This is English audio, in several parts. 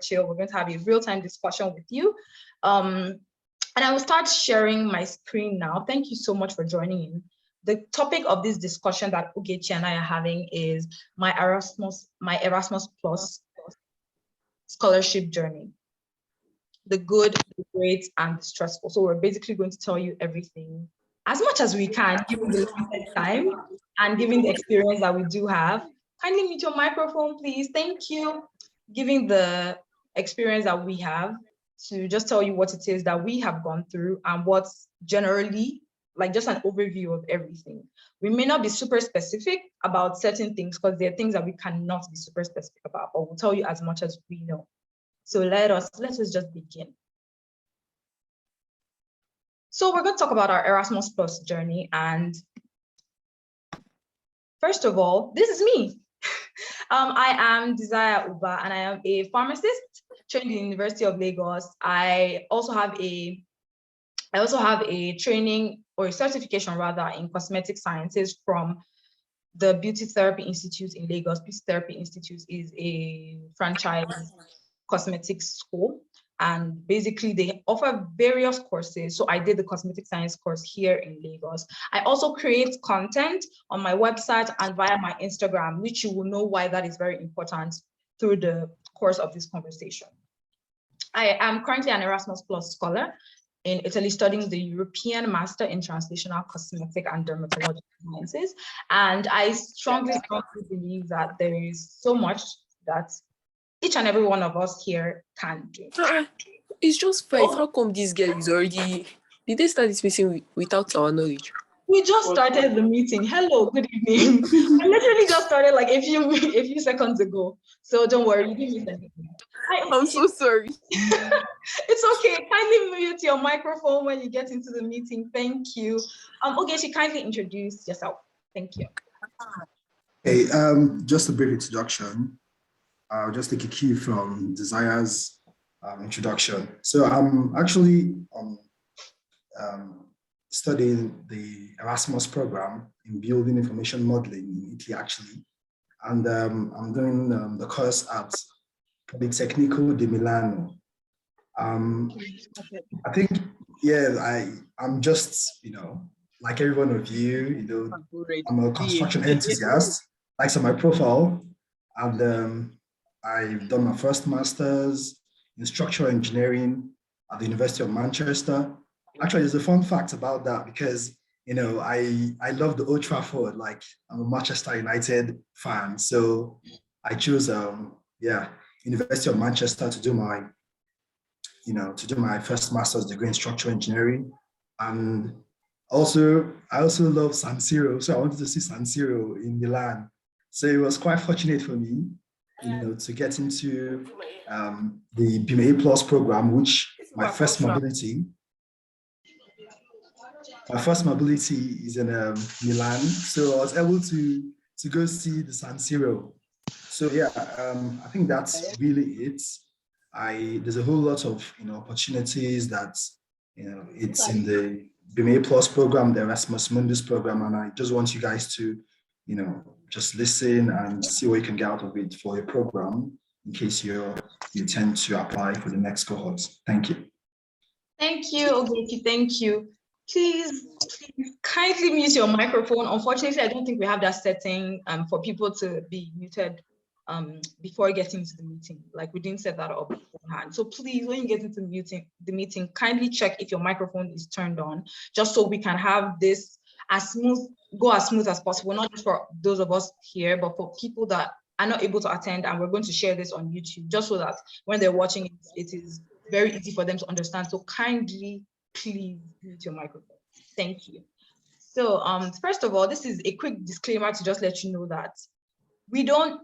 chill. We're going to have a real-time discussion with you. And I will start sharing my screen now. Thank you so much for joining in. The topic of this discussion that Ogechi and I are having is my Erasmus Plus scholarship journey. The good, the great, and the stressful. So we're basically going to tell you everything as much as we can, given the limited time and given the experience that we do have. Kindly mute your microphone, please. Thank you. Giving the experience that we have to just tell you what it is that we have gone through and what's generally like just an overview of everything. We may not be super specific about certain things because there are things that we cannot be super specific about, but we'll tell you as much as we know. So let us just begin. So we're going to talk about our Erasmus Plus journey. And first of all, this is me. I am Desire Uba, and I am a pharmacist trained in the University of Lagos. I also have a training or a certification rather in cosmetic sciences from the Beauty Therapy Institute in Lagos. Beauty Therapy Institute is a franchise cosmetics school, and basically they offer various courses. So I did the cosmetic science course here in Lagos. I also create content on my website and via my Instagram, which you will know why that is very important through the course of this conversation. I am currently an Erasmus Plus scholar in Italy, studying the European Master in Translational Cosmetic and Dermatological Sciences. And I strongly believe that there is so much that each and every one of us here can do. It's just 5. How come this girl is already... Did they start this meeting without our knowledge? We just started the meeting. Hello, good evening. I literally just started like a few seconds ago. So don't worry, you didn't miss anything. I'm so sorry. It's okay. Kindly mute your microphone when you get into the meeting. Thank you. Ogechi, kindly introduce yourself. Thank you. Hey, just a brief introduction. I'll just take a cue from Desire's introduction. So I'm actually studying the Erasmus program in building information modeling in Italy, actually. And I'm doing the course at Politecnico di Milano. I think, yeah, I'm just, like every one of you, I'm a construction enthusiast, like so my profile. And I've done my first master's in structural engineering at the University of Manchester. Actually, there's a fun fact about that because, I love the Old Trafford, like I'm a Manchester United fan. So I chose, University of Manchester to do my, first master's degree in structural engineering. And I also love San Siro. So I wanted to see San Siro in Milan. So it was quite fortunate for me, to get into the BMA Plus program, which my first mobility is in Milan. So I was able to go see the San Siro. So yeah, I think that's really it. There's a whole lot of opportunities that it's in the BMA Plus program, the Erasmus Mundus program, and I just want you guys to just listen and see what you can get out of it for your program in case you intend to apply for the next cohort. Thank you. Thank you, Ogechi. Thank you. Please kindly mute your microphone. Unfortunately, I don't think we have that setting for people to be muted before getting to the meeting. Like we didn't set that up beforehand. So please, when you get into the meeting, kindly check if your microphone is turned on, just so we can have this go as smooth as possible, not just for those of us here, but for people that are not able to attend. And we're going to share this on YouTube, just so that when they're watching it is very easy for them to understand. So kindly, please mute your microphone. Thank you. So first of all, this is a quick disclaimer to just let you know that we don't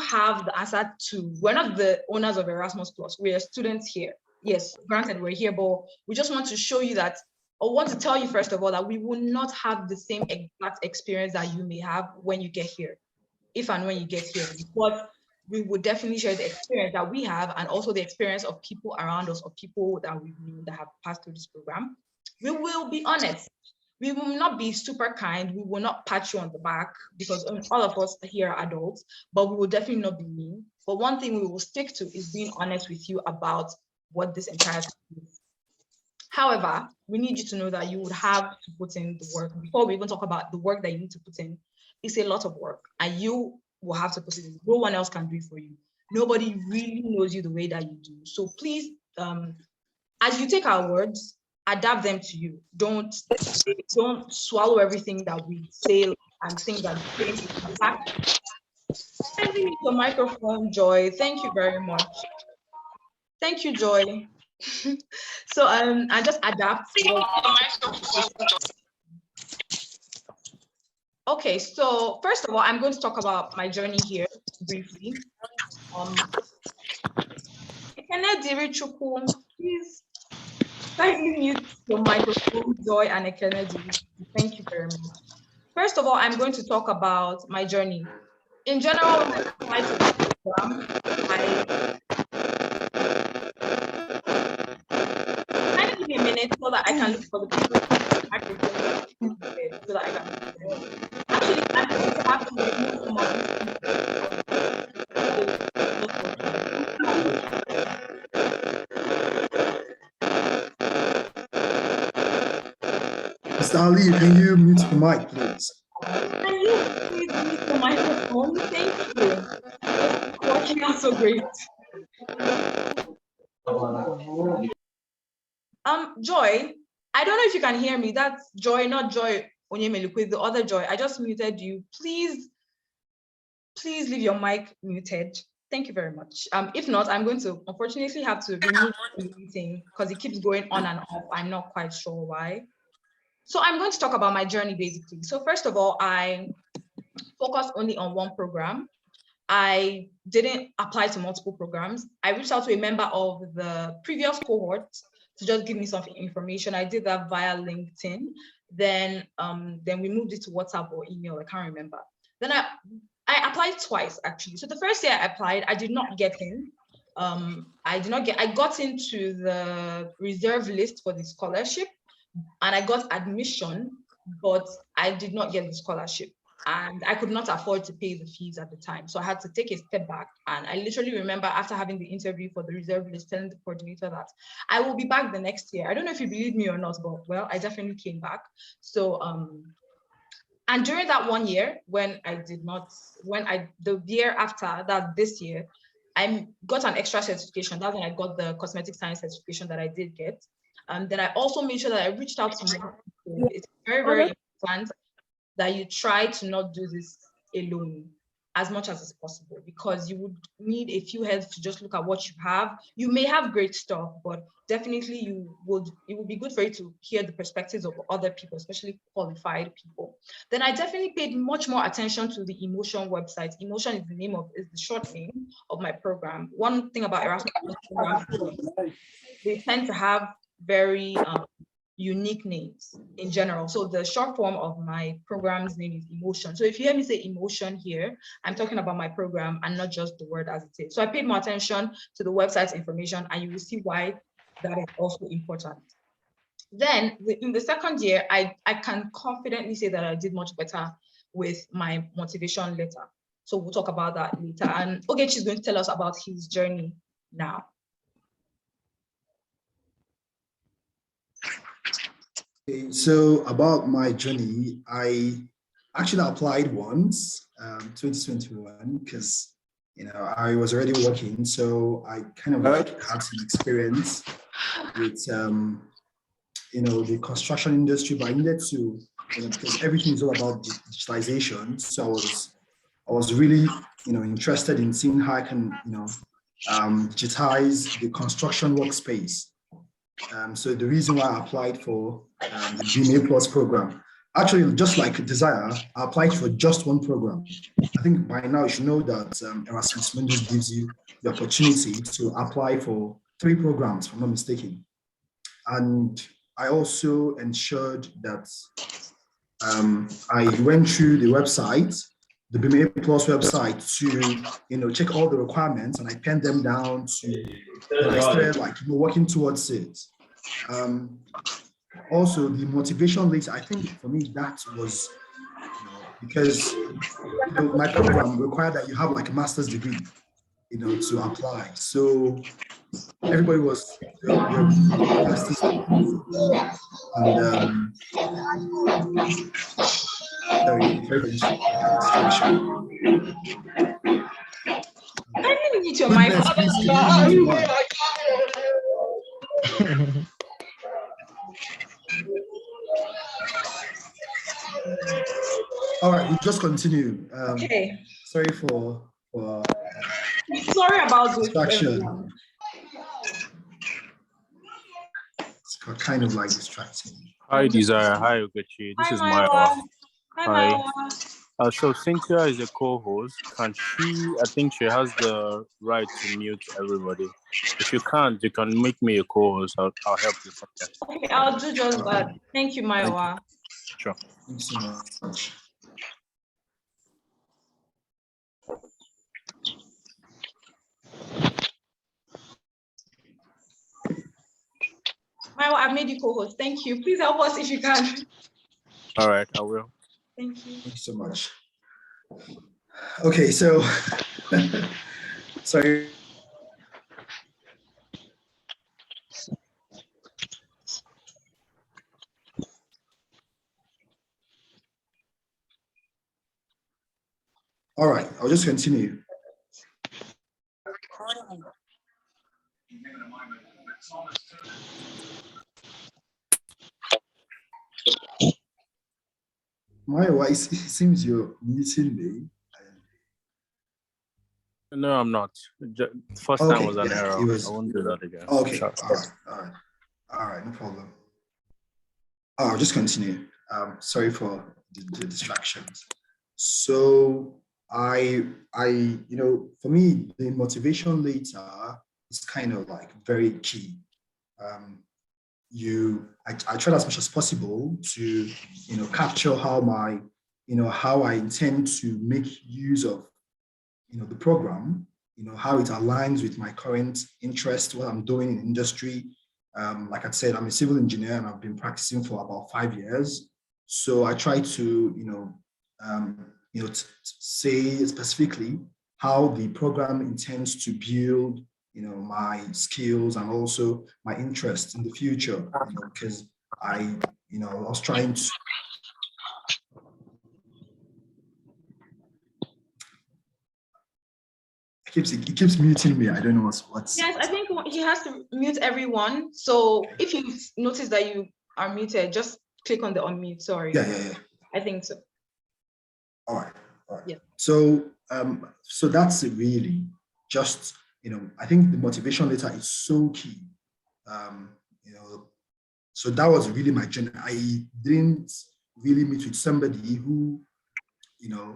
have the answer to, we're not the owners of Erasmus Plus. We're students here. Yes, granted, we're here, but we just want to show you that, or want to tell you first of all, that we will not have the same exact experience that you may have when you get here, if and when you get here. But we would definitely share the experience that we have and also the experience of people around us, of people that we know that have passed through this program. We will be honest. We will not be super kind. We will not pat you on the back because all of us here are adults, but we will definitely not be mean. But one thing we will stick to is being honest with you about what this entire thing is. However, we need you to know that you would have to put in the work. Before we even talk about the work that you need to put in, it's a lot of work, and you will have to put it in. No one else can do it for you. Nobody really knows you the way that you do. So please, as you take our words, adapt them to you. Don't swallow everything that we say and think that it's fact. Sending me the microphone, Joy. Thank you very much. Thank you, Joy. So I just adapt. Okay, so first of all, I'm going to talk about my journey here briefly. Please kindly mute your microphone, Joy and Ekene. Thank you very much. First of all, I'm going to talk about my journey. In general, when I applied to the program, kind of give me a minute so that I can look for the people so that I can. Actually, I'm going to have to remove some of these Mr. Ali, can you mute the mic, please? Can you please mute the microphone? Thank you. It's working out so great. Joy, I don't know if you can hear me. That's Joy, not Joy Onyemelukwe, the other Joy. I just muted you. Please leave your mic muted. Thank you very much. If not, I'm going to unfortunately have to remove the meeting because it keeps going on and off. I'm not quite sure why. So I'm going to talk about my journey basically. So first of all, I focused only on one program. I didn't apply to multiple programs. I reached out to a member of the previous cohort to just give me some information. I did that via LinkedIn. Then we moved it to WhatsApp or email, I can't remember. Then I applied twice actually. So the first year I applied, I did not get in. I got into the reserve list for the scholarship and I got admission, but I did not get the scholarship. And I could not afford to pay the fees at the time. So I had to take a step back. And I literally remember after having the interview for the reserve list, telling the coordinator that I will be back the next year. I don't know if you believe me or not, but well, I definitely came back. So, and during that 1 year, the year after that, this year, I got an extra certification. That's when I got the cosmetic science certification that I did get. Then I also made sure that I reached out to more people. It's very, very important that you try to not do this alone as much as is possible, because you would need a few heads to just look at what you have. You may have great stuff, but definitely it would be good for you to hear the perspectives of other people, especially qualified people. Then I definitely paid much more attention to the Emotion website. Emotion is the short name of my program. One thing about Erasmus programs, they tend to have very unique names in general. So the short form of my program's name is Emotion. So if you hear me say Emotion here, I'm talking about my program and not just the word as it is. So I paid more attention to the website's information, and you will see why that is also important. Then in the second year, I can confidently say that I did much better with my motivation letter. So we'll talk about that later. And Ogechi is going to tell us about his journey now. Okay, so about my journey, I actually applied once, 2021, because I was already working, so I kind of had some experience with the construction industry, but I needed to, because everything is all about digitalization. So I was really interested in seeing how I can digitize the construction workspace. So the reason why I applied for the BMA Plus program, actually, just like Desire, I applied for just one program. I think by now you should know that Erasmus Mundus gives you the opportunity to apply for 3 programs, if I'm not mistaken. And I also ensured that I went through the website, the BMA Plus website, to check all the requirements, and I penned them down and I started working towards it. Also, the motivation letter, I think for me that was because my program required that you have a master's degree you know, to apply. So everybody was, university students, and sorry for distraction. I didn't need your mic. Goodness, please, can you mute your mic? All right, we'll just continue. Okay. Sorry for sorry about this. distraction. It's kind of like distracting. Hi, Desire. Hi, Ogechi. This is Maya. Hi. So Cynthia is a co-host. Can she? I think she has the right to mute everybody. If you can't, you can make me a co-host. I'll help you from there. Okay, I'll do just that. Thank you, Maya. Sure. Thank you so much. Maya, I've made you co-host. Thank you. Please help us if you can. All right, I will. Thank you. Thank you so much. Okay, so sorry. All right, I'll just continue. Maya, why it seems you're muting me. No, I'm not. First time was an error. I won't do that again. Okay, Sure. All right, no problem. I'll just continue. Sorry for the distractions. So you know, for me, the motivation later is kind of like very key. I try as much as possible to, you know, capture how I intend to make use of, you know, the program, you know, how it aligns with my current interest, what I'm doing in industry. Like I said, I'm a civil engineer and I've been practicing for about 5 years. So I try to, say specifically how the program intends to build, you know, my skills and also my interest in the future, you know, because I was trying to. It keeps muting me. I don't know what's. Yes, I think he has to mute everyone. So if you notice that you are muted, just click on the unmute. Sorry. Yeah. I think so. All right. Yeah. So that's it really. Just, you know, I think the motivation letter is so key. You know, so that was really my journey. I didn't really meet with somebody who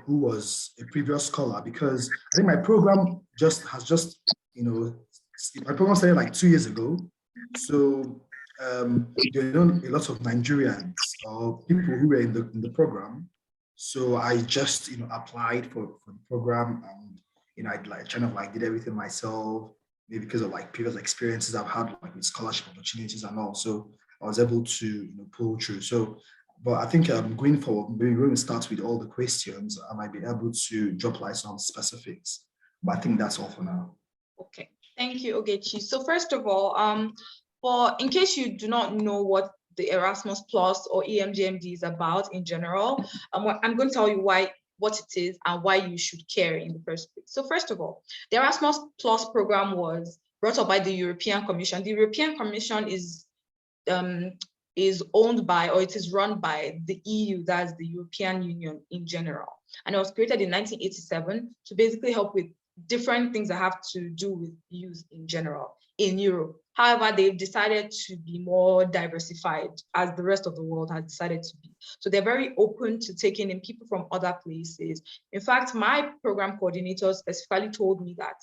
was a previous scholar, because I think my program my program started like 2 years ago. So there are a lot of Nigerians or people who were in the program. So I just, you know, applied for the program, and, you know, I did everything myself, maybe because of like previous experiences I've had like with scholarship opportunities and all. So I was able to, you know, pull through. So, but I think going forward, we're going to start with all the questions. I might be able to drop like some specifics, but I think that's all for now. Okay, thank you, Ogechi. So first of all, in case you do not know what the Erasmus Plus or EMGMD is about in general, I'm going to tell you what it is and why you should care in the first place. So first of all, the Erasmus Plus program was brought up by the European Commission. The European Commission is owned by, or it is run by, the EU, that's the European Union in general. And it was created in 1987 to basically help with different things that have to do with youth in general in Europe. However, they've decided to be more diversified, as the rest of the world has decided to be. So they're very open to taking in people from other places. In fact, my program coordinator specifically told me that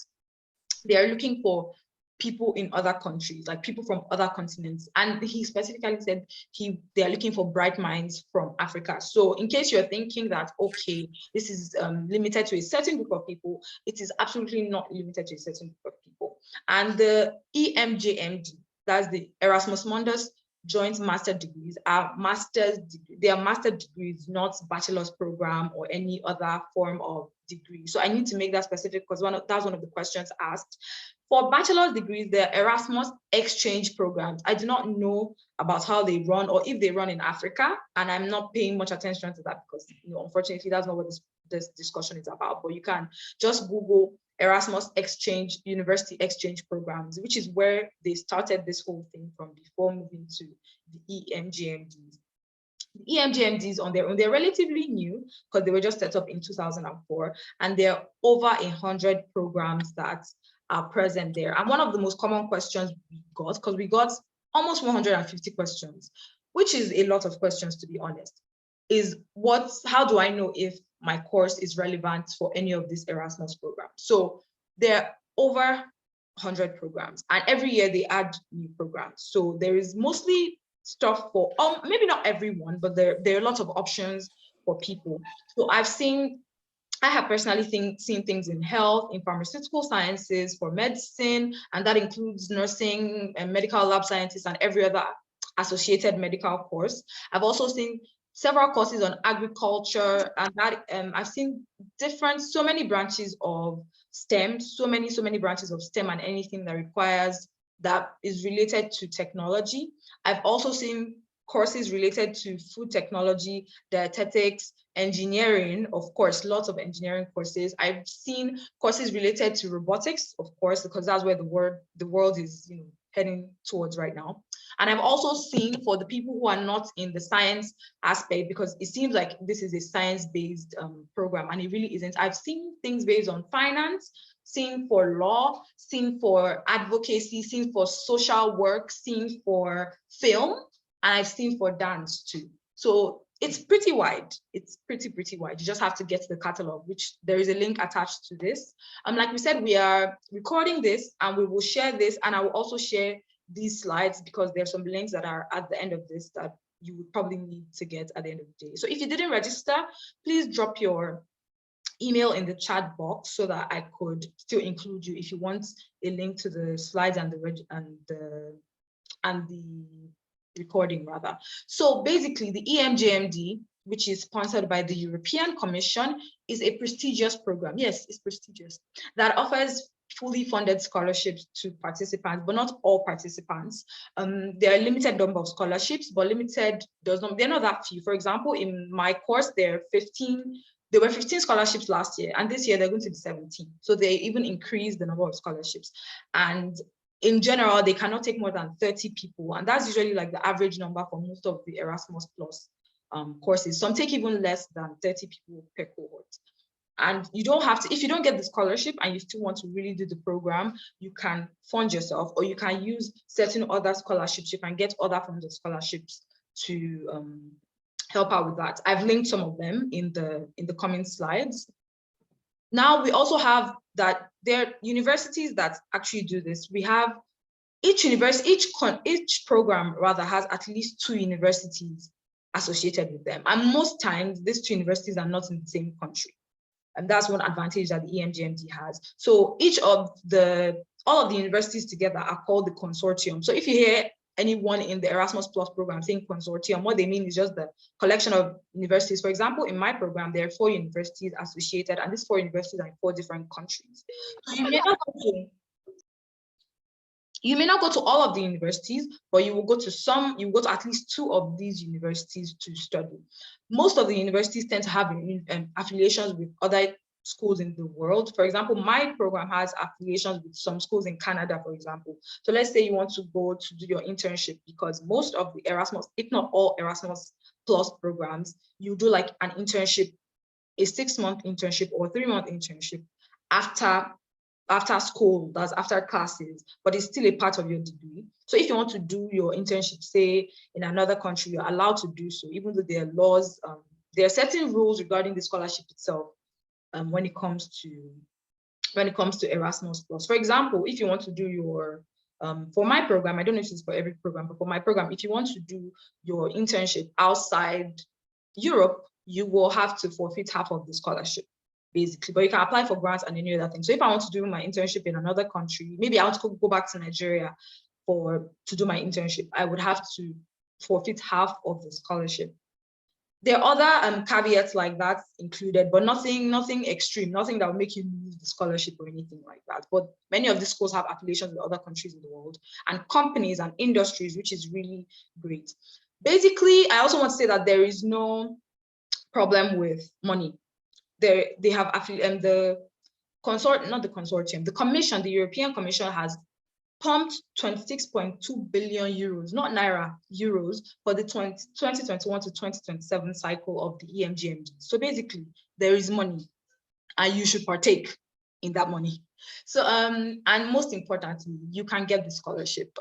they are looking for people in other countries, like people from other continents. And he specifically said they are looking for bright minds from Africa. So in case you're thinking that, okay, this is limited to a certain group of people, it is absolutely not limited to a certain group of people. And the EMJMD, that's the Erasmus Mundus joint master degrees are they are master degrees, not bachelor's program or any other form of degree. So I need to make that specific because that's one of the questions asked. For bachelor's degrees, there are Erasmus exchange programs. I do not know about how they run or if they run in Africa, and I'm not paying much attention to that because, unfortunately, that's not what this discussion is about. But you can just Google Erasmus exchange, university exchange programs, which is where they started this whole thing from before moving to the EMGMDs. The EMGMDs on their own, they're relatively new because they were just set up in 2004, and there are over 100 programs that are present there. And one of the most common questions we got, because we got almost 150 questions, which is a lot of questions to be honest, is how do I know if my course is relevant for any of these Erasmus programs? So there are over 100 programs, and every year they add new programs. So there is mostly stuff for, maybe not everyone, but there are a lot of options for people. So I have personally seen things in health, in pharmaceutical sciences, for medicine, and that includes nursing and medical lab sciences and every other associated medical course. I've also seen several courses on agriculture, and that I've seen so many branches of STEM, so many branches of STEM and anything that is related to technology. I've also seen courses related to food technology, dietetics, engineering, of course, lots of engineering courses. I've seen courses related to robotics, of course, because that's where the world is heading towards right now. And I've also seen, for the people who are not in the science aspect, because it seems like this is a science-based program, and it really isn't. I've seen things based on finance, seen for law, seen for advocacy, seen for social work, seen for film, and I've seen for dance too. So it's pretty wide. It's pretty wide. You just have to get to the catalog, which there is a link attached to this. Like we said, we are recording this and we will share this, and I will also share these slides because there's some links that are at the end of this that you would probably need to get at the end of the day. So if you didn't register, please drop your email in the chat box so that I could still include you if you want a link to the slides and the recording rather. So basically the EMJMD, which is sponsored by the European Commission, is a prestigious program. Yes, it's prestigious, that offers fully funded scholarships to participants, but not all participants. There are a limited number of scholarships, but they're not that few. For example, in my course, there were 15 scholarships last year, and this year they're going to be 17. So they even increased the number of scholarships. And in general, they cannot take more than 30 people. And that's usually like the average number for most of the Erasmus Plus courses. Some take even less than 30 people per cohort. And you don't have to, if you don't get the scholarship and you still want to really do the program, you can fund yourself, or you can use certain other scholarships. You can get other forms of scholarships to help out with that. I've linked some of them in the coming slides. Now we also have that there are universities that actually do this. We have each program rather has at least 2 universities associated with them. And most times these 2 universities are not in the same country. And that's one advantage that the EMGMD has. So all of the universities together are called the consortium. So if you hear anyone in the Erasmus Plus program saying consortium, what they mean is just the collection of universities. For example, in my program, there are 4 universities associated, and these 4 universities are in 4 different countries. So you may not go to all of the universities, but you will go to at least 2 of these universities to study. Most of the universities tend to have affiliations with other schools in the world. For example, my program has affiliations with some schools in Canada, for example. So let's say you want to go to do your internship, because most of the Erasmus, if not all Erasmus Plus programs, you do like an internship, a 6-month internship or 3-month internship after school, that's after classes, but it's still a part of your degree. So if you want to do your internship, say in another country, you're allowed to do so, even though there are laws, there are certain rules regarding the scholarship itself when it comes to Erasmus Plus. For example, if you want to do your, for my program, I don't know if it's for every program, but for my program, if you want to do your internship outside Europe, you will have to forfeit half of the scholarship, basically, but you can apply for grants and any other thing. So if I want to do my internship in another country, maybe I want to go back to Nigeria to do my internship, I would have to forfeit half of the scholarship. There are other caveats like that included, but nothing extreme, nothing that will make you lose the scholarship or anything like that. But many of these schools have affiliations with other countries in the world and companies and industries, which is really great. Basically, I also want to say that there is no problem with money. They have the commission, the European Commission has pumped 26.2 billion euros, not naira, euros, for the 2021 to 2027 cycle of the EMGMD. So basically, there is money and you should partake in that money. So, and most importantly, you can get the scholarship.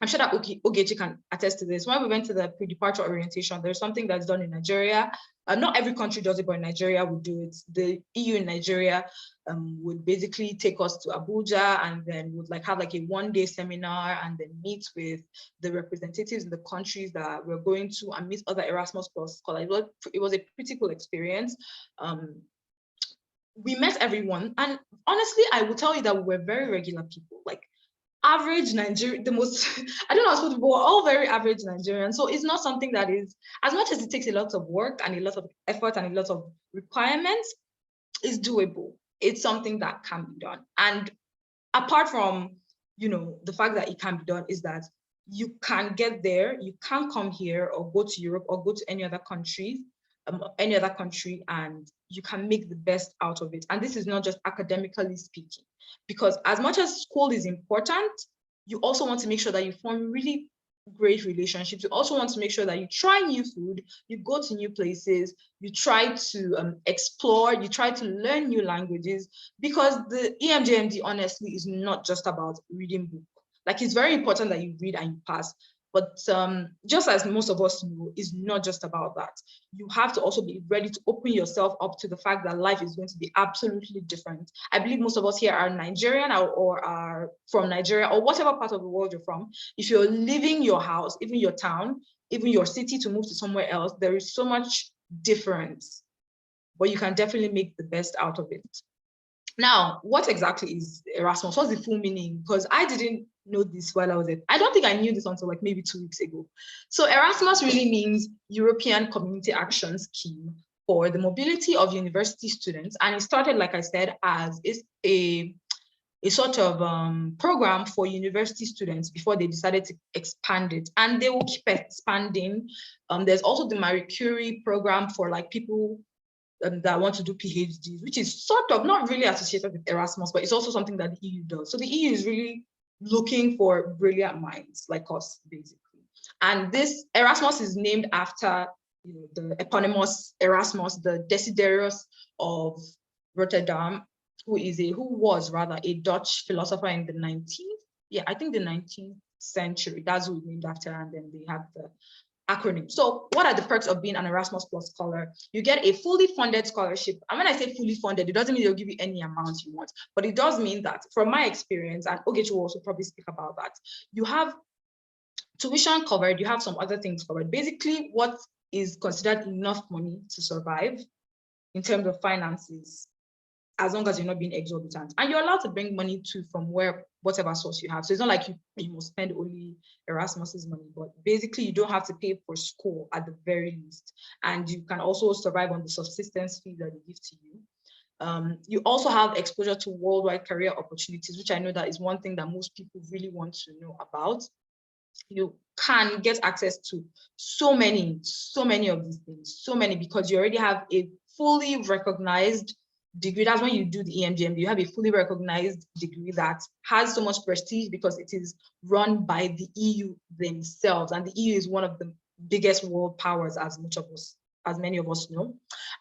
I'm sure that Ogechi can attest to this. When we went to the pre-departure orientation, there's something that's done in Nigeria. Not every country does it, but in Nigeria would do it. The EU in Nigeria would basically take us to Abuja and then would have a one-day seminar and then meet with the representatives in the countries that we're going to and meet other Erasmus Plus scholars. It was a pretty cool experience. We met everyone, and honestly, I will tell you that we were very regular people. Average Nigerian, I don't know how to put it, but we're all very average Nigerians. So it's not something that is, as much as it takes a lot of work and a lot of effort and a lot of requirements, is doable. It's something that can be done. And apart from, the fact that it can be done, is that you can get there, you can come here or go to Europe or go to any other country, and you can make the best out of it. And this is not just academically speaking, because as much as school is important, you also want to make sure that you form really great relationships. You also want to make sure that you try new food, you go to new places, you try to explore, you try to learn new languages, because the EMJMD honestly is not just about reading books. It's very important that you read and you pass, but just as most of us know, it's not just about that. You have to also be ready to open yourself up to the fact that life is going to be absolutely different. I believe most of us here are Nigerian or are from Nigeria or whatever part of the world you're from. If you're leaving your house, even your town, even your city to move to somewhere else, there is so much difference, but you can definitely make the best out of it. Now, what exactly is Erasmus? What's the full meaning? Because I didn't know this while I was I don't think I knew this until maybe 2 weeks ago. So Erasmus really means European Community Action Scheme for the mobility of university students. And it started, like I said, as a sort of program for university students before they decided to expand it. And they will keep expanding. There's also the Marie Curie program for people that want to do PhDs, which is sort of not really associated with Erasmus, but it's also something that the EU does. So the EU is really looking for brilliant minds like us, basically. And this Erasmus is named after the eponymous Erasmus, the Desiderius of Rotterdam, who was a Dutch philosopher in the 19th century. That's who we named after, and then they have the acronym. So what are the perks of being an Erasmus Plus scholar? You get a fully funded scholarship. And when I say fully funded, it doesn't mean they'll give you any amount you want, but it does mean that, from my experience, and Ogechi will also probably speak about that, you have tuition covered, you have some other things covered. Basically, what is considered enough money to survive in terms of finances, as long as you're not being exorbitant. And you're allowed to bring money too from whatever source you have. So it's not like you must spend only Erasmus's money, but basically you don't have to pay for school at the very least. And you can also survive on the subsistence fee that they give to you. You also have exposure to worldwide career opportunities, which I know that is one thing that most people really want to know about. You can get access to so many of these things, because you already have a fully recognized degree. That's when you do the EMGMD, you have a fully recognized degree that has so much prestige because it is run by the EU themselves, and the EU is one of the biggest world powers, as many of us know.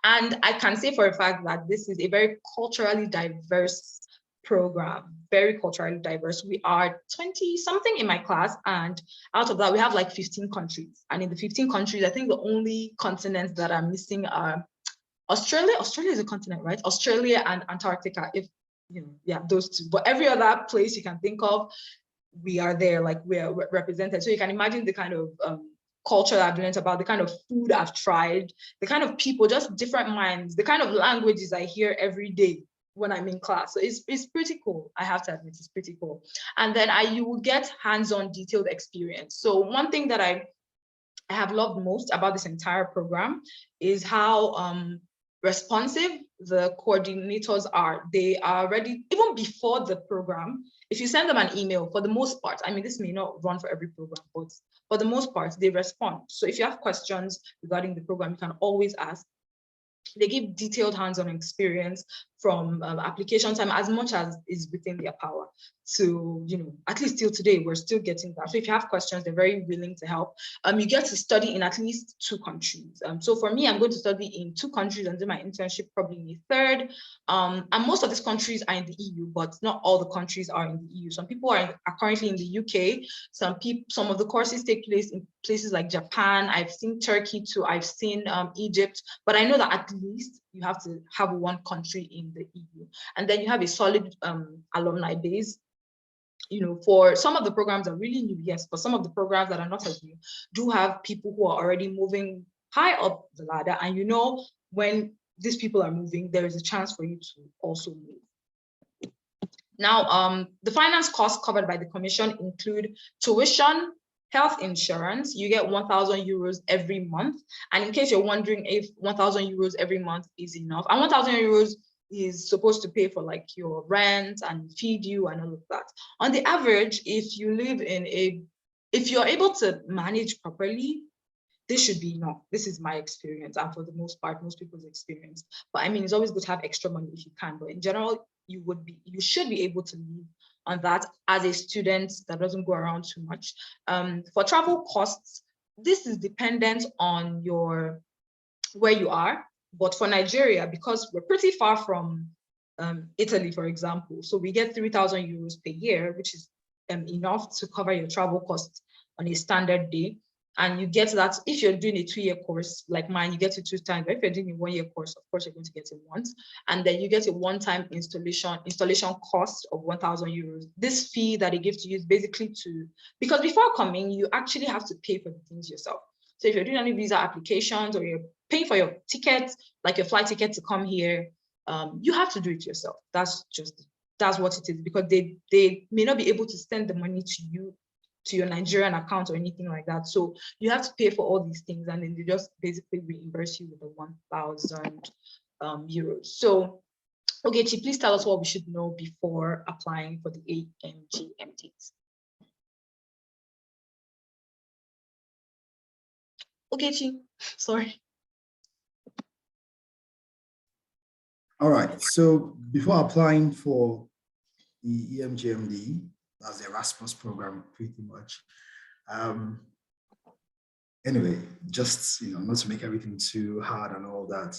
And I can say for a fact that this is a very culturally diverse program, very culturally diverse. We are 20 something in my class, and out of that we have 15 countries, and in the 15 countries, I think the only continents that are missing are Australia is a continent, right? Australia and Antarctica, those two. But every other place you can think of, we are there, we are represented. So you can imagine the kind of culture that I've learned about, the kind of food I've tried, the kind of people, just different minds, the kind of languages I hear every day. when I'm in class. So it's pretty cool. I have to admit, it's pretty cool. And then you will get hands-on detailed experience. So one thing that I have loved most about this entire program is how responsive the coordinators are. They are ready, even before the program. If you send them an email, for the most part, I mean, this may not run for every program, but for the most part, they respond. So if you have questions regarding the program, you can always ask. They give detailed hands-on experience from application time, as much as is within their power to, at least till today, we're still getting that. So if you have questions, they're very willing to help. You get to study in at least 2 countries. So for me, I'm going to study in 2 countries and do my internship probably in the third. And most of these countries are in the EU, but not all the countries are in the EU. Some people are currently in the UK. Some of the courses take place in places like Japan. I've seen Turkey too. I've seen Egypt, but I know that at least you have to have 1 country in the EU. And then you have a solid alumni base. For some of the programs that are really new, yes, but some of the programs that are not as new do have people who are already moving high up the ladder. And when these people are moving, there is a chance for you to also move. Now, the finance costs covered by the commission include tuition, health insurance. You get 1,000 euros every month. And in case you're wondering if 1,000 euros every month is enough, and 1,000 euros is supposed to pay for like your rent and feed you and all of that. On the average, if you're able to manage properly, this should be enough. This is my experience, and for the most part, most people's experience. But I mean, it's always good to have extra money if you can. But in general, you should be able to live on that as a student that doesn't go around too much. For travel costs, this is dependent on where you are. But for Nigeria, because we're pretty far from Italy, for example, so we get 3,000 euros per year, which is enough to cover your travel costs on a standard day. And you get that if you're doing a 2-year course like mine, you get it 2 times. But if you're doing a 1-year course, of course, you're going to get it once. And then you get a one-time installation cost of 1,000 euros. This fee that they give to you is basically because before coming, you actually have to pay for the things yourself. So if you're doing any visa applications or you're paying for your tickets, like your flight ticket to come here, you have to do it yourself. That's what it is, because they may not be able to send the money to you, to your Nigerian account or anything like that. So you have to pay for all these things, and then they just basically reimburse you with the 1,000 euros. So, Ogechi, please tell us what we should know before applying for the AMGMTs. Ogechi, sorry. All right, so before applying for the EMGMD, that's the Erasmus program, pretty much. Anyway, just, not to make everything too hard and all that,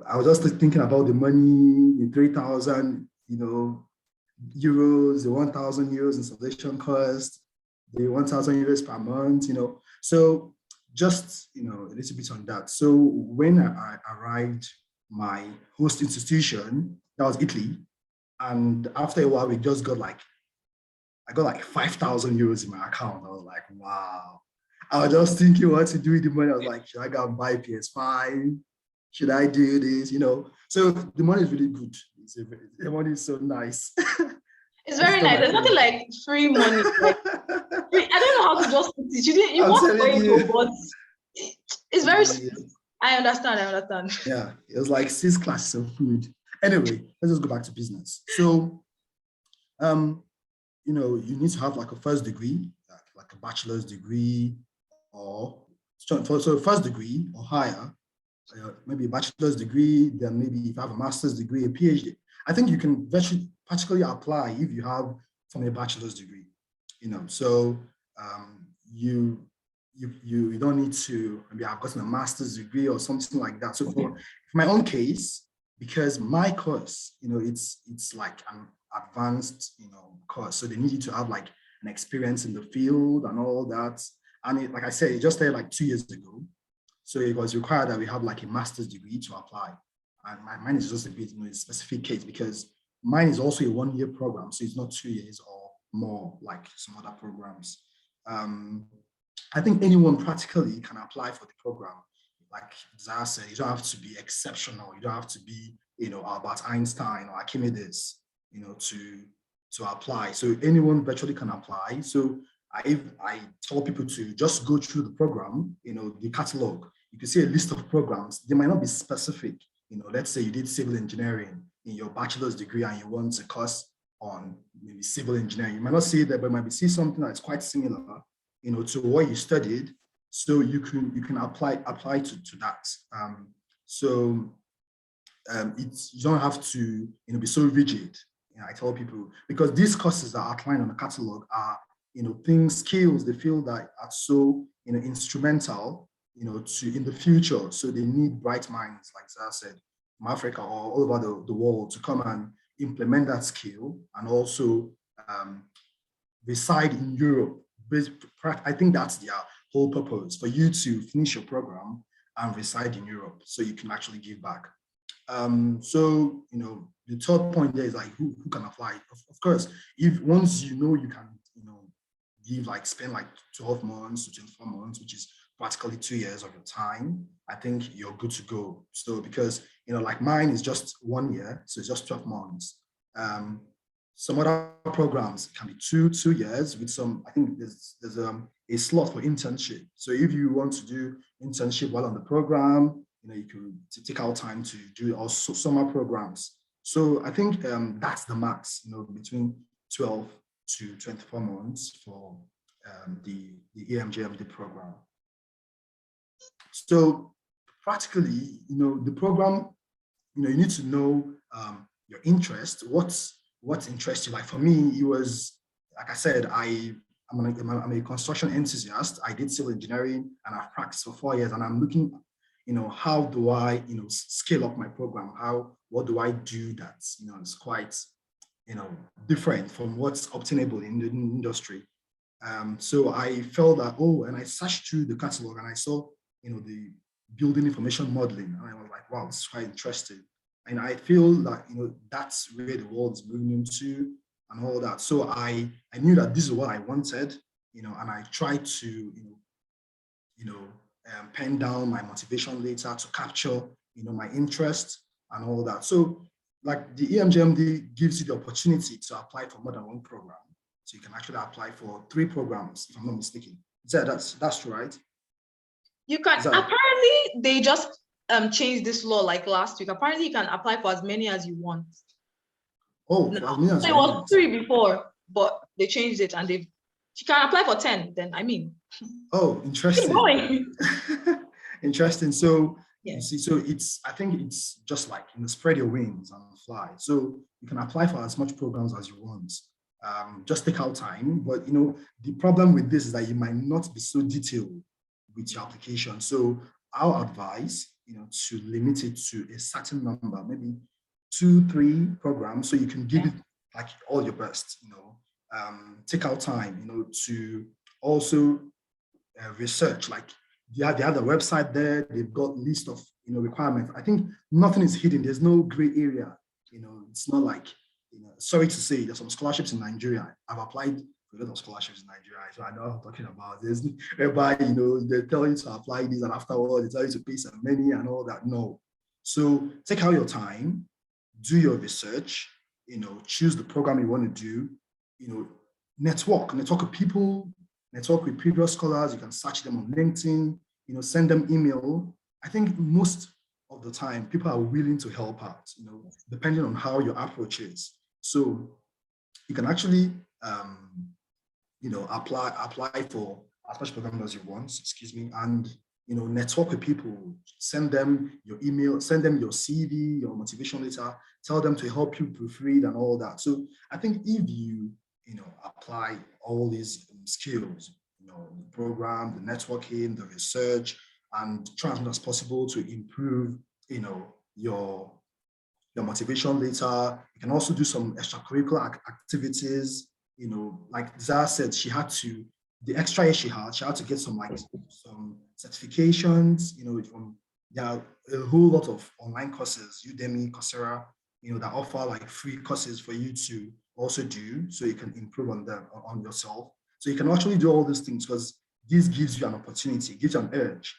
I was just thinking about the money, the 3,000, euros, the 1,000 euros installation cost, the 1,000 euros per month, so just, a little bit on that. So when I arrived my host institution, that was Italy, and after a while, we just got I got 5,000 euros in my account. I was like, wow. I was just thinking what to do with the money. I was like, should I go and buy PS5? Should I do this? So the money is really good. The money is so nice. It's very nice. There's nothing like free money. I don't know how to just put it. You want to it, but it's very. I understand. Yeah, it was like 6 classes of food. Anyway, let's just go back to business. So, you need to have a first degree, like a bachelor's degree, or so first degree or higher, maybe a bachelor's degree, then maybe if you have a master's degree, a PhD. I think you can practically apply if you have from a bachelor's degree, so you don't need to maybe have gotten a master's degree or something like that. So for my own case, because my course, it's like an advanced, course. So they need you to have an experience in the field and all that. And like I said, it just started 2 years ago. So it was required that we have a master's degree to apply. And mine is just a bit a specific case because mine is also a 1-year program. So it's not 2 years or more like some other programs. I think anyone practically can apply for the program. like Zara said, you don't have to be exceptional. You don't have to be, Albert Einstein or Archimedes, to apply. So anyone virtually can apply. So I tell people to just go through the program, the catalog. You can see a list of programs. They might not be specific. Let's say you did civil engineering in your bachelor's degree and you want a course on maybe civil engineering. You might not see that, but you might see something that's quite similar, to what you studied. So you can apply to that. You don't have to be so rigid. I tell people, because these courses that are outlined on the catalog are skills they feel that are so instrumental to in the future. So they need bright minds, like Zara said, from Africa or all over the world to come and implement that skill and also reside in Europe. I think that's their whole purpose, for you to finish your program and reside in Europe so you can actually give back. The third point there is like who can apply. Of course, if once you can spend like 12 months to 24 months, which is practically 2 years of your time, I think you're good to go. So because like mine is just 1 year, so it's just 12 months. Some other programs can be two years with some. I think there's a slot for internship. So if you want to do internship while on the program, you could take out time to do also summer programs. So I think that's the max, between 12 to 24 months for the EMJMD program. So practically, the program, you need to know your interest. What interests you? Like for me, it was, like I said, I'm a construction enthusiast. I did civil engineering and I've practiced for 4 years, and I'm looking, how do I, scale up my program? What do I do that, it's quite, different from what's obtainable in the industry. So I felt that, and I searched through the catalog and I saw, the building information modeling, and I was like, wow, this is quite interesting. And I feel that, that's where the world is moving into and all that. So I knew that this is what I wanted, and I tried to, pen down my motivation later to capture, my interest and all that. So like the EMJMD gives you the opportunity to apply for more than one program. So you can actually apply for 3 programs, if I'm not mistaken. Yeah, that's right. You can, apparently they just changed this law like last week. Apparently you can apply for as many as you want. Oh, no, as many as it was 3 before, but they changed it and you can apply for 10 then, I mean. Oh, interesting. Interesting. So yeah. You see, so I think it's just like, spread your wings and fly. So you can apply for as much programs as you want. Just take out time. But, the problem with this is that you might not be so detailed with your application. So I'll advise, to limit it to a certain number, maybe 2-3 programs, so you can give it like all your best, take out time, to also research. Like they have the website there, they've got list of, requirements. I think nothing is hidden. There's no gray area, it's not like, sorry to say, there's some scholarships in Nigeria. I've applied for a lot of scholarships in Nigeria, so I know what I'm talking about. There's everybody, they tell you to apply this and afterwards they tell you to pay some money and all that. No. So take out your time, do your research, choose the program you want to do, network with people, network with previous scholars. You can search them on LinkedIn, send them email. I think most of the time people are willing to help out, depending on how your approach is. So you can actually, apply for as much programs as you want, and, network with people, send them your email, send them your CV, your motivation letter, tell them to help you proofread and all that. So I think if you, apply all these skills, the program, the networking, the research, and try as much as possible to improve, your motivation later. You can also do some extracurricular activities, like Zara said, the extra year she had to get some certifications, from a whole lot of online courses, Udemy, Coursera, that offer like free courses for you to also do, so you can improve on them, on yourself. So you can actually do all these things because this gives you an opportunity, gives you an edge,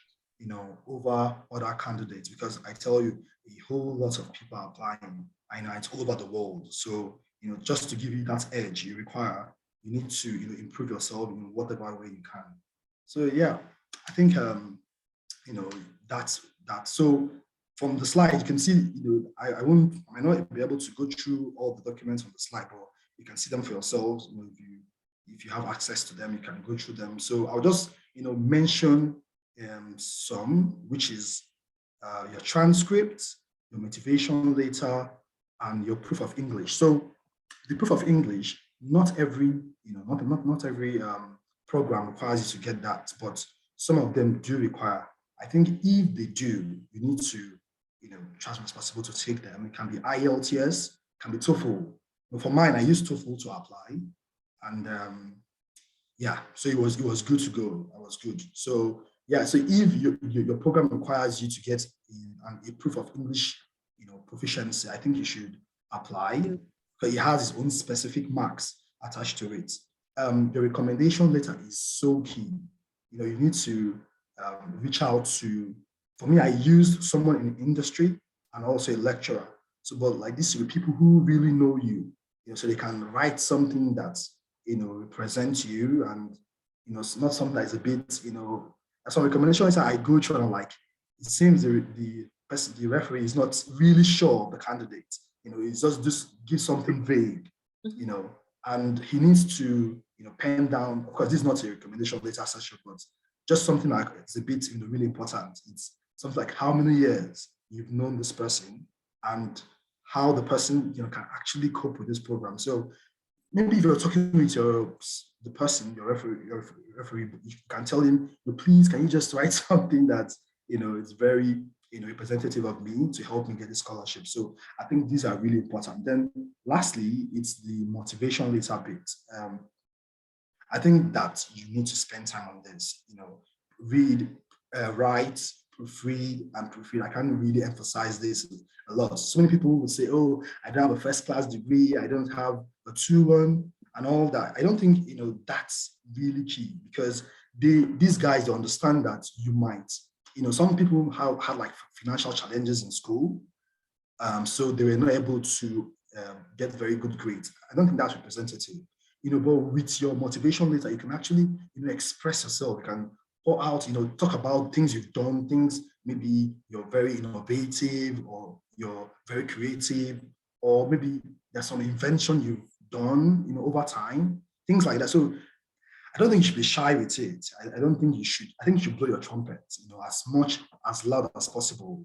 over other candidates, because I tell you, a whole lot of people are applying. I know it's all over the world. So, just to give you that edge you require, you need to, improve yourself in whatever way you can. So yeah, I think, that's that. So from the slide, you can see, I might not be able to go through all the documents on the slide, but you can see them for yourselves. If you have access to them, you can go through them. So I'll just, mention some, which is your transcript, your motivation letter, and your proof of English. So the proof of English, not every, not every program requires you to get that, but some of them do require. I think if they do, you need to, try as much as possible to take them. It can be IELTS, can be TOEFL. But for mine, I used TOEFL to apply, and yeah, so it was good to go. I was good. So yeah, so if your program requires you to get a proof of English, proficiency, I think you should apply, because it has its own specific marks attached to it. The recommendation letter is so key. You need to reach out to, for me, I used someone in the industry and also a lecturer. So, but like this, with people who really know you, so they can write something that, represents you, and, it's not something that is a bit, some recommendations I go through and I'm like, it seems the referee is not really sure of the candidate. It's just give something vague, and he needs to, pen down, of course, this is not a recommendation letter session, but just something like it's a bit, really important. It's something like how many years you've known this person and how the person, can actually cope with this program. So maybe if you're talking with the person, your referee, you can tell him, please, can you just write something that, is very, representative of me to help me get the scholarship. So I think these are really important. Then lastly, it's the motivation letter bit. I think that you need to spend time on this, read, write, proofread, and proofread. I can't really emphasize this a lot. So many people will say, oh, I don't have a first-class degree, I don't have a 2-1 and all that. I don't think, that's really key, because these guys, they understand that you might, some people had like financial challenges in school, so they were not able to get very good grades. I don't think that's representative. But with your motivation letter, you can actually, express yourself. You can pour out, talk about things you've done, things maybe you're very innovative, or you're very creative, or maybe there's some invention you've done, over time, things like that. So I don't think you should be shy with it. I don't think you should. I think you should blow your trumpet, as much, as loud as possible.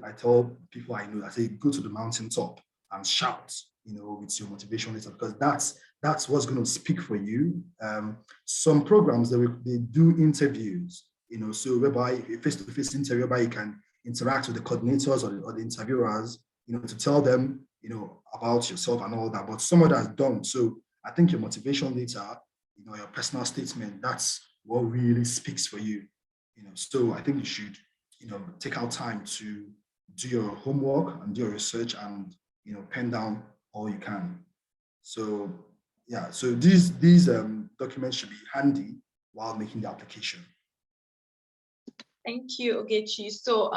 I tell people I know, I say, go to the mountaintop and shout, with your motivation letter, because that's what's going to speak for you. Some programs, they do interviews, so whereby a face-to-face interview, whereby you can interact with the coordinators or the interviewers, to tell them, about yourself and all that. But some of that's done. So I think your motivation letter, your personal statement, that's what really speaks for you. So I think you should, take out time to do your homework and do your research, and pen down all you can. So yeah, so these documents should be handy while making the application. Thank you, Ogechi. So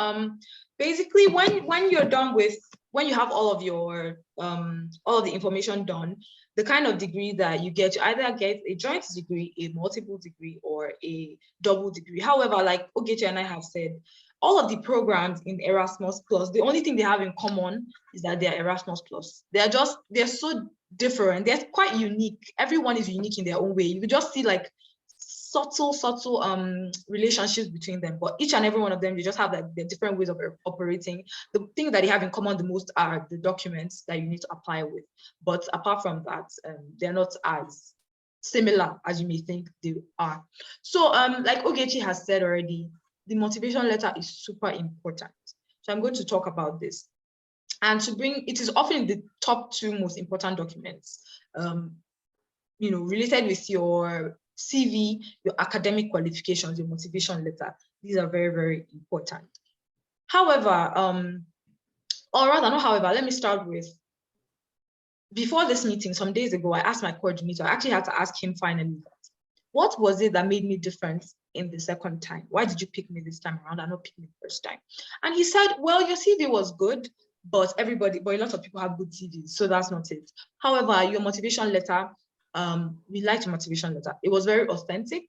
basically, when you're done with, when you have all of your all of the information done, the kind of degree that you get, you either get a joint degree, a multiple degree, or a double degree. However, like Ogechi and I have said, all of the programs in Erasmus Plus, the only thing they have in common is that they're Erasmus Plus. They're so different. They're quite unique. Everyone is unique in their own way. You could just see like subtle relationships between them, but each and every one of them, you just have like the different ways of operating. The thing that they have in common the most are the documents that you need to apply with. But apart from that, they're not as similar as you may think they are. So like Ogechi has said already, the motivation letter is super important. So I'm going to talk about this. And it is often the top 2 most important documents, related with your CV, your academic qualifications, your motivation letter. These are very, very important. However, or rather not however, let me start with, before this meeting, some days ago, I asked my coordinator, I actually had to ask him finally, what was it that made me different in the second time? Why did you pick me this time around and not pick me the first time? And he said, well, your CV was good, but a lot of people have good CVs, so that's not it. However, your motivation letter, we liked your motivation letter. It was very authentic.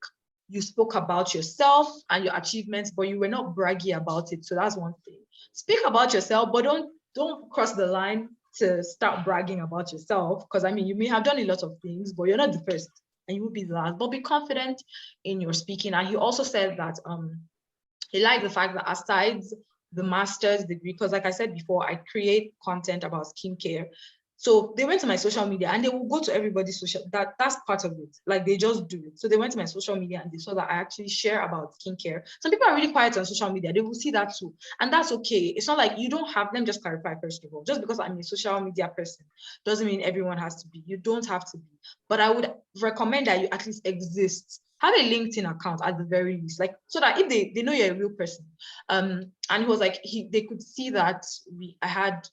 You spoke about yourself and your achievements, but you were not braggy about it. So that's one thing. Speak about yourself, but don't cross the line to start bragging about yourself. Because I mean, you may have done a lot of things, but you're not the first and you will be the last. But be confident in your speaking. And he also said that he liked the fact that aside the master's degree, because like I said before, I create content about skincare. So they went to my social media and they will go to everybody's social, that's part of it. Like they just do it. So they went to my social media and they saw that I actually share about skincare. Some people are really quiet on social media. They will see that too. And that's okay. It's not like you don't have, let me just clarify first of all, just because I'm a social media person doesn't mean everyone has to be. You don't have to be. But I would recommend that you at least exist. Have a LinkedIn account at the very least, like so that if they know you're a real person. And he was like, they could see that I had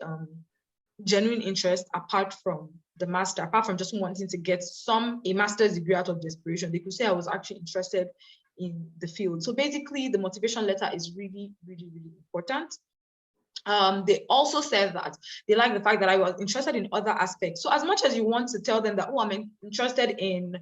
genuine interest apart from the master, apart from just wanting to get a master's degree out of desperation. They could say I was actually interested in the field. So basically the motivation letter is really, really, really important. They also said that they like the fact that I was interested in other aspects. So as much as you want to tell them that, oh, I'm interested in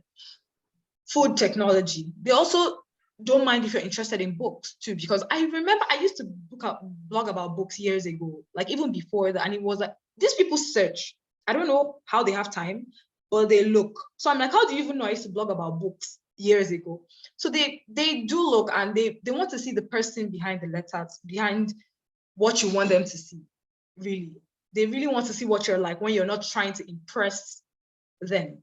food technology, they also don't mind if you're interested in books too, because I remember I used to blog about books years ago, like even before that, and it was like, these people search. I don't know how they have time, but they look. So I'm like, how do you even know I used to blog about books years ago? So they do look, and they want to see the person behind the letters, behind what you want them to see, really. They really want to see what you're like when you're not trying to impress them.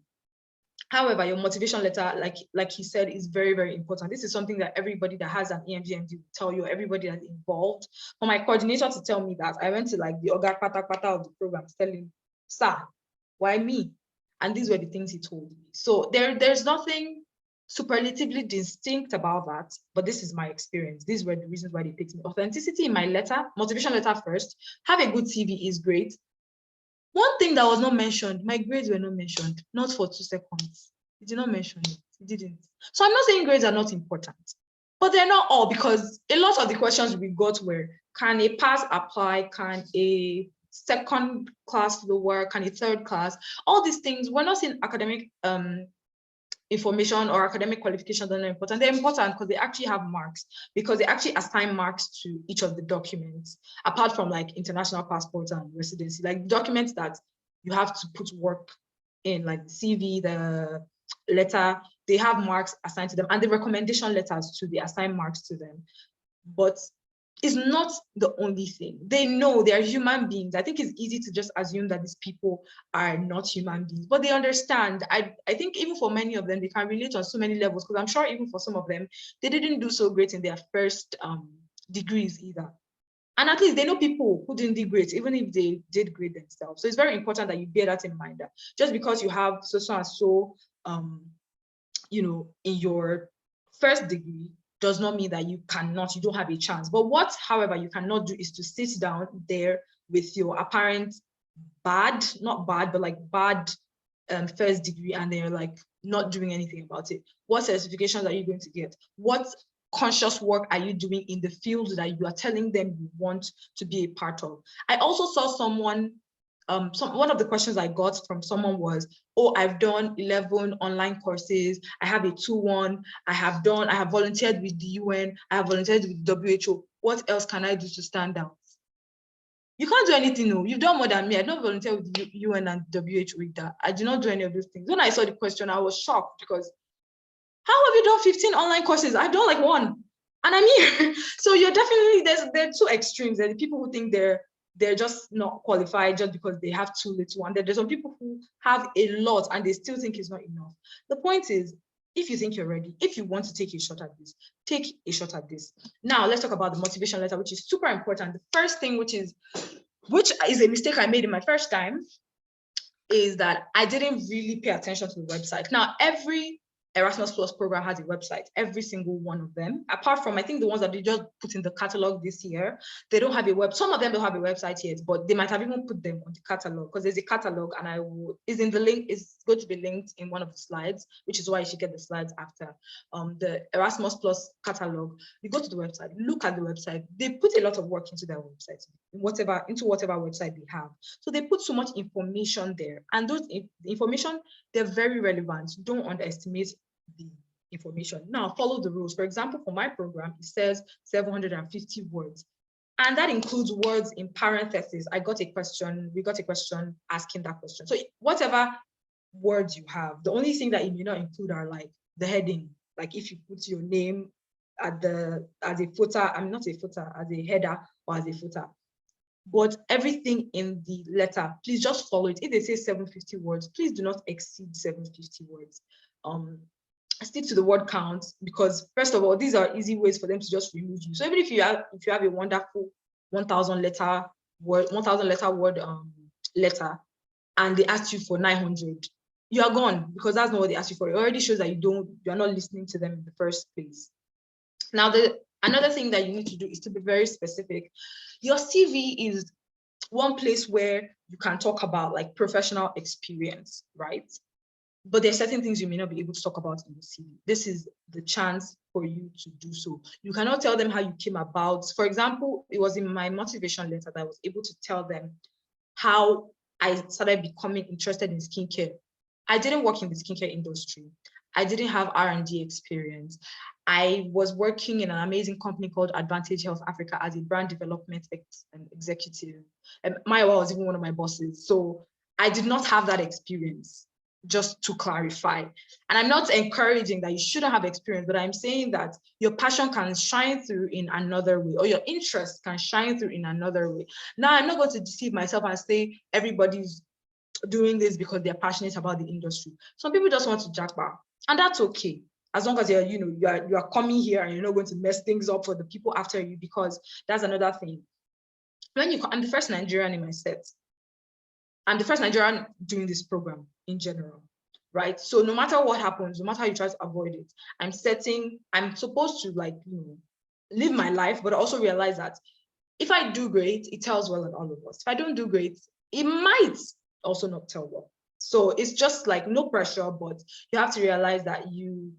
However, your motivation letter, like he said, is very, very important. This is something that everybody that has an EMGMD will tell you, everybody that's involved. For my coordinator to tell me that, I went to like the Oga Pata of the program, telling, sir, why me? And these were the things he told me. So there's nothing superlatively distinct about that, but this is my experience. These were the reasons why they picked me. Authenticity in my letter, motivation letter first, have a good CV is great. One thing that was not mentioned, my grades were not mentioned, not for 2 seconds. He did not mention it, he didn't. So I'm not saying grades are not important, but they're not all, because a lot of the questions we got were, can a pass apply? Can a second class lower? Can a third class? All these things, we're not seeing academic information or academic qualifications are not important. They're important because they actually have marks, because they actually assign marks to each of the documents, apart from like international passports and residency, like documents that you have to put work in, like the CV, the letter, they have marks assigned to them, and the recommendation letters too, they assign marks to them. But it's not the only thing. They know they're human beings. I think it's easy to just assume that these people are not human beings, but they understand. I think even for many of them, they can relate on so many levels, because I'm sure even for some of them, they didn't do so great in their first degrees either. And at least they know people who didn't do great, even if they did great themselves. So it's very important that you bear that in mind, that just because you have so and so, in your first degree, does not mean that you don't have a chance. But what, however, you cannot do is to sit down there with your apparent bad first degree, and they're like not doing anything about it. What certifications are you going to get? What conscious work are you doing in the field that you are telling them you want to be a part of? I also saw someone, one of the questions I got from someone was, oh, I've done 11 online courses. I have a 2-1. I have volunteered with the UN. I have volunteered with WHO. What else can I do to stand out? You can't do anything, no. You've done more than me. I don't volunteer with the UN and WHO with that. I do not do any of those things. When I saw the question, I was shocked, because how have you done 15 online courses? I've done like 1, and I'm here. So you're definitely, there are 2 extremes. There are the people who think they're just not qualified just because they have too little, and there's some people who have a lot and they still think it's not enough. The point is, if you think you're ready, if you want to take a shot at this, take a shot at this. Now let's talk about the motivation letter, which is super important. The first thing, which is a mistake I made in my first time, is that I didn't really pay attention to the website. Now, every Erasmus Plus program has a website, every single one of them, apart from, I think, the ones that they just put in the catalog this year. They don't have a web. Some of them don't have a website yet, but they might have even put them on the catalog, because there's a catalog, and is in the link, is going to be linked in one of the slides, which is why you should get the slides after. The Erasmus Plus catalog. You go to the website, look at the website. They put a lot of work into their website, into whatever website they have. So they put so much information there, and those information, they're very relevant. Don't underestimate the information. Now, follow the rules. For example, for my program, it says 750 words, and that includes words in parentheses. We got a question asking that question. So whatever words you have, the only thing that it may not include are like the heading, like if you put your name as a footer, not a footer, as a header or as a footer. But everything in the letter, please just follow it. If they say 750 words, please do not exceed 750 words. Stick to the word count, because first of all, these are easy ways for them to just remove you. So even if you have a wonderful 1,000 letter word letter, and they ask you for 900, you are gone, because that's not what they asked you for. It already shows that you're not listening to them in the first place. Now, another thing that you need to do is to be very specific. Your CV is one place where you can talk about like professional experience, right? But there are certain things you may not be able to talk about in the CV. This is the chance for you to do so. You cannot tell them how you came about. For example, it was in my motivation letter that I was able to tell them how I started becoming interested in skincare. I didn't work in the skincare industry. I didn't have R&D experience. I was working in an amazing company called Advantage Health Africa as a brand development executive. And Maiwa was even one of my bosses. So I did not have that experience, just to clarify. And I'm not encouraging that you shouldn't have experience, but I'm saying that your passion can shine through in another way, or your interest can shine through in another way. Now, I'm not going to deceive myself and say everybody's doing this because they're passionate about the industry. Some people just want to jackpot, and that's okay. As long as you are coming here and you're not going to mess things up for the people after you, because that's another thing. I'm the first Nigerian in my set. I'm the first Nigerian doing this program in general, right? So no matter what happens, no matter how you try to avoid it, I'm supposed to live my life, but also realize that if I do great, it tells well on all of us. If I don't do great, it might also not tell well. So it's just like no pressure, but you have to realize that you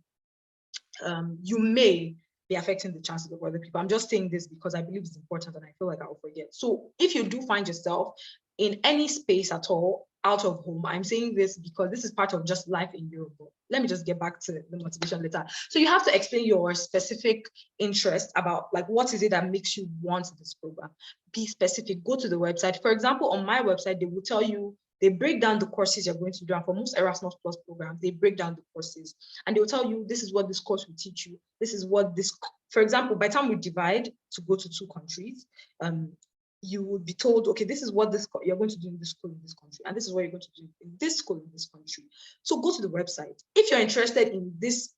may be affecting the chances of other people. I'm just saying this because I believe it's important and I feel like I'll forget. So if you do find yourself in any space at all out of home, I'm saying this because this is part of just life in Europe. Let me just get back to the motivation letter. So you have to explain your specific interest about like, what is it that makes you want this program? Be specific, go to the website. For example, on my website, they will tell you, they break down the courses you're going to do. And for most Erasmus Plus programs, they break down the courses and they'll tell you, this is what this course will teach you. This is what this, for example, by the time we divide to go to 2 countries, you would be told, okay, this is what you're going to do in this school in this country, and this is what you're going to do in this school in this country. So go to the website. If you're interested in this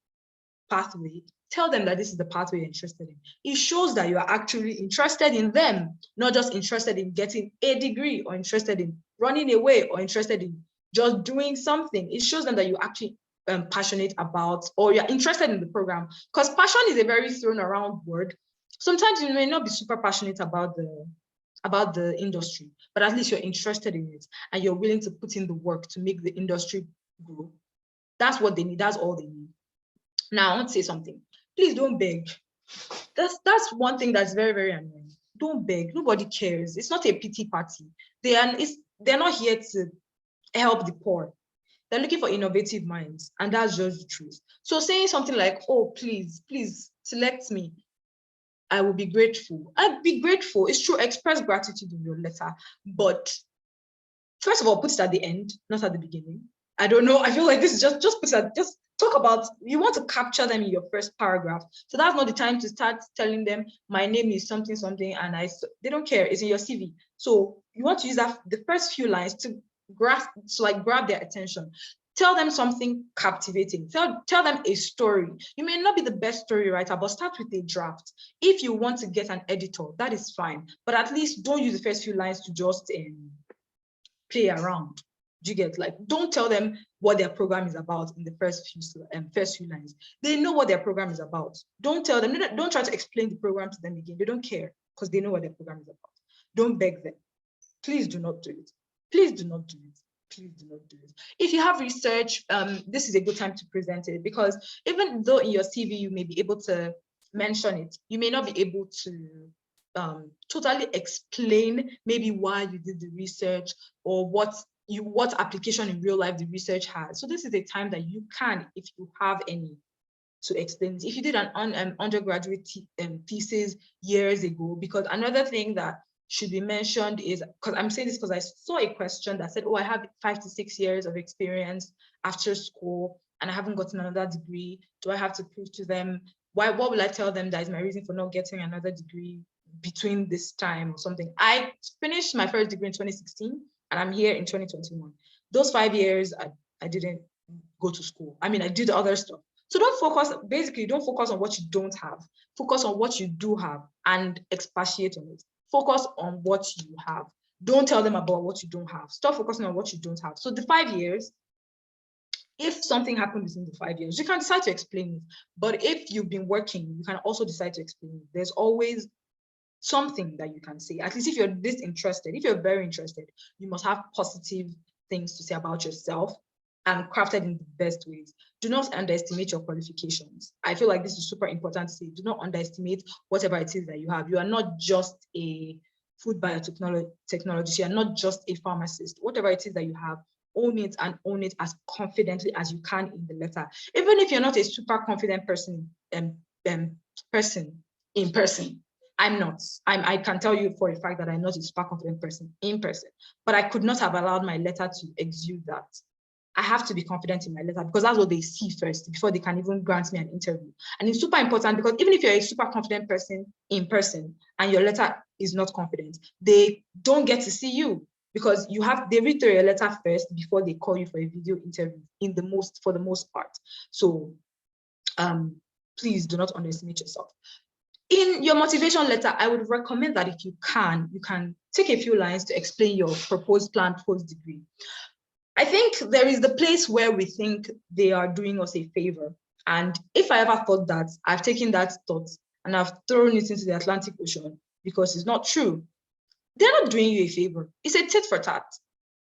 pathway, tell them that this is the pathway you're interested in. It shows that you are actually interested in them, not just interested in getting a degree or interested in running away or interested in just doing something. It shows them that you're actually passionate about, or you're interested in the program, because passion is a very thrown around word. Sometimes you may not be super passionate about the industry, but at least you're interested in it and you're willing to put in the work to make the industry grow. That's what they need. That's all they need. Now, I want to say something. Please don't beg. That's one thing that's very, very annoying. Don't beg. Nobody cares. It's not a pity party. They're not here to help the poor. They're looking for innovative minds, and that's just the truth. So saying something like, oh, please select me, I will be grateful. I'd be grateful. It's true, express gratitude in your letter, but first of all, put it at the end, not at the beginning. I don't know. I feel like this is just put it just talk about, you want to capture them in your first paragraph. So that's not the time to start telling them my name is something, and they don't care. It's in your CV. So you want to use the first few lines to grab their attention. Tell them something captivating. Tell them a story. You may not be the best story writer, but start with a draft. If you want to get an editor, that is fine. But at least don't use the first few lines to just play around. Do you get, like, don't tell them what their program is about in the first few lines. They know what their program is about. Don't tell them, don't try to explain the program to them again. They don't care because they know what their program is about. Don't beg them. Please do not do it. Please do not do it. Please do not do it. If you have research, this is a good time to present it, because even though in your CV you may be able to mention it, you may not be able to totally explain maybe why you did the research or what application in real life the research has. So this is a time that you can, if you have any, to explain it. If you did an undergraduate thesis years ago, because another thing that should be mentioned is, because I'm saying this because I saw a question that said, oh, I have 5 to 6 years of experience after school and I haven't gotten another degree. Do I have to prove to them? What will I tell them that is my reason for not getting another degree between this time or something? I finished my first degree in 2016 and I'm here in 2021. Those 5 years, I didn't go to school. I mean, I did other stuff. So don't focus on what you don't have. Focus on what you do have and expatiate on it. Focus on what you have. Don't tell them about what you don't have. Stop focusing on what you don't have. So the 5 years, if something happened within the 5 years, you can decide to explain it. But if you've been working, you can also decide to explain it. There's always something that you can say. At least if you're this interested, if you're very interested, you must have positive things to say about yourself and crafted in the best ways. Do not underestimate your qualifications. I feel like this is super important to say. Do not underestimate whatever it is that you have. You are not just a food biotechnologist. You are not just a pharmacist. Whatever it is that you have, own it and own it as confidently as you can in the letter. Even if you're not a super confident person in person. I'm not. I can tell you for a fact that I'm not a super confident person in person, but I could not have allowed my letter to exude that. I have to be confident in my letter because that's what they see first before they can even grant me an interview. And it's super important because even if you're a super confident person in person and your letter is not confident, they don't get to see you because they read through your letter first before they call you for a video interview for the most part. So please do not underestimate yourself. In your motivation letter, I would recommend that if you can take a few lines to explain your proposed plan post-degree. I think there is the place where we think they are doing us a favor. And if I ever thought that, I've taken that thought and I've thrown it into the Atlantic Ocean because it's not true. They're not doing you a favor. It's a tit for tat.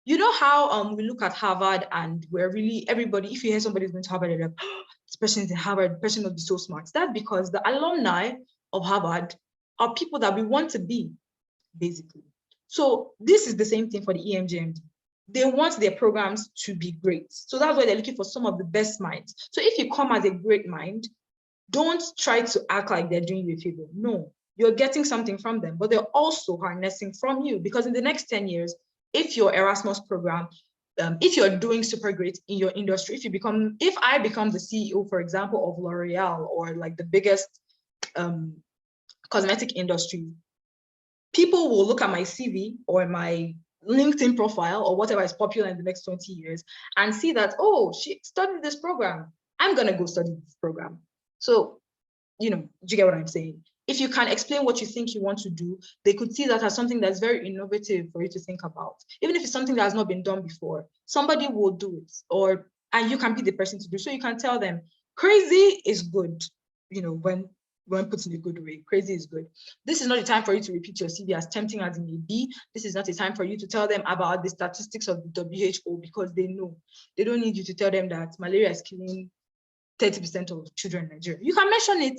You know how we look at Harvard and we're really, everybody, if you hear somebody's going to Harvard, they're like, oh, this person is in Harvard, the person must be so smart. That's because the alumni of Harvard are people that we want to be, basically. So this is the same thing for the EMJMD. They want their programs to be great. So that's why they're looking for some of the best minds. So if you come as a great mind, don't try to act like they're doing you a favor. No, you're getting something from them, but they're also harnessing from you because in the next 10 years, if your Erasmus program, if you're doing super great in your industry, if I become the CEO, for example, of L'Oreal or like the biggest cosmetic industry, people will look at my CV or my LinkedIn profile or whatever is popular in the next 20 years and see that, oh, she studied this program. I'm going to go study this program. So, do you get what I'm saying? If you can explain what you think you want to do, they could see that as something that's very innovative for you to think about. Even if it's something that has not been done before, somebody will do it, and you can be the person to do. So you can tell them, crazy is good, when put in a good way. Crazy is good. This is not the time for you to repeat your CV, as tempting as it may be. This is not a time for you to tell them about the statistics of the WHO because they know. They don't need you to tell them that malaria is killing 30% of children in Nigeria. You can mention it,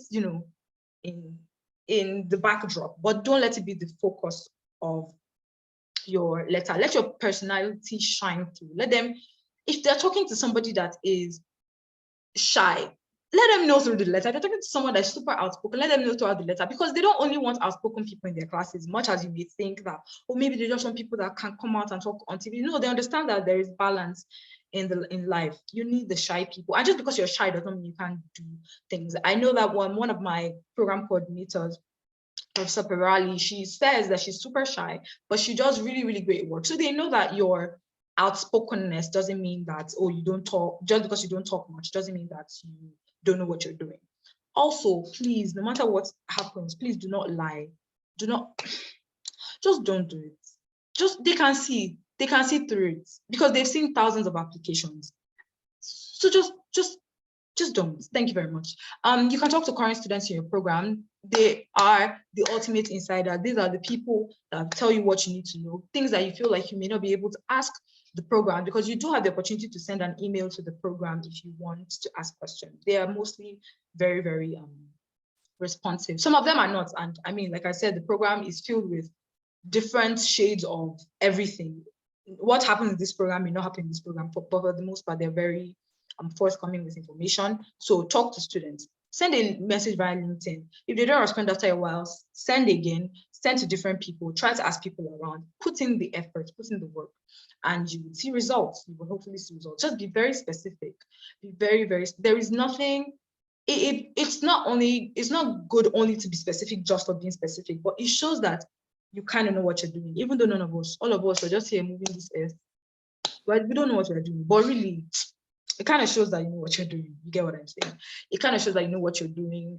in the backdrop, but don't let it be the focus of your letter. Let your personality shine through. Let them, if they're talking to somebody that is shy, let them know through the letter. If they're talking to someone that's super outspoken, let them know throughout the letter, because they don't only want outspoken people in their classes, much as you may think that, or maybe they just want people that can come out and talk on TV. No, they understand that there is balance in life. You need the shy people. And just because you're shy doesn't mean you can't do things. I know that one of my program coordinators, Professor Perali, she says that she's super shy, but she does really, really great work. So they know that your outspokenness doesn't mean that, oh, you don't talk, just because you don't talk much doesn't mean that you don't know what you're doing. Also, please, no matter what happens, please do not lie. Just don't do it. They can see through it because they've seen thousands of applications So just don't. Thank you very much. You can talk to current students in your program. They are the ultimate insider. These are the people that tell you what you need to know, things that you feel like you may not be able to ask the program, because you do have the opportunity to send an email to the program if you want to ask questions. They are mostly very, very responsive. Some of them are not. And I mean, like I said, the program is filled with different shades of everything. What happens in this program may not happen in this program, but for the most part, they're very forthcoming with information. So talk to students. Send a message via LinkedIn. If they don't respond after a while, send again, send to different people, try to ask people around, put in the effort, put in the work, and you will see results. You will hopefully see results. Just be very specific. Be very, very, there is nothing, it's not good only to be specific just for being specific, but it shows that you kind of know what you're doing, even though none of us, all of us are just here moving this earth, but we don't know what we're doing. But really, it kind of shows that you know what you're doing. You get what I'm saying? It kind of shows that you know what you're doing.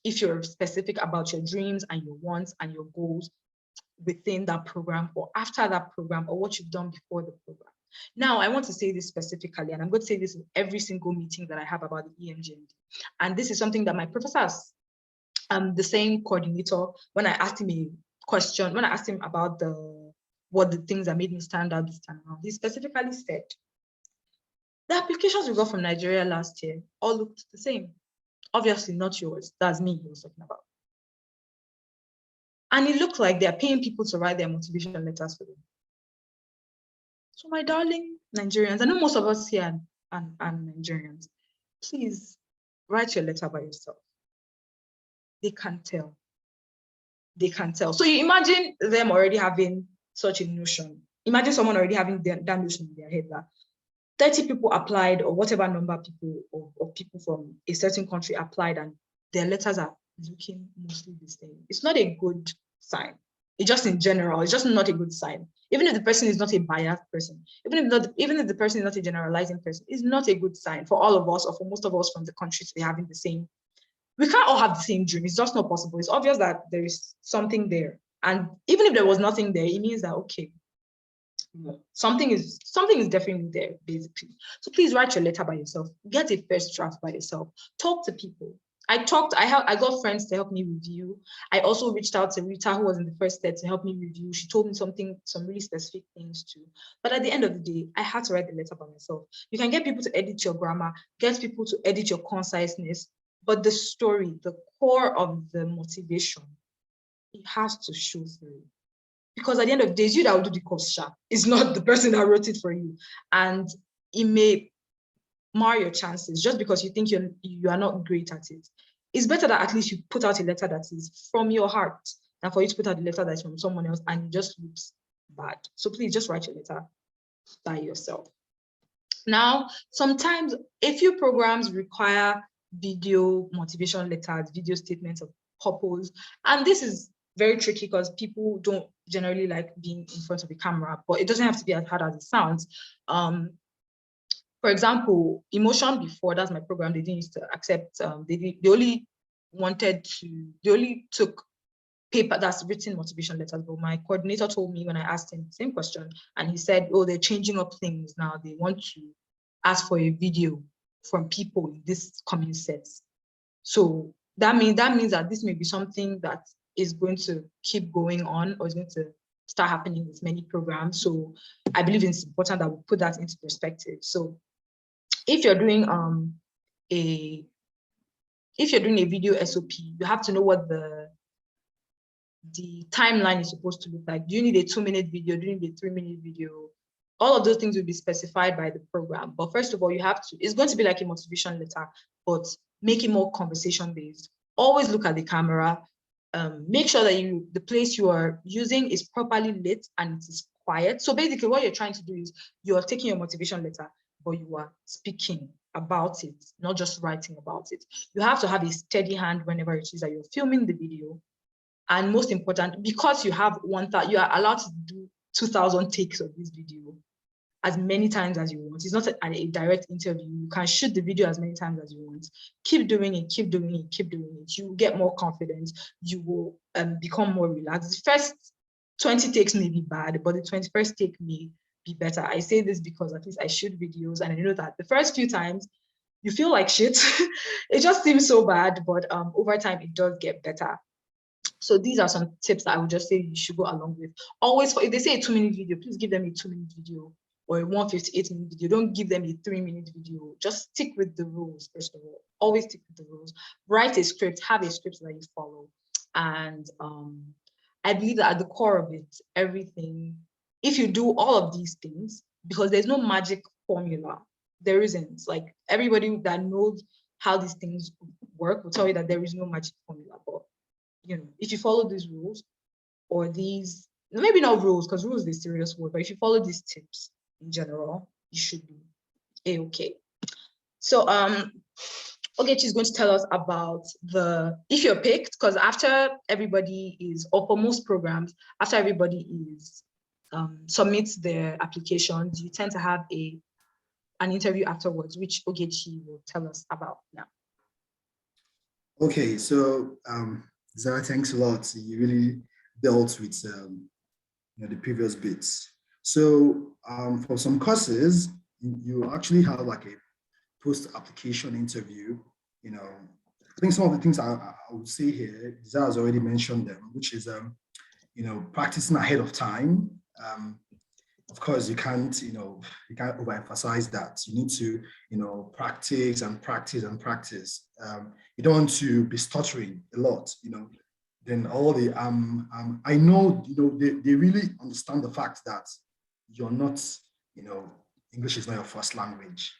If you're specific about your dreams and your wants and your goals within that program or after that program, or what you've done before the program. Now, I want to say this specifically, and I'm going to say this in every single meeting that I have about the EMGMD. And this is something that my professor has, the same coordinator, when I asked him a question, when I asked him about what the things that made me stand out this time around, he specifically said, the applications we got from Nigeria last year all looked the same. Obviously not yours. That's me he was talking about. And it looked like they're paying people to write their motivational letters for them. So my darling Nigerians, I know most of us here are Nigerians, please write your letter by yourself. They can tell. They can tell. So you imagine them already having such a notion. Imagine someone already having that notion in their head that 30 people applied, or whatever number of people from a certain country applied, and their letters are looking mostly the same. It's not a good sign. It's just in general, it's just not a good sign. Even if the person is not a biased person, even if the person is not a generalizing person, it's not a good sign for all of us, or for most of us from the country, to be having the same. We can't all have the same dream. It's just not possible. It's obvious that there is something there. And even if there was nothing there, it means that, okay, something is definitely there, basically. So please write your letter by yourself. Get a first draft by yourself. Talk to people. I got friends to help me review. I also reached out to Rita, who was in the first set, to help me review. She told me some really specific things too. But at the end of the day, I had to write the letter by myself. You can get people to edit your grammar, get people to edit your conciseness, but the story, the core of the motivation, it has to show through. Because at the end of the day, it's you that will do the course sharp. It's not the person that wrote it for you. And it may mar your chances just because you think you are not great at it. It's better that at least you put out a letter that is from your heart than for you to put out a letter that's from someone else and it just looks bad. So please just write your letter by yourself. Now, sometimes a few programs require video motivation letters, video statements of purpose. And this is very tricky because people don't generally like being in front of a camera, but it doesn't have to be as hard as it sounds. For example, Emotion before, that's my program, they didn't used to accept, they only took paper that's written motivation letters, but my coordinator told me when I asked him the same question, and he said, oh, they're changing up things now. They want to ask for a video from people in this coming sets. So that means that this may be something that is going to keep going on, or is going to start happening with many programs. So I believe it's important that we put that into perspective. So if you're doing a video SOP, you have to know what the timeline is supposed to look like. Do you need a 2-minute video? Do you need a 3-minute video? All of those things will be specified by the program. But first of all, it's going to be like a motivation letter, but make it more conversation based. Always look at the camera. Make sure that the place you are using is properly lit and it is quiet. So basically what you're trying to do is you're taking your motivation letter, but you are speaking about it, not just writing about it. You have to have a steady hand whenever it is that you're filming the video. And most important, because you have you are allowed to do 2,000 takes of this video as many times as you want. It's not a direct interview. You can shoot the video as many times as you want. Keep doing it, keep doing it, keep doing it. You will get more confidence. You will become more relaxed. The first 20 takes may be bad, but the 21st take may be better. I say this because at least I shoot videos, and I know that the first few times you feel like shit. It just seems so bad, but over time it does get better. So these are some tips that I would just say you should go along with. Always, if they say a 2-minute video, please give them a 2-minute video or a 158-minute video. Don't give them a 3-minute video. Just stick with the rules, first of all. Always stick with the rules. Write a script, have a script that you follow. And I believe that at the core of it, everything, if you do all of these things, because there's no magic formula, there isn't. Like, everybody that knows how these things work will tell you that there is no magic formula. But you know, if you follow these rules, or these, maybe not rules, because rules is a serious word, but if you follow these tips in general, you should be a-okay. So Ogechi is going to tell us about if you're picked, because after everybody is, or for most programs, after everybody is submits their applications, you tend to have an interview afterwards, which Ogechi will tell us about now. Okay, so Zara, thanks a lot. You really dealt with the previous bits. So for some courses, you actually have like a post-application interview. You know, I think some of the things I would say here, Zara has already mentioned them, which is practicing ahead of time. Of course, you can't overemphasize that. You need to, practice and practice and practice. You don't want to be stuttering a lot, Then all the, I know, they really understand the fact that you're not, English is not your first language,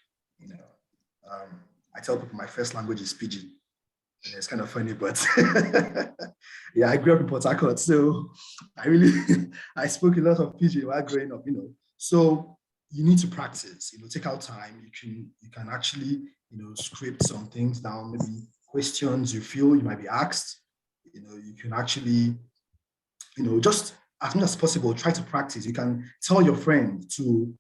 I tell people my first language is Pidgin. It's kind of funny, but yeah, I grew up in Port Harcourt, so I spoke a lot of Pidgin while growing up, So you need to practice, take out time. You can actually, script some things down, maybe questions you feel you might be asked. You can actually, just as much as possible, try to practice. You can tell your friend you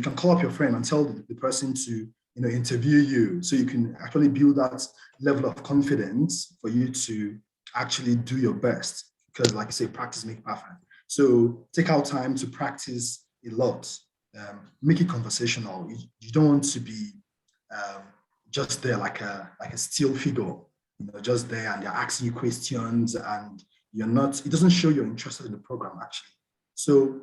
can call up your friend and tell the person to, interview you, so you can actually build that level of confidence for you to actually do your best. Because, like I say, practice makes perfect. So take out time to practice a lot. Make it conversational. You don't want to be just there like a still figure, just there and they're asking you questions and you're not. It doesn't show you're interested in the program actually. So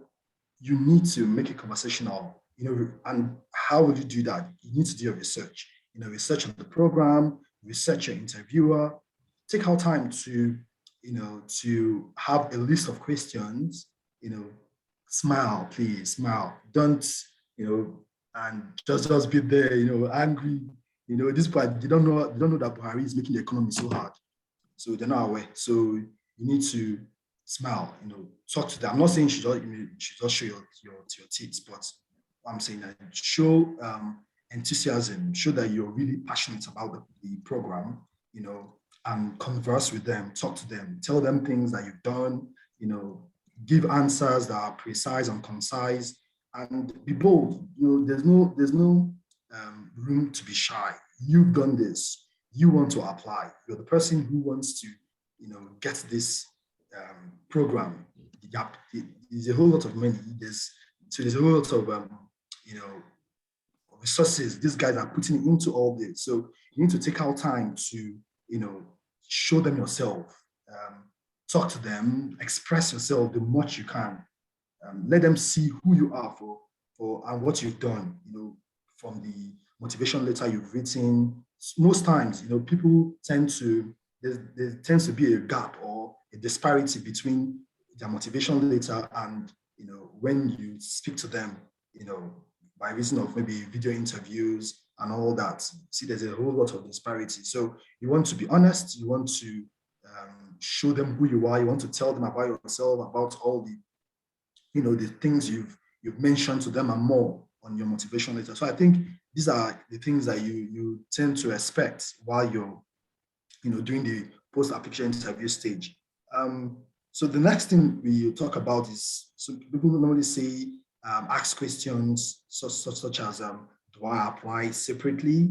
you need to make it conversational. And how would you do that? You need to do your research. Research on the program, research your interviewer. Take out time to, to have a list of questions. Smile, please, smile. Don't, and just be there, angry. This part they don't know that Buhari is making the economy so hard, so they're not aware. So you need to smile. Talk to them. I'm not saying you should just show your teeth, but I'm saying that show enthusiasm, show that you're really passionate about the program, and converse with them, talk to them, tell them things that you've done, give answers that are precise and concise, and be bold. There's no room to be shy. You've done this. You want to apply. You're the person who wants to, get this program. There's a whole lot of money. There's a whole lot of resources these guys are putting into all this. So you need to take out time to, show them yourself, talk to them, express yourself the much you can. Let them see who you are for and what you've done, from the motivation letter you've written. Most times, people there tends to be a gap or a disparity between their motivation letter and, when you speak to them, by reason of maybe video interviews and all that. See, there's a whole lot of disparity. So you want to be honest, you want to show them who you are, you want to tell them about yourself, about all the, the things you've mentioned to them and more on your motivation letter. So I think these are the things that you tend to expect while you're, doing the post-application interview stage. So the next thing we talk about is, so people normally say, ask questions such as, do I apply separately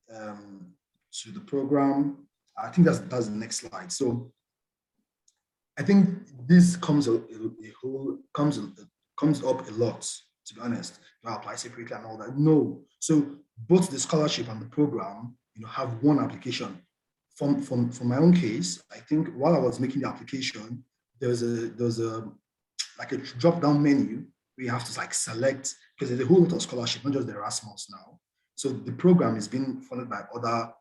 to the program? I think that's the next slide. So I think this comes up a lot to be honest. Do I apply separately and all that? No. So both the scholarship and the program, have one application. From my own case, I think while I was making the application, there was a like a drop-down menu where you have to like select, because there's a whole lot of scholarship, not just the Erasmus now. So the program is being funded by other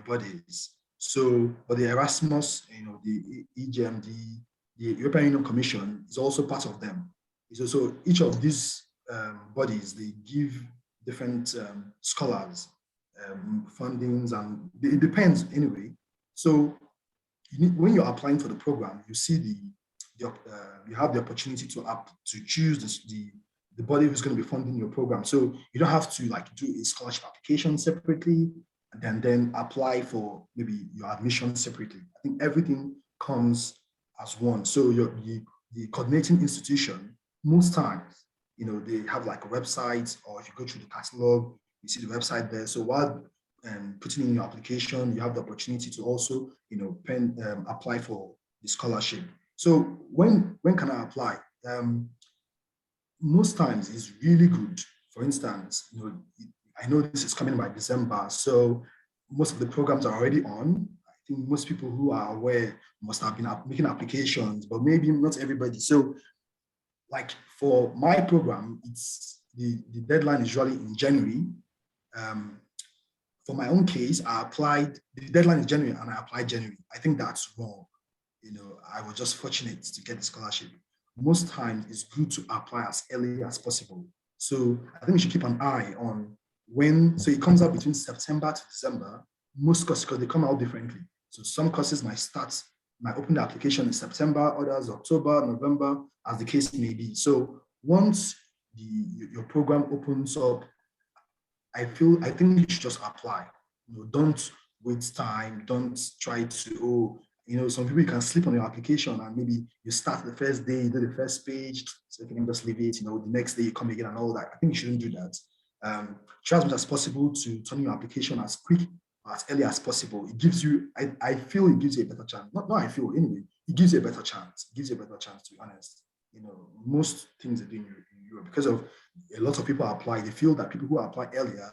bodies. So, but the Erasmus, the EGM, the European Union Commission is also part of them. So each of these bodies, they give different scholars fundings, and it depends anyway. So when you're applying for the program, you see you have the opportunity to choose the body who's going to be funding your program. So you don't have to like do a scholarship application separately and then apply for maybe your admission separately. I think everything comes as one. So the coordinating institution, most times, they have like a website, or if you go through the catalog, you see the website there. So while putting in your application, you have the opportunity to also, apply for the scholarship. So when can I apply? Most times it's really good. For instance, I know this is coming by December, so most of the programs are already on. I think most people who are aware must have been making applications, but maybe not everybody. So like for my program, it's the deadline is usually in January. For my own case, the deadline is January and I applied January. I think that's wrong. I was just fortunate to get the scholarship. Most times it's good to apply as early as possible. So I think we should keep an eye on so it comes out between September to December. Most courses, because they come out differently. So some courses might open the application in September, others October, November, as the case may be. So once your program opens up, I think you should just apply. Don't waste time. Don't try to, some people, you can sleep on your application and maybe you start the first day, you do the first page, so you can just leave it, the next day you come again and all that. I think you shouldn't do that. Try as much as possible to turn your application as quick, as early as possible. It gives you, I feel it gives you a better chance. Not I feel, anyway, it gives you a better chance. It gives you a better chance, to be honest. Most things are doing in Europe, because of a lot of people apply, they feel that people who apply earlier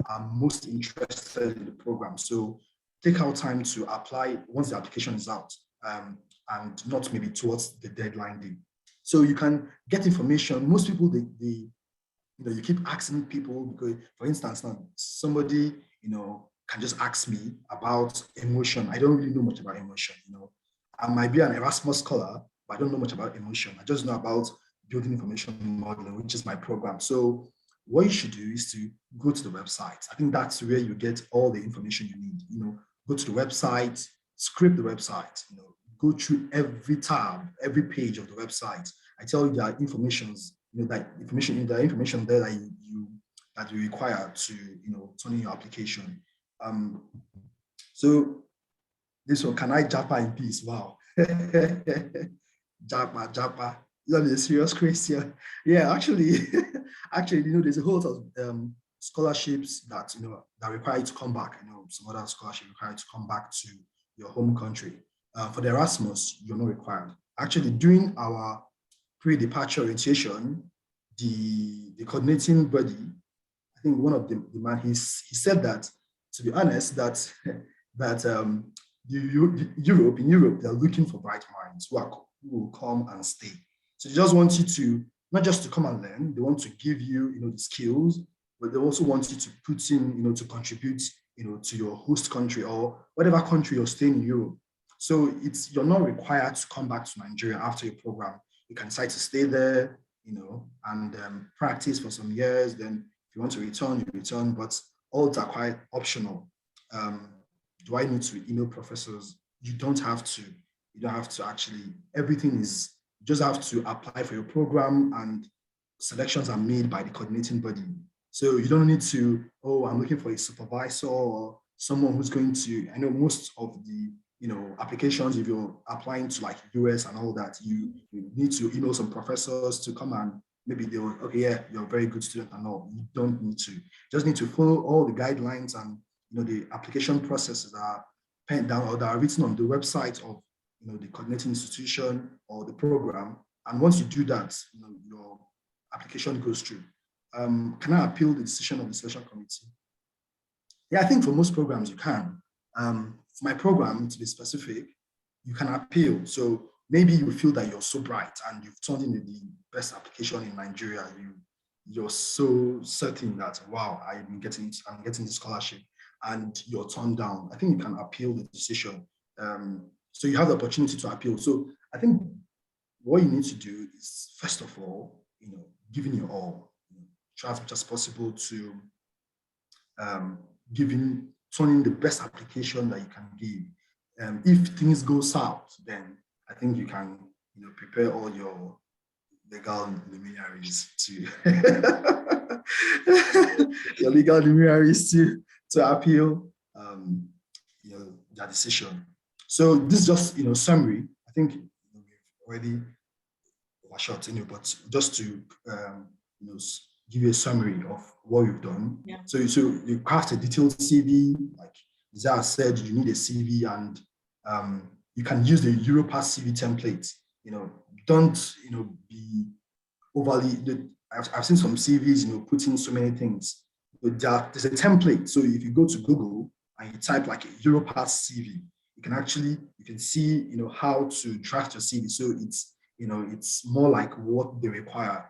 are most interested in the program. So take out time to apply once the application is out, and not maybe towards the deadline day. So you can get information. Most people, you keep asking people, because for instance, now somebody, can just ask me about emotion. I don't really know much about emotion. I might be an Erasmus scholar, but I don't know much about emotion. I just know about building information modeling, which is my program. So what you should do is to go to the website. I think that's where you get all the information you need. Go to the website, scrape the website, go through every tab, every page of the website. I tell you that there are information there that you require to, turn in your application. So this one, can I japa in peace? Wow. Japa. That's a serious question. Yeah, actually, there's a whole lot of scholarships that require you to come back. Some other scholarships require you to come back to your home country. For the Erasmus, you're not required. Actually, during our pre-departure orientation, the coordinating body, I think one of the man, he said that, to be honest, that in Europe, they're looking for bright minds who will come and stay. So they just want you to, not just to come and learn, they want to give you, the skills, but they also want you to put in, to contribute, to your host country or whatever country you're staying in Europe. So you're not required to come back to Nigeria after your program. You can decide to stay there, and practice for some years. Then if you want to return, you return, but all are quite optional. Do I need to email professors? You don't have to. You don't have to actually. Everything is, you just have to apply for your program, and selections are made by the coordinating body. So you don't need to, I'm looking for a supervisor or someone who's going to, I know most of the, applications, if you're applying to like US and all that, you need to email some professors to come and maybe they will, okay, yeah, you're a very good student and all. You don't need to. Just need to follow all the guidelines and, the application processes that are penned down or that are written on the website of, the coordinating institution or the program. And once you do that, your application goes through. Can I appeal the decision of the selection committee? Yeah, I think for most programs you can. For my program, to be specific, you can appeal. So maybe you feel that you're so bright and you've turned in the best application in Nigeria. You're so certain that, wow, I'm getting the scholarship, and you're turned down. I think you can appeal the decision. So you have the opportunity to appeal. So I think what you need to do is, first of all, giving your all, try as much as possible to turning the best application that you can give. If things go south, then I think you can, prepare all your legal luminaries to your legal luminaries to appeal, their decision. So this is just, summary. I think we've already overshot, but just to give you a summary of what we've done. Yeah. So you craft a detailed CV, like Zara said, you need a CV, and you can use the Europass CV template. Don't be overly. I've seen some CVs, put in so many things. But there's a template. So if you go to Google and you type like a Europass CV, you can see how to draft your CV. So it's more like what they require.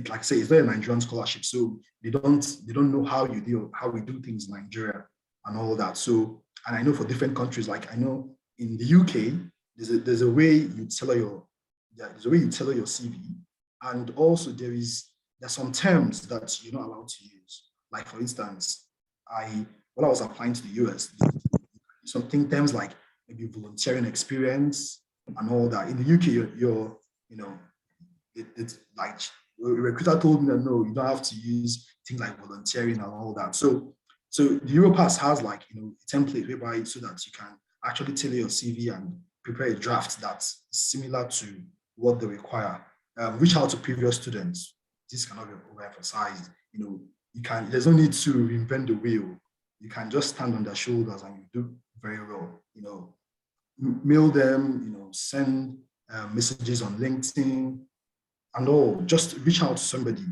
Like I say, it's not a Nigerian scholarship, so they don't know how we do things in Nigeria and all that. So, and I know for different countries, like I know in the UK, there's a way you tailor your CV, and also there's some terms that you're not allowed to use. Like for instance, when I was applying to the US, terms like maybe volunteering experience and all that. In the UK, it's like a recruiter told me that no, you don't have to use things like volunteering and all that. So the Europass has like a template whereby so that you can actually tailor your CV and prepare a draft that's similar to what they require. Reach out to previous students. This cannot be overemphasized. There's no need to reinvent the wheel. You can just stand on their shoulders and you do very well. Mail them. Send messages on LinkedIn. And all, just reach out to somebody,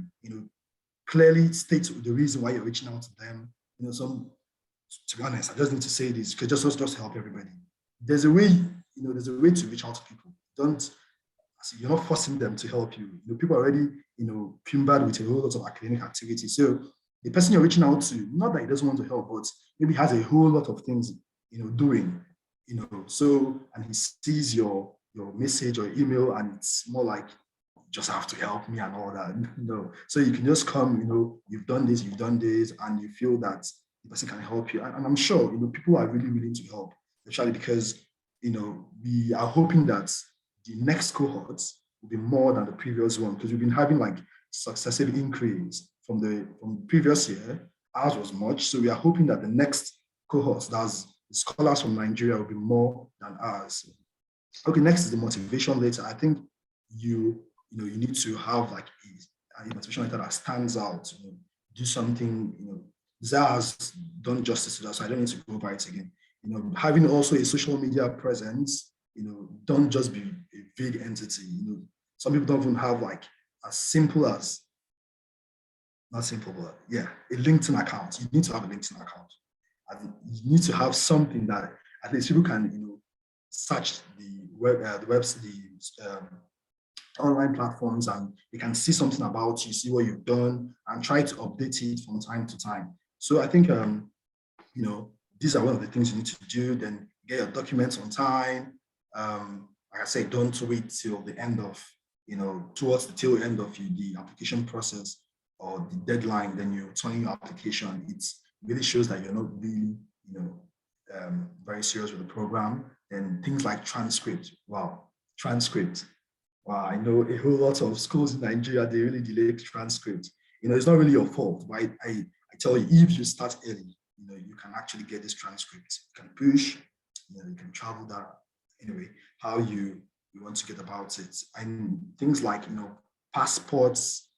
clearly state the reason why you're reaching out to them. To be honest, I just need to say this, because just help everybody. There's a way to reach out to people. You're not forcing them to help you. People are already, pumbered with a whole lot of academic activity. So the person you're reaching out to, not that he doesn't want to help, but maybe has a whole lot of things, doing, so, and he sees your message or email and it's more like, just have to help me and all that. So you can just come, you've done this, and you feel that the person can help you. And I'm sure, people are really willing to help, especially because, we are hoping that the next cohort will be more than the previous one, because we've been having like successive increase from the previous year. Ours was much. So we are hoping that the next cohort, that's the scholars from Nigeria, will be more than ours. Okay, next is the motivation letter. I think you need to have like a motivation letter that stands out, do something, Zara has done justice to that, so I don't need to go over it again. Having also a social media presence, don't just be a big entity. Some people don't even have like as simple as, not simple, but yeah, a LinkedIn account. You need to have a LinkedIn account. And you need to have something that at least people can, search the online platforms, and they can see something about you, see what you've done, and try to update it from time to time. So I think, these are one of the things you need to do. Then get your documents on time. Like I said, don't wait till the end of, towards the tail end of the application process or the deadline, then you're turning your application. It really shows that you're not really, very serious with the program. And things like transcript. Wow, transcript. Wow, I know a whole lot of schools in Nigeria, they really delay transcript. It's not really your fault, but I tell you, if you start early, you can actually get this transcript. You can push, you can travel that. Anyway, how you want to get about it. And things like, passports,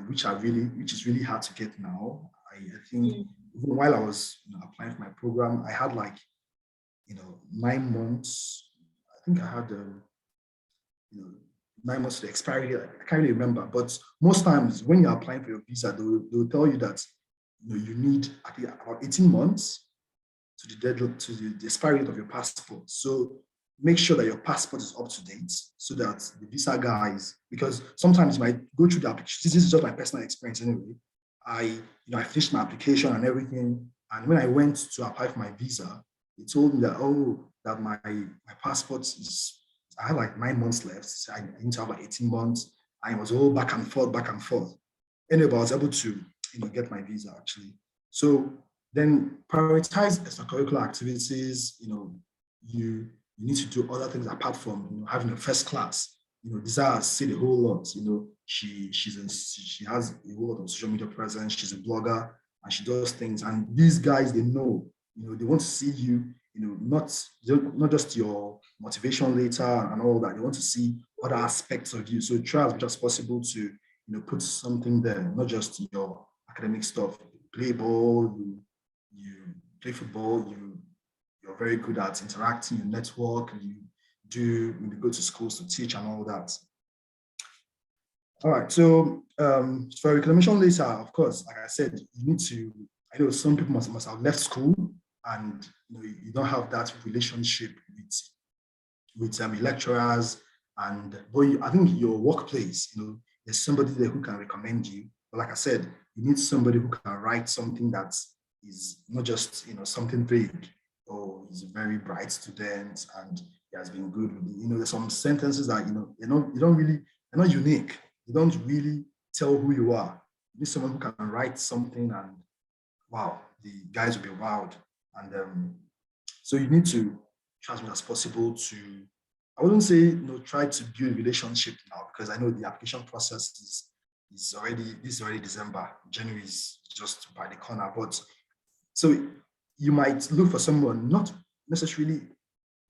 which is really hard to get now. I think even while I was applying for my program, I had like, 9 months. I think I had, 9 months to the expiry date. I can't really remember, but most times when you're applying for your visa, they'll tell you that you need I think about 18 months to the deadline, to the expiry date of your passport. So make sure that your passport is up to date so that the visa guys, because sometimes you might go through the application. This is just my personal experience anyway. I finished my application and everything, and when I went to apply for my visa, they told me that my passport is, I had like 9 months left. So I need to have like 18 months. I was all back and forth. Anyway, I was able to get my visa actually. So then prioritize extracurricular activities. You need to do other things apart from having a first class. Desire said a whole lot. She has a whole lot of social media presence. She's a blogger and she does things. And these guys, they know, they want to see you, not just your motivation later and all that. They want to see other aspects of you. So try as much as possible to, put something there, not just your academic stuff. You play ball, you play football, you're very good at interacting, you network, you go to schools to teach and all that. All right, so for reclamation later, of course, like I said, you need to, I know some people must have left school and you don't have that relationship with lecturers, but I think your workplace, there's somebody there who can recommend you. But like I said, you need somebody who can write something that is not just something vague. Oh, he's a very bright student and he has been good with there's some sentences that they're not unique. You don't really tell who you are. You need someone who can write something and wow, the guys will be wowed. And so you need to try as much as possible to, I wouldn't say try to build relationship now, because I know the application process is already December. January is just by the corner. But so you might look for someone, not necessarily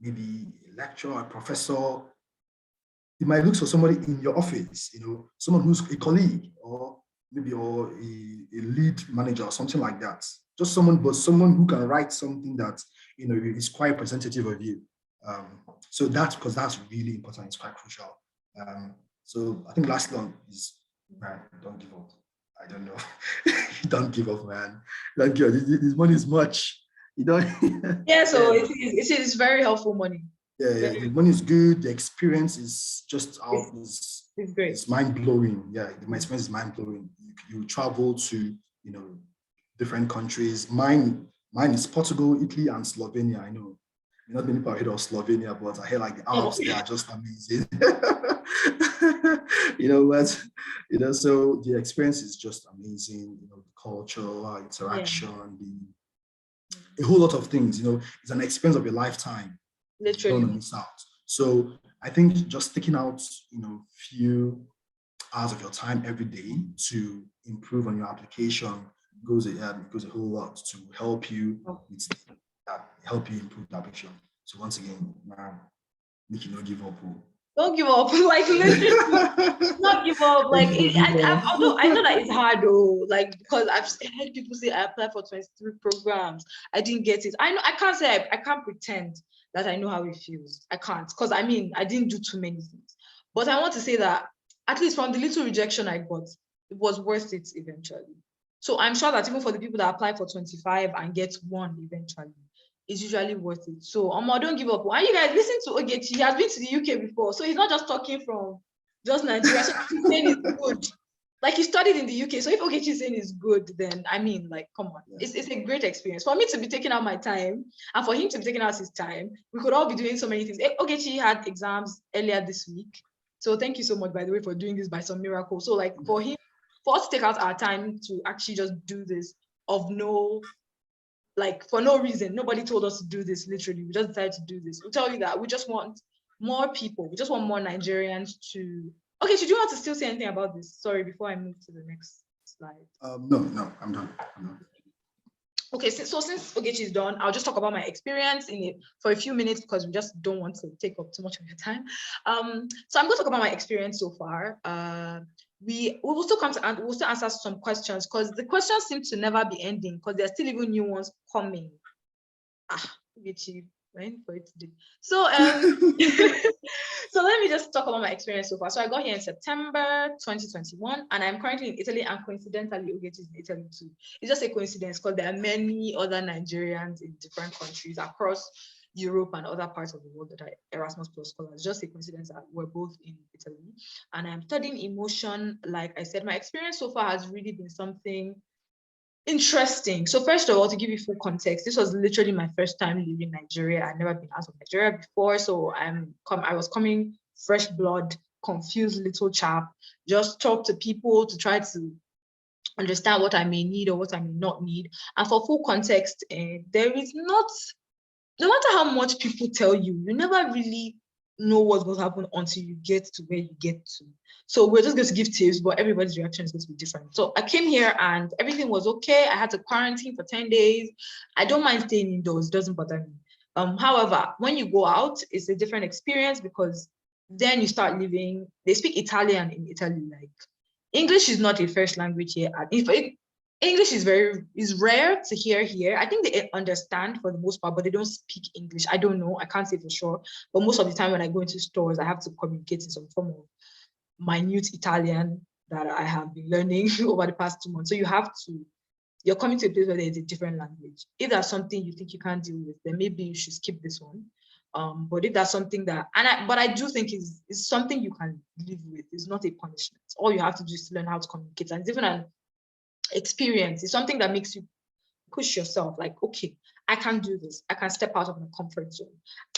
maybe a lecturer or a professor. You might look for somebody in your office, someone who's a colleague or maybe a lead manager or something like that. Just someone who can write something that is quite representative of you. So because that's really important, it's quite crucial. So I think last one is, man, don't give up. I don't know. Don't give up, man. Don't give up. This money is much. Yeah, so it is very helpful money. Yeah, the money is good. The experience is just out. It's great. It's mind-blowing. Yeah, my experience is mind-blowing. You travel to, different countries. Mine is Portugal, Italy, and Slovenia. I know not many people have heard of Slovenia, but I hear like the Alps, they are just amazing. So the experience is just amazing. The culture, interaction, a whole lot of things. It's an experience of a lifetime. Literally. Don't miss out. So I think just taking out, few hours of your time every day to improve on your application goes a whole lot to help you improve the application. So once again, man, make you not give up. Don't give up, like literally, not give up. Like although I know that it's hard though, like because I've heard people say I applied for 23 programs, I didn't get it. I know I can't say I can't pretend that I know how it feels. I can't, because I didn't do too many things. But I want to say that at least from the little rejection I got, it was worth it eventually. So I'm sure that even for the people that apply for 25 and get one eventually, it's usually worth it. So don't give up. Why you guys listen to Ogechi? He has been to the UK before, so he's not just talking from just Nigeria. So he's saying it's good. Like he studied in the UK. So if Ogechi is saying it's good, then come on. Yeah. It's a great experience. For me to be taking out my time and for him to be taking out his time, we could all be doing so many things. Ogechi had exams earlier this week. So thank you so much, by the way, for doing this by some miracle. So for us to take out our time to actually just do this for no reason. Nobody told us to do this, literally. We just decided to do this. We'll tell you that we just want more people. We just want more Nigerians to... Okay, should you want to still say anything about this? Sorry, before I move to the next slide. No, I'm done. Okay, so since Ogechi is done, I'll just talk about my experience in it for a few minutes because we just don't want to take up too much of your time. So I'm going to talk about my experience so far. We will still we'll still answer some questions because the questions seem to never be ending because there's still even new ones coming. Ogechi, waiting for it today. So So let me just talk about my experience so far. So I got here in September 2021, and I'm currently in Italy, and coincidentally, Ogechi is in Italy too. It's just a coincidence because there are many other Nigerians in different countries across Europe and other parts of the world that are Erasmus Plus scholars. Just a coincidence that we're both in Italy. And I'm studying emotion. Like I said, my experience so far has really been something interesting. So first of all, to give you full context, this was literally my first time leaving Nigeria. I'd never been out of Nigeria before. So I was coming fresh blood, confused little chap, just talk to people to try to understand what I may need or what I may not need. And for full context, there is not, no matter how much people tell you, you never really know what's going to happen until you get to where you get to. So we're just going to give tips, but everybody's reaction is going to be different. So I came here and everything was okay. I had to quarantine for 10 days. I don't mind staying indoors, it doesn't bother me. However, when you go out, it's a different experience because then you start living, they speak Italian in Italy. Like English is not a first language here. English is rare to hear here. I think they understand for the most part, but they don't speak English. I don't know. I can't say for sure. But most of the time when I go into stores, I have to communicate in some form of minute Italian that I have been learning over the past 2 months. So you're coming to a place where there's a different language. If that's something you think you can't deal with, then maybe you should skip this one. But if that's something that, but I do think is something you can live with. It's not a punishment. All you have to do is to learn how to communicate. And it's even an experience. It's something that makes you push yourself. Like, okay, I can do this. I can step out of my comfort zone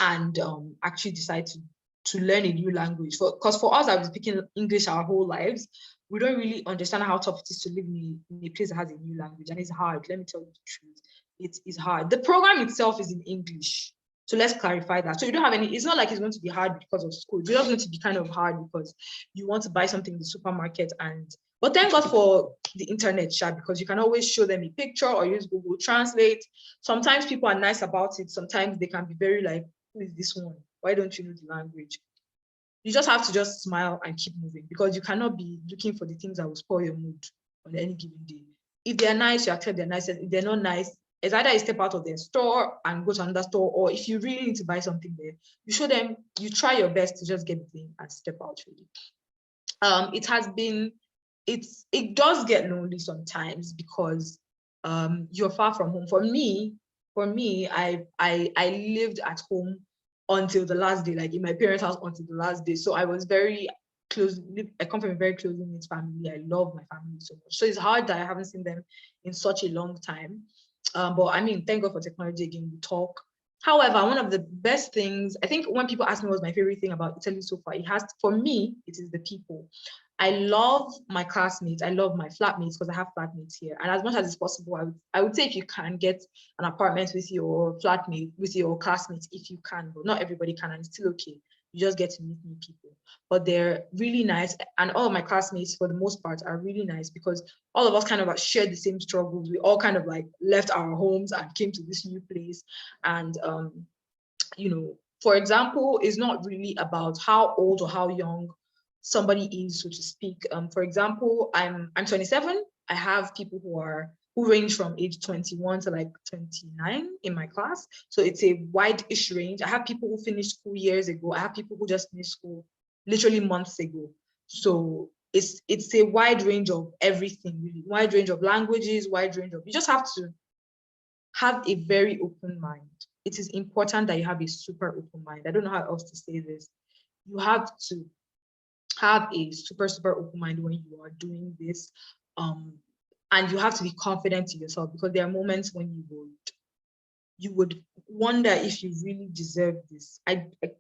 and actually decide to learn a new language. Because for us that have been speaking English our whole lives, we don't really understand how tough it is to live in a place that has a new language. And it's hard. Let me tell you the truth. It is hard. The program itself is in English. So let's clarify that. So you don't have any, it's not like it's going to be hard because of school. It's just going to be kind of hard because you want to buy something in the supermarket but thank God for the internet chat, because you can always show them a picture or use Google Translate. Sometimes people are nice about it. Sometimes they can be very like, who is this one? Why don't you know the language? You just have to just smile and keep moving, because you cannot be looking for the things that will spoil your mood on any given day. If they're nice, you accept their nice. If they're not nice, it's either you step out of their store and go to another store, or if you really need to buy something there, you show them, you try your best to just get the thing and step out really. It does get lonely sometimes because you're far from home. For me, I lived at home until the last day, like in my parents' house until the last day. So I was very close. I come from a very close knit family. I love my family so much. So it's hard that I haven't seen them in such a long time. But I mean, thank God for technology again, we talk. However, one of the best things, I think when people ask me what's my favorite thing about Italy so far, for me, it is the people. I love my classmates. I love my flatmates because I have flatmates here. And as much as it's possible, I would say if you can get an apartment with your flatmate, with your classmates, if you can, but not everybody can, and it's still okay. You just get to meet new people. But they're really nice. And all of my classmates, for the most part, are really nice because all of us kind of shared the same struggles. We all kind of like left our homes and came to this new place. And, you know, for example, it's not really about how old or how young somebody is, so to speak. For example, I'm 27. I have people who range from age 21 to like 29 in my class. So it's a wide-ish range. I have people who finished school years ago. I have people who just finished school literally months ago. So it's a wide range of everything, really. Wide range of languages, you just have to have a very open mind. It is important that you have a super open mind. I don't know how else to say this. You have to have a super open mind when you are doing this, and you have to be confident in yourself, because there are moments when you would wonder if you really deserve this.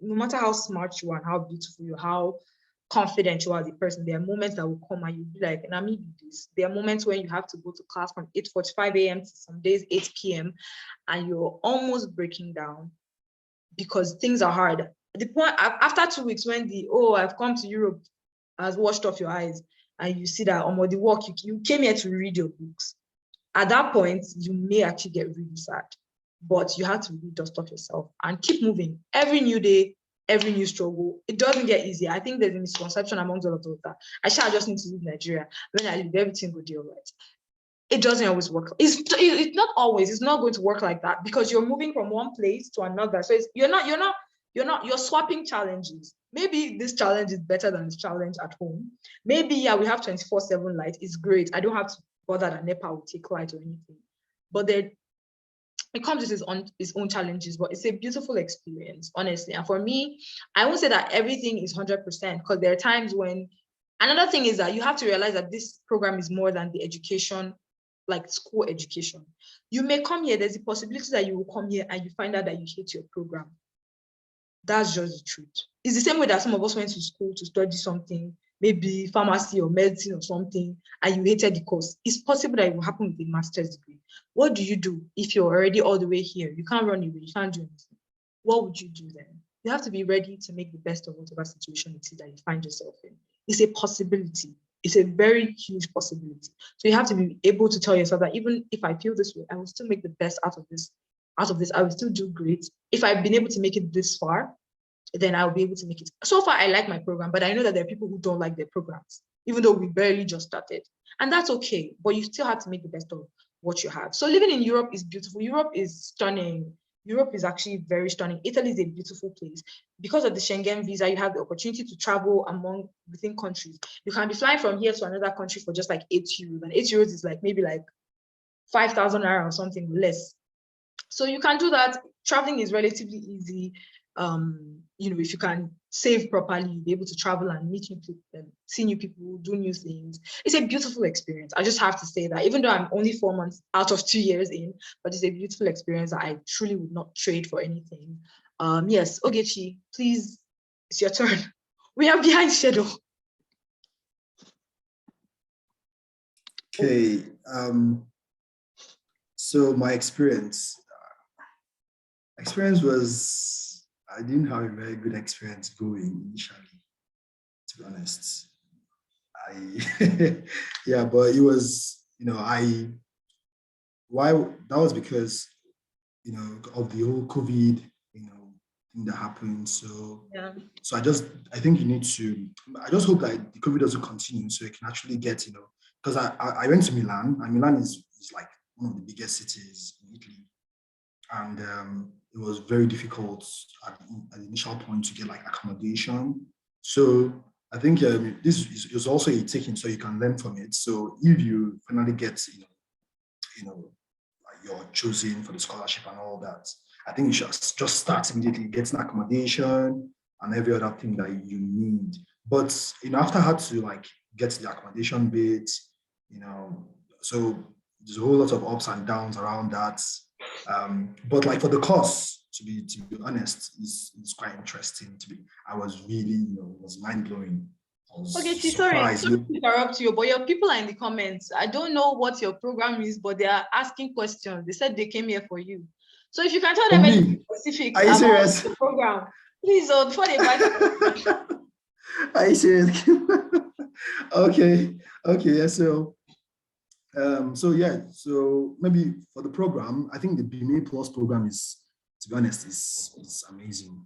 No matter how smart you are and how beautiful you are, how confident you are as a person, there are moments that will come and you'll be like, "Nah, maybe this." There are moments when you have to go to class from 8:45 a.m. to some days 8 p.m. and you're almost breaking down because things are hard. The point after 2 weeks, when I've come to Europe has washed off your eyes, and you see that the work, you came here to read your books. At that point, you may actually get really sad, but you have to really dust off yourself and keep moving. Every new day, every new struggle, it doesn't get easier. I think there's a misconception amongst all of that. I just need to leave Nigeria. When I leave, everything will be all right. It doesn't always work. It's not always. It's not going to work like that, because you're moving from one place to another. So you're swapping challenges. maybe this challenge is better than this challenge at home. Maybe, yeah, we have 24/7 light. It's great. I don't have to bother that NEPA will take light or anything. But then it comes with its own challenges, but it's a beautiful experience, honestly. And for me, I won't say that everything is 100%, because there are times when, another thing is that you have to realize that this program is more than the education, like school education. You may come here, there's a possibility that you will come here and you find out that you hate your program. That's just the truth. It's the same way that some of us went to school to study something, maybe pharmacy or medicine or something, and you hated the course. It's possible that it will happen with a master's degree. What do you do if you're already all the way here? You can't run away, you can't do anything. What would you do then? You have to be ready to make the best of whatever situation it is that you find yourself in. It's a possibility. It's a very huge possibility. So you have to be able to tell yourself that even if I feel this way, I will still make the best out of this. I will still do great. If I've been able to make it this far, then I'll be able to make it. So far, I like my program, but I know that there are people who don't like their programs, even though we barely just started. And that's okay, but you still have to make the best of what you have. So living in Europe is beautiful. Europe is stunning. Europe is actually very stunning. Italy is a beautiful place. Because of the Schengen visa, you have the opportunity to travel within countries. You can be flying from here to another country for just like €8. And €8 is like maybe like 5,000 naira or something less. So you can do that. Traveling is relatively easy. If you can save properly, you'll be able to travel and meet new people, see new people, do new things. It's a beautiful experience. I just have to say that, even though I'm only 4 months out of 2 years in, but it's a beautiful experience that I truly would not trade for anything. Yes, Ogechi, please, it's your turn. We are behind schedule. Okay. So my experience was, I didn't have a very good experience going initially, to be honest. Yeah, but it was, why that was because, of the whole COVID, thing that happened. So, yeah. So I just hope that the COVID doesn't continue, so it can actually get, because I went to Milan, and Milan is like one of the biggest cities in Italy. And it was very difficult at the initial point to get like accommodation. So I think this is also a taking, so you can learn from it. So if you finally get, you're choosing for the scholarship and all that, I think you should just start immediately getting accommodation and every other thing that you need. But after I had to like get the accommodation bit, so there's a whole lot of ups and downs around that. But like for the course, to be honest, is quite interesting. I was really, it was mind blowing. Okay, sorry to interrupt you, but your people are in the comments. I don't know what your program is, but they are asking questions. They said they came here for you. So if you can tell them anything specific about the program, please, before they buy the Are you serious? Okay, yeah, so maybe for the program, I think the BMA Plus program is, to be honest, is amazing.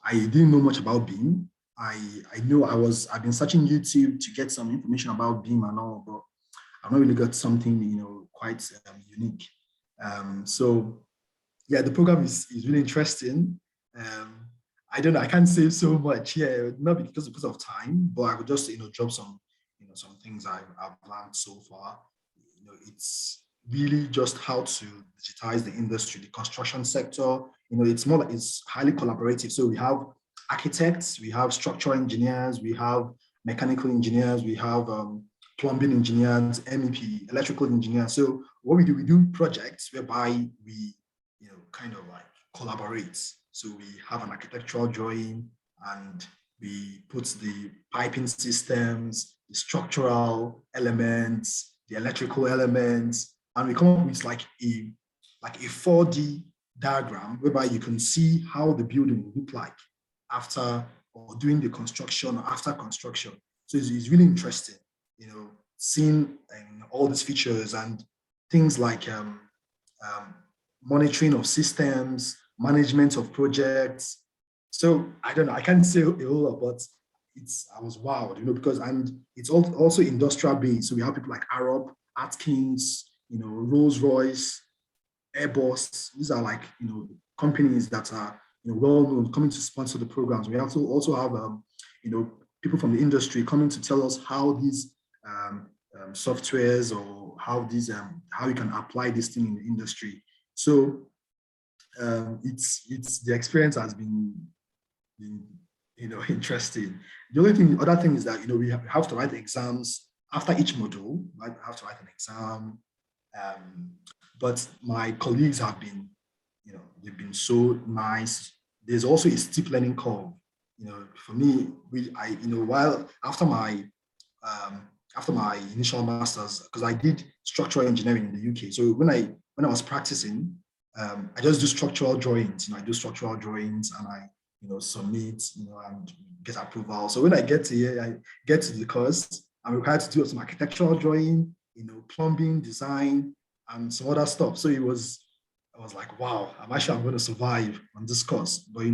I didn't know much about BIM. I know I've been searching YouTube to get some information about BIM and all, but I've not really got something, quite unique. So yeah, the program is really interesting. I don't know, I can't say so much here, not because of time, but I would just, drop some, some things I've learned so far. It's really just how to digitize the industry, the construction sector. It's highly collaborative. So we have architects, we have structural engineers, we have mechanical engineers, we have plumbing engineers, MEP, electrical engineers. So what we do projects whereby we, kind of like collaborate. So we have an architectural drawing and we put the piping systems, the structural elements, the electrical elements, and we come up with like a 4D diagram whereby you can see how the building will look like after or during the construction or after construction. So it's really interesting, seeing all these features and things like monitoring of systems, management of projects. So I don't know, I can't say a whole lot, but I was wowed, because, and it's also industrial based. So we have people like Arup, Atkins, Rolls-Royce, Airbus. These are like, companies that are, well known coming to sponsor the programs. We have to also have people from the industry coming to tell us how these softwares or how you can apply this thing in the industry. So it's the experience has been interesting. The other thing is that we have to write exams after each module. Right? We have to write an exam. But my colleagues have been, they've been so nice. There's also a steep learning curve. For me, while after my initial master's, because I did structural engineering in the UK. So when I was practicing, I just do structural drawings. I do structural drawings and I, submit, and get approval. So when I get to here, I get to the course, I'm required to do some architectural drawing, plumbing, design, and some other stuff. So I was like, wow, I'm going to survive on this course. But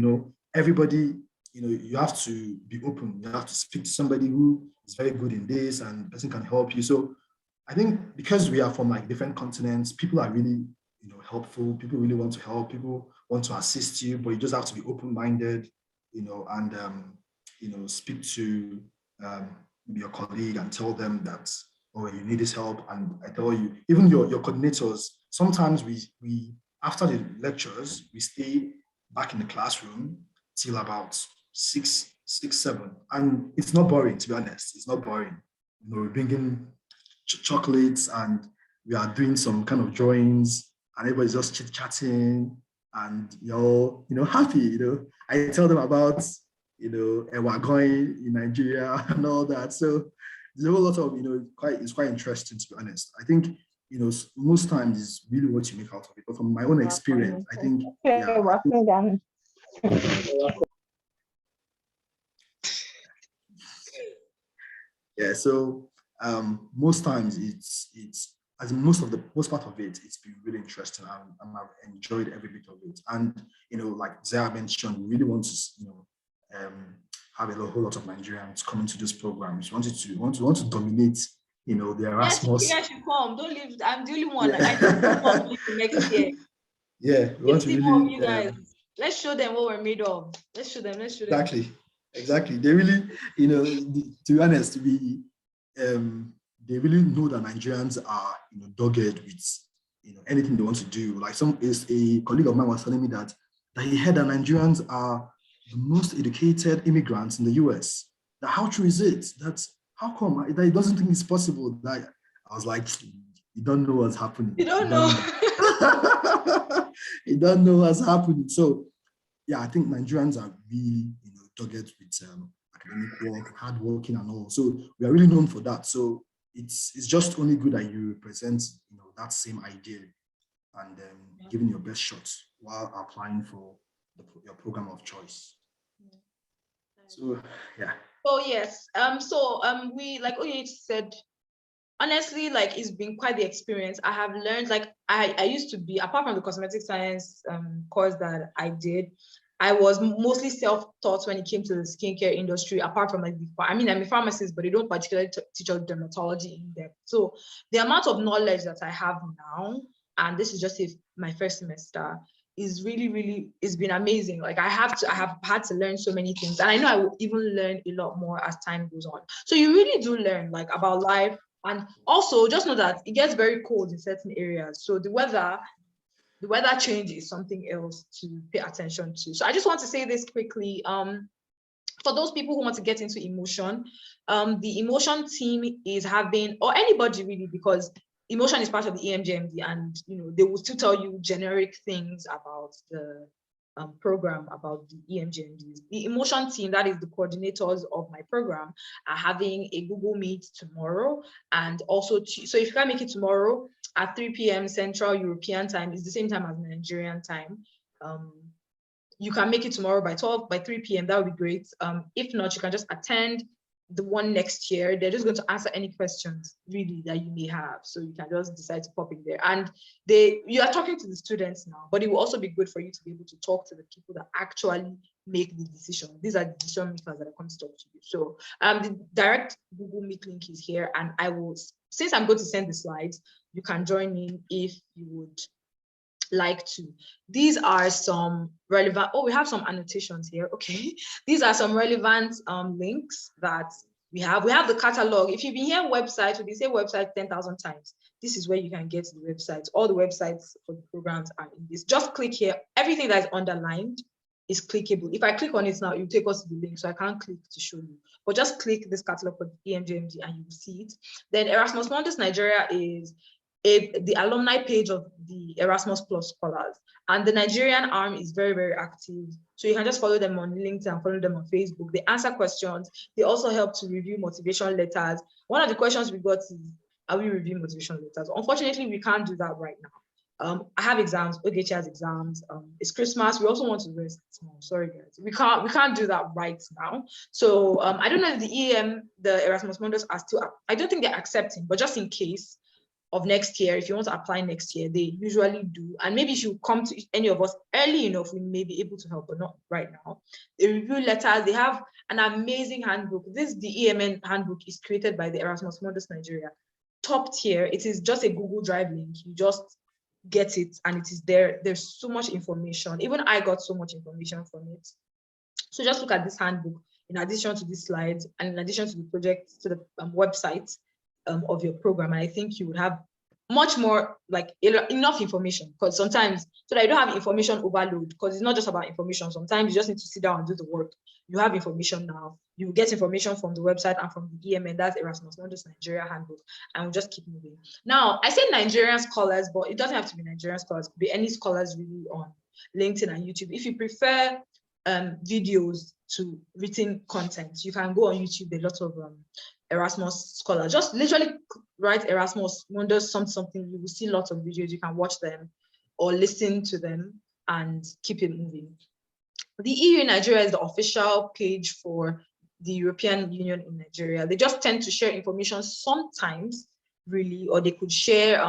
everybody, you have to be open. You have to speak to somebody who is very good in this, and the person can help you. So I think because we are from like different continents, people are really, helpful. People really want to help. People want to assist you, but you just have to be open-minded, and speak to your colleague and tell them that, oh, you need this help. And I tell you, even your coordinators, sometimes we after the lectures, we stay back in the classroom till about 6, 7. And it's not boring, to be honest. It's not boring. We're bringing chocolates and we are doing some kind of drawings and everybody's just chit-chatting and you're, happy, I tell them about, we're going in Nigeria and all that. So there's a whole lot of, it's quite interesting, to be honest. I think, most times is really what you make out of it. But from my own experience, I think, so most times it's as in most part of it, it's been really interesting and I've enjoyed every bit of it. And like Zaya mentioned, we really want to have a whole lot of Nigerians coming to this program. We want to dominate, the Erasmus. Yes, you should come. Don't leave. I'm the only one. Yeah. I can come next year. Yeah, we want to really. You guys. Let's show them what we're made of. Let's show them. Exactly. They really, to be honest, they really know that Nigerians are, dogged with, anything they want to do. Like a colleague of mine was telling me that he heard that Nigerians are the most educated immigrants in the US. That how true is it? How come that he doesn't think it's possible? That I was like, you don't know what's happening. You don't know. You don't know what's happening. So yeah, I think Nigerians are really, dogged with academic work, hard working and all. So we are really known for that. So it's just only good that you represent, that same idea and giving your best shot while applying for your program of choice. So yeah. Oh yes. We, like Ogechi said, honestly, like it's been quite the experience. I have learned, like I used to be, apart from the cosmetic science course that I did, I was mostly self-taught when it came to the skincare industry, apart from like, I'm a pharmacist, but they don't particularly teach us dermatology in depth. So the amount of knowledge that I have now, and this is just my first semester, is really, it's been amazing. Like I have had to learn so many things. And I know I will even learn a lot more as time goes on. So you really do learn like about life. And also just know that it gets very cold in certain areas. So the weather change is something else to pay attention to. So I just want to say this quickly. For those people who want to get into emotion, the emotion team is having, or anybody really, because emotion is part of the EMGMD, and they will still tell you generic things about the program, about the EMGMDs. The emotion team, that is the coordinators of my program, are having a Google Meet tomorrow, and also so if you can't make it tomorrow at 3 p.m. Central European time, is the same time as Nigerian time. You can make it tomorrow by 3 p.m. That would be great. If not, you can just attend the one next year. They're just going to answer any questions really that you may have. So you can just decide to pop in there. And you are talking to the students now, but it will also be good for you to be able to talk to the people that actually make the decision. These are the decision makers that are coming to talk to you. So the direct Google Meet link is here, and I will, since I'm going to send the slides, you can join in if you would like to. These are some relevant, we have some annotations here, okay. These are some relevant links that we have. We have the catalog. If you've been here website, we say website 10,000 times. This is where you can get the websites. All the websites for the programs are in this. Just click here. Everything that is underlined is clickable. If I click on it now, it will take us to the link, so I can't click to show you. But just click this catalog for EMJMD and you will see it. Then Erasmus Mundus Nigeria is the alumni page of the Erasmus Plus Scholars. And the Nigerian arm is very, very active. So you can just follow them on LinkedIn and follow them on Facebook. They answer questions. They also help to review motivation letters. One of the questions we got is, are we reviewing motivation letters? Unfortunately, we can't do that right now. I have exams, Ogechi has exams. It's Christmas. We also want to rest. Oh, sorry, guys. We can't do that right now. So I don't know if the Erasmus Mundus are still, I don't think they're accepting, but just in case of next year, if you want to apply next year, they usually do. And maybe if you come to any of us early enough, we may be able to help, but not right now. They review letters. They have an amazing handbook. The EMN handbook is created by the Erasmus Mundus Nigeria. Top tier. It is just a Google Drive link. You just get it and it is there. There's so much information. Even I got so much information from it. So just look at this handbook in addition to these slides and in addition to the project, to the website of your program. And I think you would have much more, like enough information, because sometimes, so that you don't have information overload, because it's not just about information. Sometimes you just need to sit down and do the work. You have information now. You will get information from the website and from the EMN, that's Erasmus Mundus Nigeria handbook, and we'll just keep moving. Now, I say Nigerian scholars, but it doesn't have to be Nigerian scholars. It could be any scholars really on LinkedIn and YouTube. If you prefer videos to written content, you can go on YouTube. There are lots of Erasmus Scholars. Just literally write Erasmus Mundus something. You will see lots of videos. You can watch them or listen to them and keep it moving. The EU Nigeria is the official page for the European Union in Nigeria. They just tend to share information sometimes, really, or they could share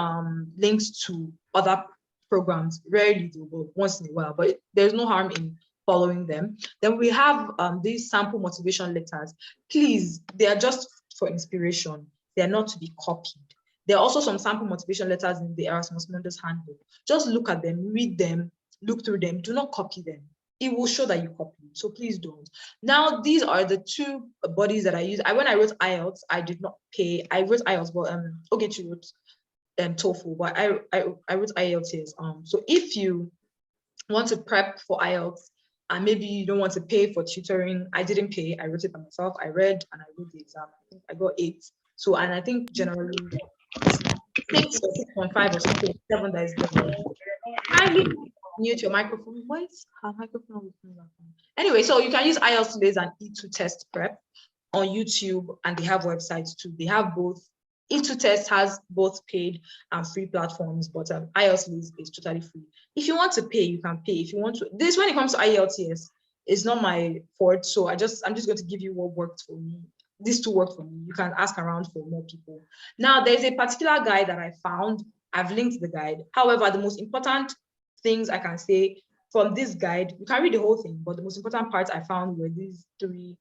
links to other programs, rarely do, but once in a while. But there's no harm in following them. Then we have these sample motivation letters. Please, they are just for inspiration. They are not to be copied. There are also some sample motivation letters in the Erasmus Mundus handbook. Just look at them, read them, look through them. Do not copy them. It will show that you copied, so please don't. Now, these are the two bodies that I use. When I wrote IELTS, I did not pay. I wrote IELTS, but Ogechi wrote TOEFL, but I wrote IELTS here. So if you want to prep for IELTS, and maybe you don't want to pay for tutoring, I didn't pay. I wrote it by myself. I read and I wrote the exam. I think I got 8. So, and I think generally 6 or 6.5 or something, 7 that is good. Kindly mute your microphone. Why is her microphone? Anyway, so you can use IELTS Lays and E2 Test Prep on YouTube, and they have websites too. They have both. E2 Test has both paid and free platforms, but IELTS Lays is totally free. If you want to pay, you can pay. If you want to, this when it comes to IELTS, it's not my forte. So I'm just going to give you what worked for me. These two worked for me. You can ask around for more people. Now, there's a particular guide that I found. I've linked the guide. However, the most important things I can say from this guide, you can read the whole thing, but the most important parts I found were these 3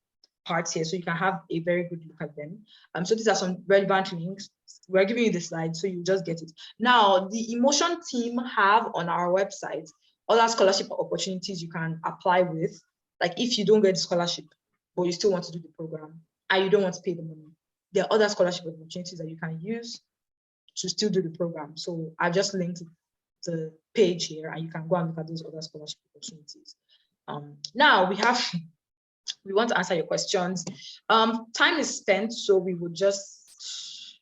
parts here, so you can have a very good look at them. So these are some relevant links. We're giving you the slide, so you just get it. Now, the Emotion team have on our website other scholarship opportunities you can apply with. Like if you don't get the scholarship, but you still want to do the program, and you don't want to pay the money, there are other scholarship opportunities that you can use to still do the program. So I've just linked the page here, and you can go and look at those other scholarship opportunities. Now we want to answer your questions. Time is spent, so we would just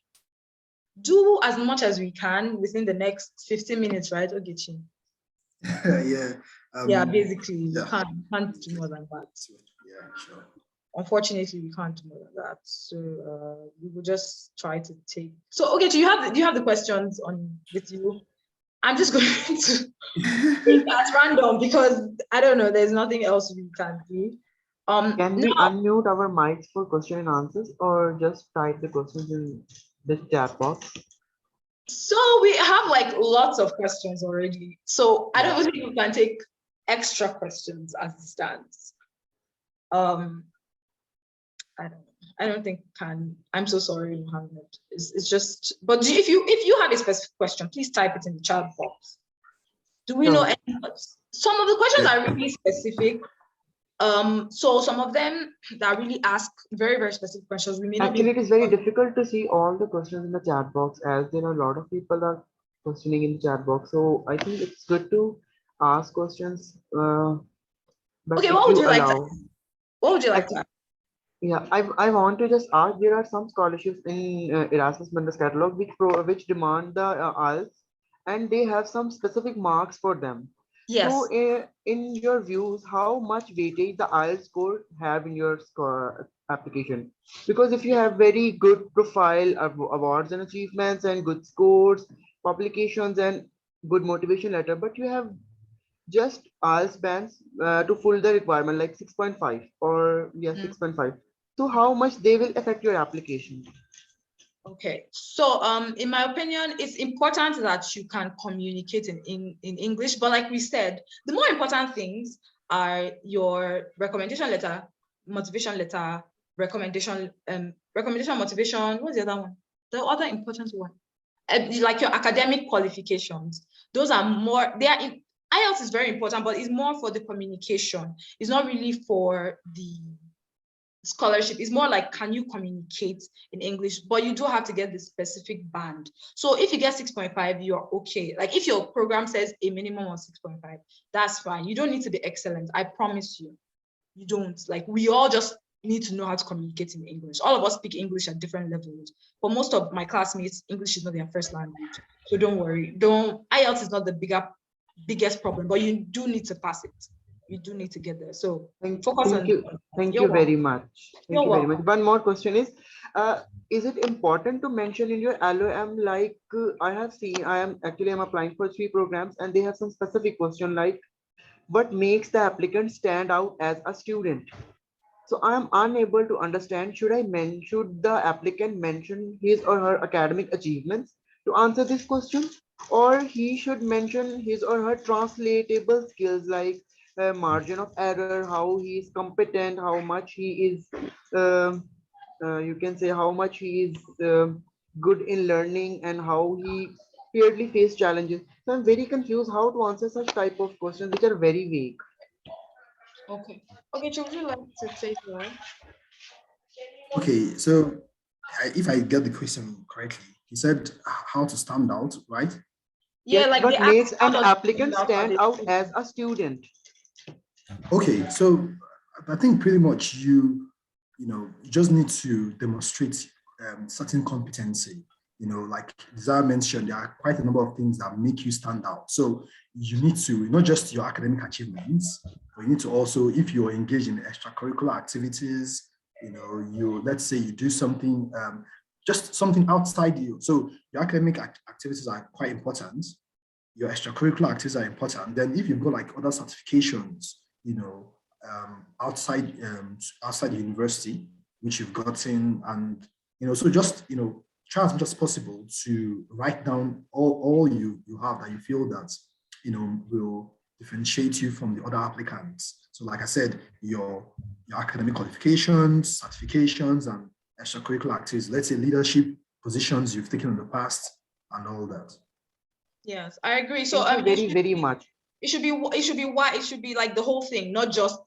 do as much as we can within the next 15 minutes, right, Ogechi? Yeah. Yeah, basically, yeah. We can't do more than that. Yeah, sure. Unfortunately, we can't do more than that. So we will just try to take. So, Ogechi, you have the questions on with you. I'm just going to think at random because I don't know. There's nothing else we can do. Can we unmute our mics for question and answers, or just type the questions in the chat box? So we have like lots of questions already. So I don't think we can take extra questions as it stands. I don't think can. I'm so sorry, Mohammed. It's just. But if you have a specific question, please type it in the chat box. Do we know any? Some of the questions are really specific. So some of them that really ask very, very specific questions. We may not Actually, it is very difficult to see all the questions in the chat box, as there are a lot of people are questioning in the chat box. So I think it's good to ask questions. But okay, if what would you like allow, to? What would you like to ask? Yeah, I want to just ask. There are some scholarships in Erasmus Mundus catalog which demand the IELTS, and they have some specific marks for them. Yes. So, in your views, how much weightage the IELTS score have in your application? Because if you have very good profile of awards and achievements and good scores, publications and good motivation letter, but you have just IELTS bands to full the requirement like 6.5 or 6.5. So how much they will affect your application? Okay, so in my opinion, it's important that you can communicate in English, but like we said, the more important things are your recommendation letter, motivation letter, recommendation, motivation. What's the other one? The other important one, like your academic qualifications. Those are more. IELTS is very important, but it's more for the communication. It's not really for the scholarship. Is more like, can you communicate in English? But you do have to get the specific band. So if you get 6.5, you're okay. Like if your program says a minimum of 6.5, that's fine. You don't need to be excellent. I promise you, you don't. Like we all just need to know how to communicate in English. All of us speak English at different levels. For most of my classmates, English is not their first language. So don't worry. IELTS is not the biggest problem, but you do need to pass it. You do need to get there. So thank you very much. Thank you very much. One more question is it important to mention in your LOM, like I have seen, I'm applying for 3 programs and they have some specific question like what makes the applicant stand out as a student? So I am unable to understand, should the applicant mention his or her academic achievements to answer this question, or he should mention his or her translatable skills like margin of error, how he is competent, how much he is, you can say how much he is good in learning and how he clearly face challenges. So I'm very confused how to answer such type of questions which are very vague. Okay. Okay, would you like to say more? Okay, so if I get the question correctly, he said how to stand out, right? Yeah, yes, like what makes an applicant stand out as a student? Okay, so I think pretty much you just need to demonstrate certain competency. Like Desire mentioned, there are quite a number of things that make you stand out. So you need to, not just your academic achievements, but you need to also, if you're engaged in extracurricular activities, let's say you do something, just something outside you. So your academic activities are quite important. Your extracurricular activities are important. Then if you've got like other certifications, outside the university, which you've gotten, and so just try as much as possible to write down all you have that you feel that will differentiate you from the other applicants. So like I said, your academic qualifications, certifications, and extracurricular activities, let's say leadership positions you've taken in the past and all that. Yes, I agree. So very much. It should be like the whole thing, not just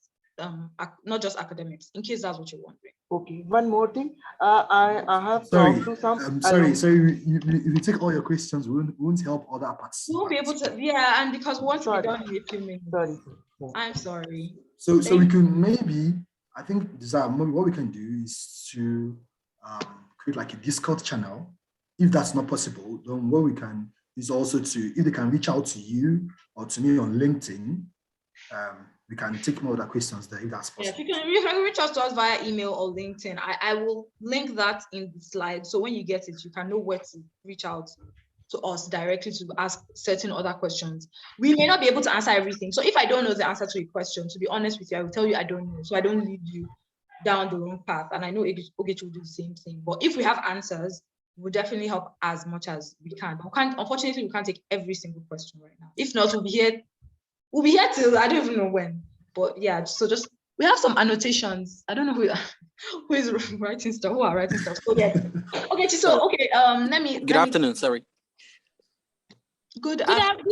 academics, in case that's what you're wondering. Okay, one more thing. I have talked to some. Sorry. If you take all your questions, we won't help other parts. We won't be able to. Yeah, and because we want to be done in a few minutes. Sorry. I'm sorry. So we can maybe, I think, Desire, what we can do is to create like a Discord channel. If that's not possible, then what we can is also if they can reach out to you or to me on LinkedIn, we can take more of the questions there if that's possible. Yeah, you can reach out to us via email or LinkedIn. I will link that in the slide. So when you get it, you can know where to reach out to us directly to ask certain other questions. We may not be able to answer everything. So if I don't know the answer to a question, to be honest with you, I will tell you I don't know. So I don't lead you down the wrong path. And I know Ogechi will do the same thing. But if we have answers, we'll definitely help as much as we can. But unfortunately, we can't take every single question right now. If not, we'll be here till I don't even know when. But yeah, so just we have some annotations. I don't know who is writing stuff. Who are writing stuff? So yeah. Okay. So Good afternoon. Sorry. Good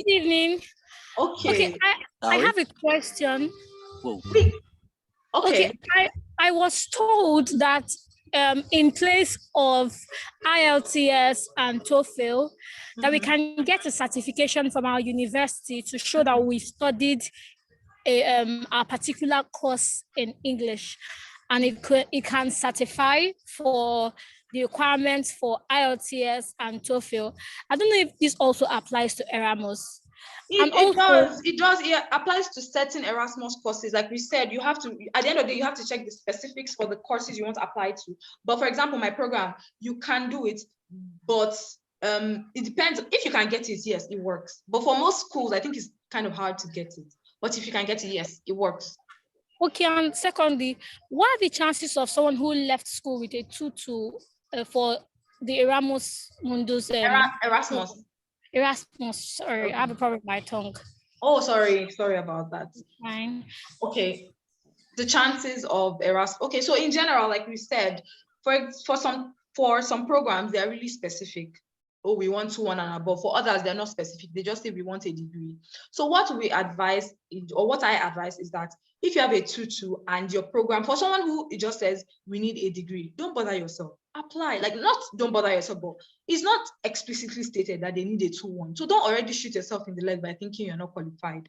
evening. Okay. I have a question. Whoa. Okay. I was told that in place of IELTS and TOEFL, that we can get a certification from our university to show that we studied a particular course in English, and it can certify for the requirements for IELTS and TOEFL. I don't know if this also applies to Erasmus. It does. It applies to certain Erasmus courses. Like we said, you have to, at the end of the day, you have to check the specifics for the courses you want to apply to. But for example, my program, you can do it, but it depends. If you can get it, yes, it works. But for most schools, I think it's kind of hard to get it. But if you can get it, yes, it works. Okay, and secondly, what are the chances of someone who left school with a 2-2 for the Erasmus Mundus? Erasmus, sorry, I have a problem with my tongue. Oh, sorry about that. Fine. Okay, the chances of Erasmus. Okay, so in general, like we said, for some programs, they are really specific. Oh, we want 2-1 and above. For others, they're not specific. They just say we want a degree. So what we advise, or what I advise, is that if you have a 2-2 and your program, for someone who it just says we need a degree, don't bother yourself. Apply. Like, not don't bother yourself, but it's not explicitly stated that they need a 2-1. So don't already shoot yourself in the leg by thinking you're not qualified.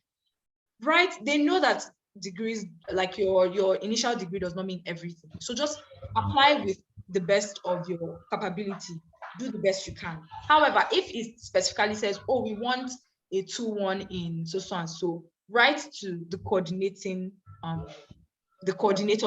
Right? They know that degrees, like your initial degree, does not mean everything. So just apply with the best of your capability. Do the best you can. However, if it specifically says, oh, we want a 2-1 in so and so, write to the coordinators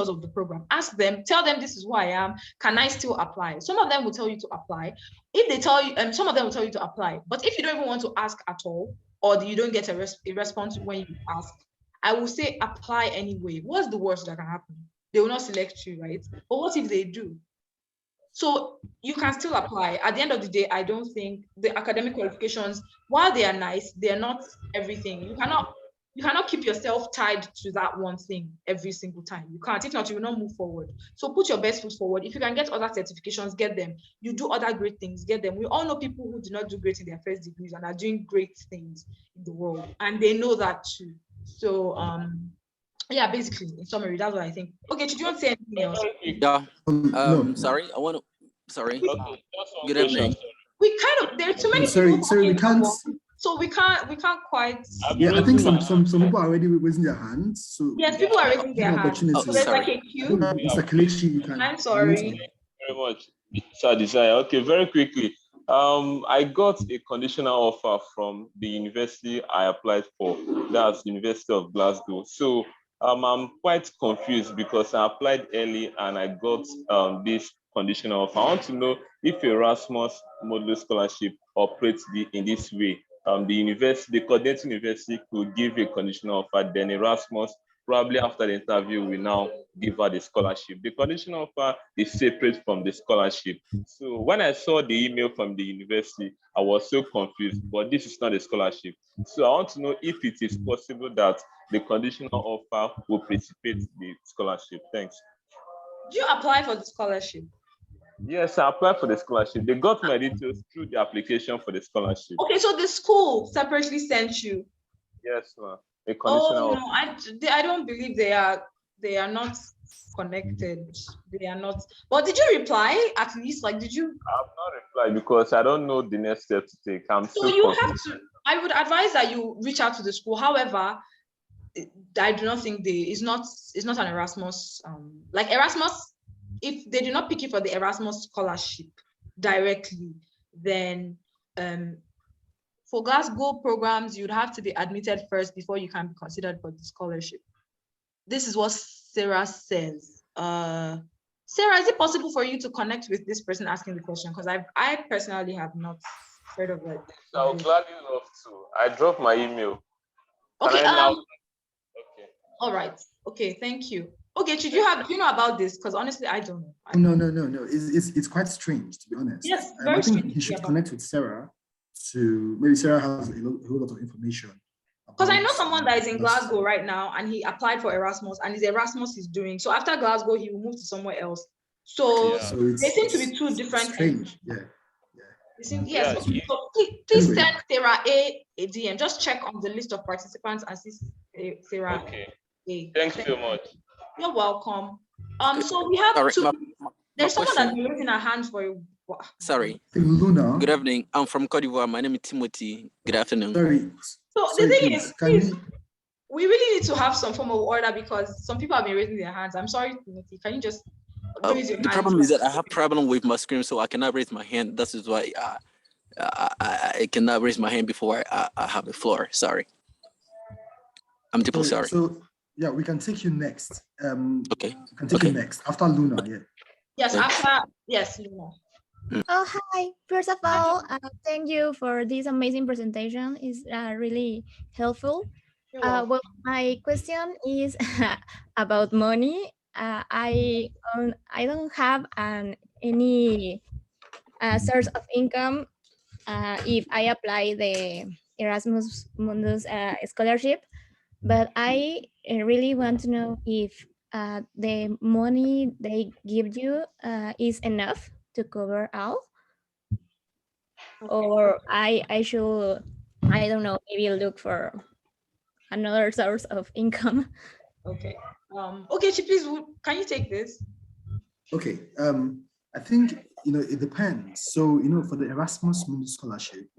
of the program. Ask them, tell them this is who I am. Can I still apply? Some of them will tell you to apply. If they tell you, some of them will tell you to apply. But if you don't even want to ask at all, or you don't get a response when you ask, I will say apply anyway. What's the worst that can happen? They will not select you, right? But what if they do? So you can still apply. At the end of the day, I don't think the academic qualifications, while they are nice, they are not everything. You cannot keep yourself tied to that one thing every single time. You can't. If not, you will not move forward. So put your best foot forward. If you can get other certifications, get them. You do other great things, get them. We all know people who do not do great in their first degrees and are doing great things in the world, and they know that too. So yeah, basically, in summary, that's what I think. Okay, do you want to say anything else? Yeah. No. Sorry, Sorry. Okay, Good evening. We kind of, there are too many people. Sorry, we can't. So we can't quite. Yeah, I think some people are already raising their hands. So yes, people are raising their hands. So there's like a queue. Mr. Kelechi, you can. I'm sorry. Thank you very much, Sir Desire. Okay, very quickly. I got a conditional offer from the university I applied for. That's the University of Glasgow. So I'm quite confused because I applied early and I got this conditional offer. I want to know if Erasmus Modular Scholarship operates in this way. The coordinating university could give a conditional offer, then Erasmus, probably after the interview, will now give her the scholarship. The conditional offer is separate from the scholarship. So when I saw the email from the university, I was so confused, but this is not a scholarship. So I want to know if it is possible that the conditional offer will precipitate the scholarship. Thanks. Did you apply for the scholarship? Yes, I applied for the scholarship. They got my details through the application for the scholarship. Okay, so the school separately sent you? Yes, ma'am. A conditional offer. No, I don't believe they are not connected. They are not. But did you reply at least? Like, did you? I have not replied because I don't know the next step to take. So you have to. I would advise that you reach out to the school. However, I do not think it's not an Erasmus. Like Erasmus, if they do not pick you for the Erasmus scholarship directly, then for Glasgow programs, you'd have to be admitted first before you can be considered for the scholarship. This is what Sarah says. Sarah, is it possible for you to connect with this person asking the question? Because I personally have not heard of it. I would gladly love to. I dropped my email. Okay. Okay. All right. Okay. Thank you. Okay. Do you know about this? Because honestly, I don't know. No. It's quite strange, to be honest. Yes. I think he should connect with Sarah. Maybe Sarah has a whole lot of information. Because I know someone that is in Glasgow right now and he applied for Erasmus and his Erasmus he's doing. So after Glasgow, he will move to somewhere else. So they seem to be two different strange. Yeah. Yes. Okay. So please send Sarah a DM. Just check on the list of participants and see Sarah. Okay. A. Thanks so much. You're welcome. So we have Sorry, there's someone question. that's been raising her hand for you. Sorry. Luna. Good evening. I'm from Cote d'Ivoire. My name is Timothy. Good afternoon. Sorry. So the thing is, we really need to have some form of order because some people have been raising their hands. I'm sorry, Timothy. Can you just raise your hand? The problem is that I have problem with my screen, so I cannot raise my hand. That is why I cannot raise my hand before I have the floor. Sorry. I'm deeply sorry. So yeah, we can take you next. Okay. We can take you next after Luna. Yeah. Yes, after Luna. Oh, hi. First of all, thank you for this amazing presentation. It's really helpful. Well, my question is about money. I don't have any source of income if I apply the Erasmus Mundus scholarship, but I really want to know if the money they give you is enough to cover all, or I should, I don't know, maybe look for another source of income. Okay. Okay, please, can you take this? Okay. I think it depends. So for the Erasmus Mundus scholarship,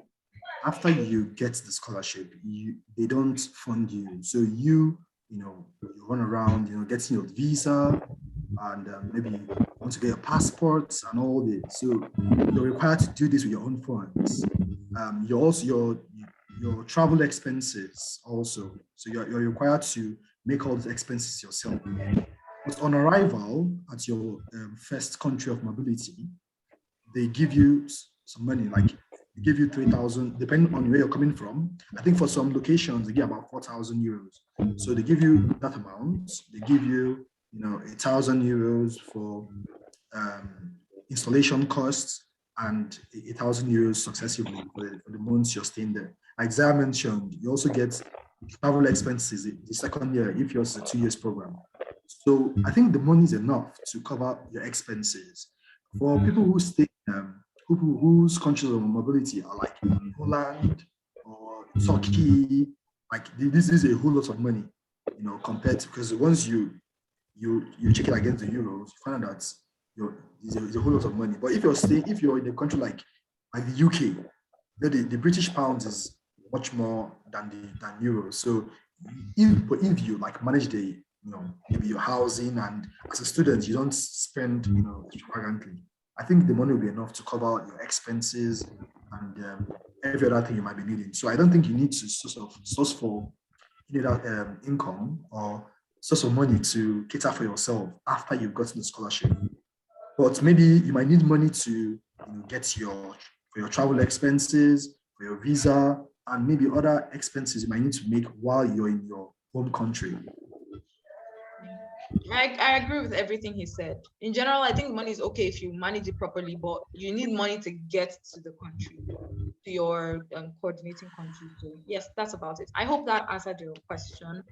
after you get the scholarship, they don't fund you. So you run around, getting your visa, and maybe you want to get your passports and all this. So you're required to do this with your own funds. You're also your travel expenses also. So you're required to make all the expenses yourself. But on arrival at your first country of mobility, they give you some money, like they give you 3,000, depending on where you're coming from. I think for some locations, they give about 4,000 euros. So they give you that amount. They give you, 1,000 euros for installation costs and 1,000 euros successively for the months you're staying there. Like Zaya mentioned, you also get travel expenses the second year if yours is a 2 years program. So I think the money is enough to cover your expenses. For people who stay, whose countries of mobility are like Poland or Turkey, like this is a whole lot of money, compared to, because once you check it against the euros, you find out that it's a whole lot of money. But if you're in a country like the UK, the British pound is much more than euros. So if you like manage the maybe your housing, and as a student you don't spend extravagantly, I think the money will be enough to cover your expenses and every other thing you might be needing. So I don't think you need to source for income or source of money to cater for yourself after you've gotten the scholarship. But maybe you might need money to get for your travel expenses, for your visa, and maybe other expenses you might need to make while you're in your home country. I agree with everything he said. In general, I think money is okay if you manage it properly, but you need money to get to the country, to your coordinating country. So yes, that's about it. I hope that answered your question.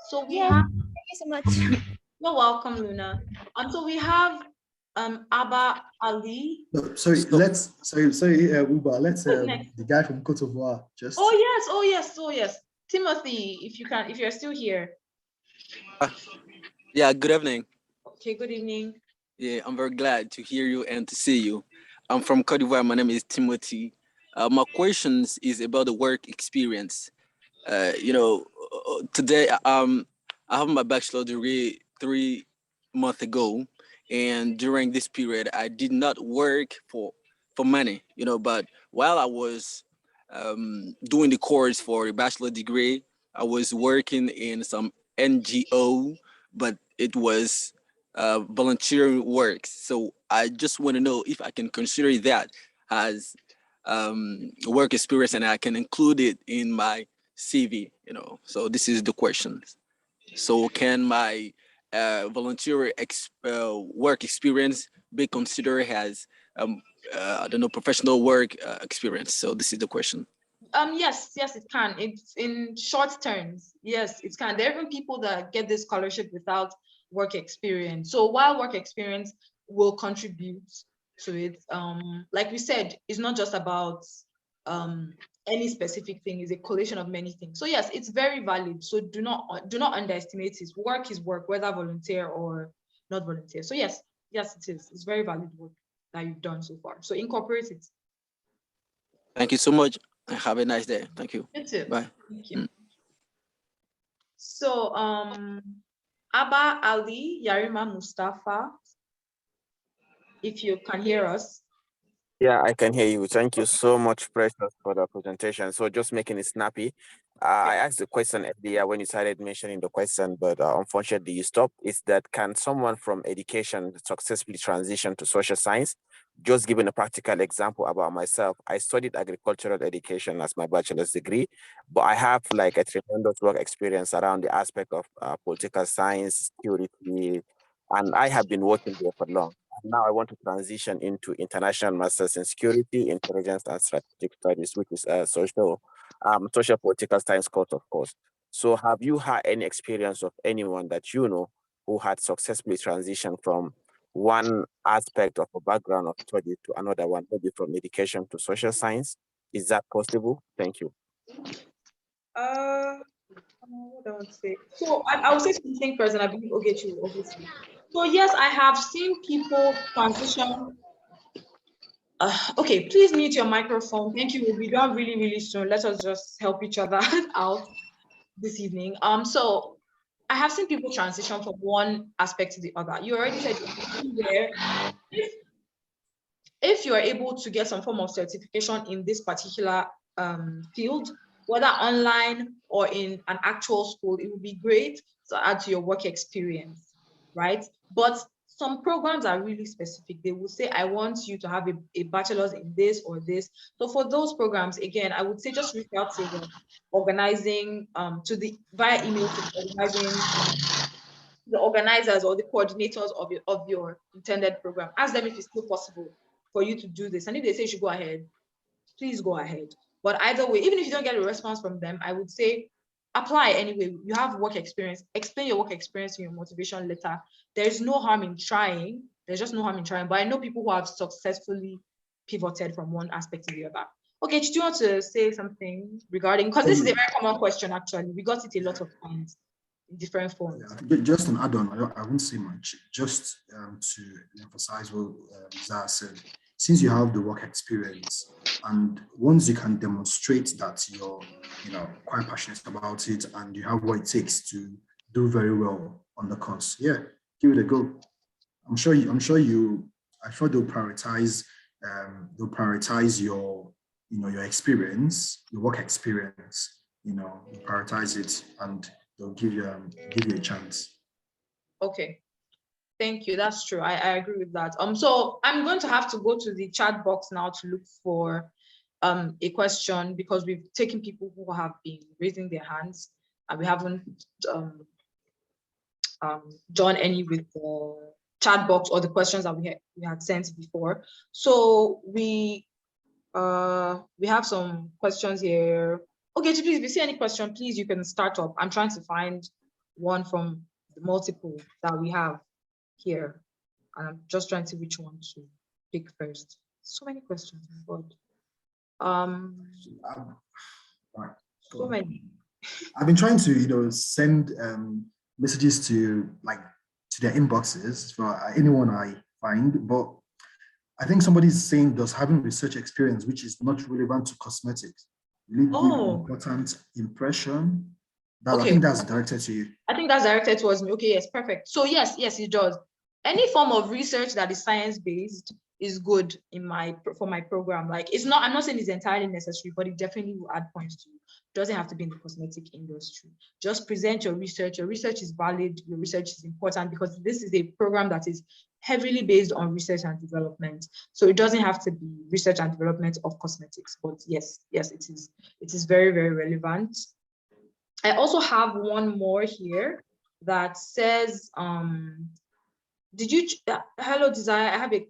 So we have. Thank you so much. You're welcome, Luna. So we have Abba Ali. No, sorry, Uba, let's the guy from Cote d'Ivoire just. Oh yes. Timothy, if you're still here. Yeah, good evening. Okay, good evening. Yeah, I'm very glad to hear you and to see you. I'm from Cote d'Ivoire. My name is Timothy. My questions is about the work experience. Today I have my bachelor degree 3 months ago, and during this period I did not work for money, but while I was doing the course for a bachelor degree, I was working in some NGO, but it was volunteer work. So I just want to know if I can consider that as work experience and I can include it in my CV, So this is the question. So can my volunteer work experience be considered as professional work experience? So this is the question. Yes, it can. It's in short terms. Yes, it can. There are even people that get this scholarship without work experience. So while work experience will contribute to it. Like we said, it's not just about any specific thing, it's a collation of many things. So yes, it's very valid. So do not underestimate it. Work is work, whether volunteer or not volunteer. So yes, it is. It's very valid work that you've done so far. So incorporate it. Thank you so much. Have a nice day. Thank you. You too. Bye. Thank you. So Abba Ali Yarima Mustafa, if you can hear us. Yeah, I can hear you. Thank you so much, Precious, for the presentation. So just making it snappy. I asked the question earlier when you started mentioning the question, but unfortunately you stopped. Is that can someone from education successfully transition to social science? Just giving a practical example about myself, I studied agricultural education as my bachelor's degree, but I have like a tremendous work experience around the aspect of political science, security, and I have been working there for long. Now I want to transition into international masters in security, intelligence, and strategic studies, which is social political science course, of course. So have you had any experience of anyone that you know who had successfully transitioned from one aspect of a background of study to another one, maybe from education to social science? Is that possible? Thank you. What I want to say. So I would say something first, and I believe Ogechi will obviously. So yes, I have seen people transition. Okay, please mute your microphone. Thank you. We'll be done really, really soon. Let us just help each other out this evening. So I have seen people transition from one aspect to the other. You already said where if you are able to get some form of certification in this particular field, whether online or in an actual school, it would be great to add to your work experience, right? But some programs are really specific. They will say, I want you to have a bachelor's in this or this. So for those programs, again, I would say just reach out to the organizing, via email to the organizers or the coordinators of your intended program. Ask them if it's still possible for you to do this. And if they say you should go ahead, please go ahead. But either way, even if you don't get a response from them, I would say apply anyway. You have work experience, explain your work experience in your motivation letter. There's no harm in trying. There's just no harm in trying. But I know people who have successfully pivoted from one aspect to the other. Okay, do you want to say something regarding, because this is a very common question actually. We got it a lot of times in different forms. Yeah, just an add-on, I wouldn't say much, just to emphasize what Zara said. Since you have the work experience, and once you can demonstrate that you're, quite passionate about it and you have what it takes to do very well on the course, yeah, give it a go. I feel they'll prioritize your, your experience, your work experience, prioritize it, and they'll give you a chance. Okay. Thank you. That's true. I agree with that. So I'm going to have to go to the chat box now to look for a question, because we've taken people who have been raising their hands and we haven't done any with the chat box or the questions that we had sent before. So we have some questions here. Okay, so please, if you see any question, please, you can start up. I'm trying to find one from the multiple that we have here, and I'm just trying to see which one to pick first. So many questions, my God. So many. I've been trying to, send messages to their inboxes for anyone I find, but I think somebody's saying, does having research experience, which is not relevant to cosmetics, really give an important impression? Okay. I think that's directed to you. I think that's directed towards me. Okay, yes, perfect. So yes, it does. Any form of research that is science-based is good for my program. I'm not saying it's entirely necessary, but it definitely will add points to you. It doesn't have to be in the cosmetic industry. Just present your research. Your research is valid. Your research is important, because this is a program that is heavily based on research and development. So it doesn't have to be research and development of cosmetics, but yes, it is. It is very, very relevant. I also have one more here that says, hello, Desire, I have a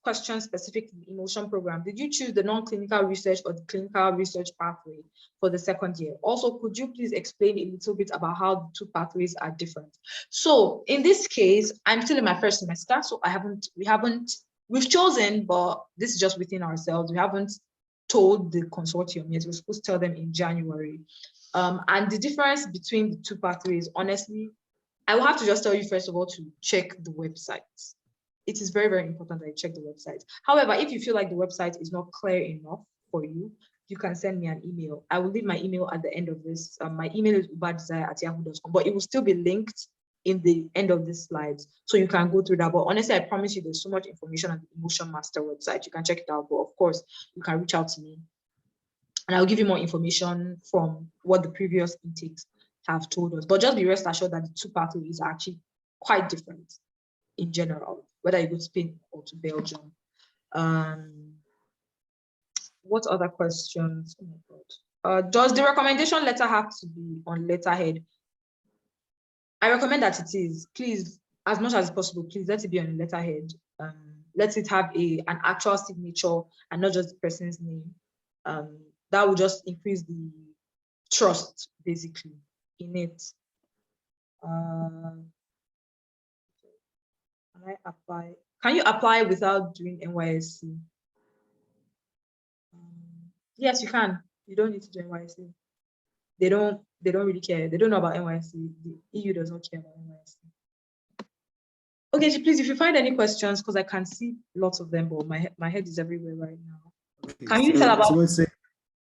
question specific to the emotion program. Did you choose the non-clinical research or the clinical research pathway for the second year? Also, could you please explain a little bit about how the two pathways are different? So in this case, I'm still in my first semester, so we haven't we've chosen, but this is just within ourselves. We haven't told the consortium yet. We're supposed to tell them in January. And the difference between the two pathways, honestly, I will have to just tell you, first of all, to check the website. It is very, very important that you check the website. However, if you feel like the website is not clear enough for you, you can send me an email. I will leave my email at the end of this. My email is ubadesire@yahoo.com, but it will still be linked in the end of this slides, so you can go through that. But honestly, I promise you, there's so much information on the Emotion Master website. You can check it out, but of course, you can reach out to me, and I'll give you more information from what the previous intakes have told us. But just be rest assured that the two pathways are actually quite different in general, whether you go to Spain or to Belgium. What other questions? Oh my God. Does the recommendation letter have to be on letterhead? I recommend that it is. Please, as much as possible, please let it be on a letterhead. Let it have an actual signature and not just the person's name. That will just increase the trust, basically, in it. Can I apply? Can you apply without doing NYSC? Yes, you can. You don't need to do NYSC. They don't really care. They don't know about NYSC. The EU does not care about NYSC. Okay, so please, if you find any questions, because I can see lots of them, but my head is everywhere right now. Okay, can you tell about? So let's say,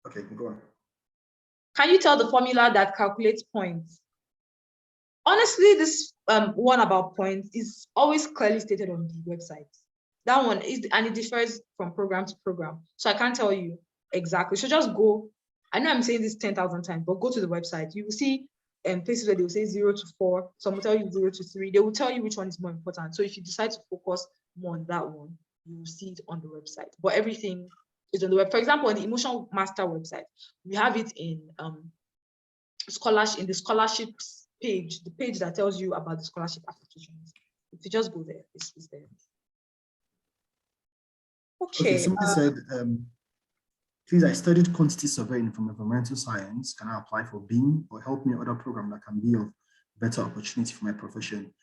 okay, go on. Can you tell the formula that calculates points? Honestly, this one about points is always clearly stated on the website. That one is, and it differs from program to program. So I can't tell you exactly. So just go. I know I'm saying this 10,000 times, but go to the website. You will see places where they will say 0 to 4. Some will tell you 0 to 3. They will tell you which one is more important. So if you decide to focus more on that one, you will see it on the website. But everything is on the web. For example, on the Emotion Master website, we have it in the scholarships page, the page that tells you about the scholarship applications. If you just go there, it's there. Okay. Somebody said, please, I studied quantity surveying from environmental science. Can I apply for BEAM or help me other program that can be of better opportunity for my profession?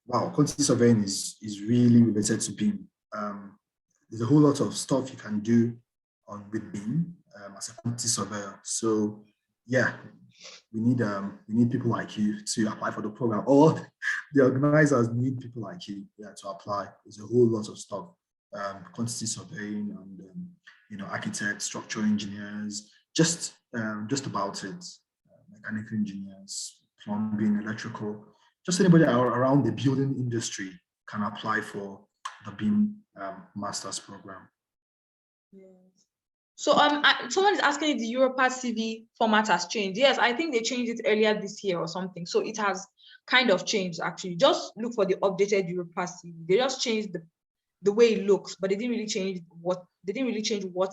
Wow, quantity surveying is really related to BEAM. There's a whole lot of stuff you can do with BEAM as a quantity surveyor. So yeah, we need people like you to apply for the program, or the organizers need people like you, to apply. There's a whole lot of stuff, quantity surveying and architects, structural engineers, just about it, mechanical engineers, plumbing, electrical, just anybody around the building industry can apply for the BEAM master's program. Yes. So someone is asking if the Europass CV format has changed. Yes, I think they changed it earlier this year or something. So it has kind of changed actually. Just look for the updated Europass CV. They just changed the way it looks, but they didn't really change what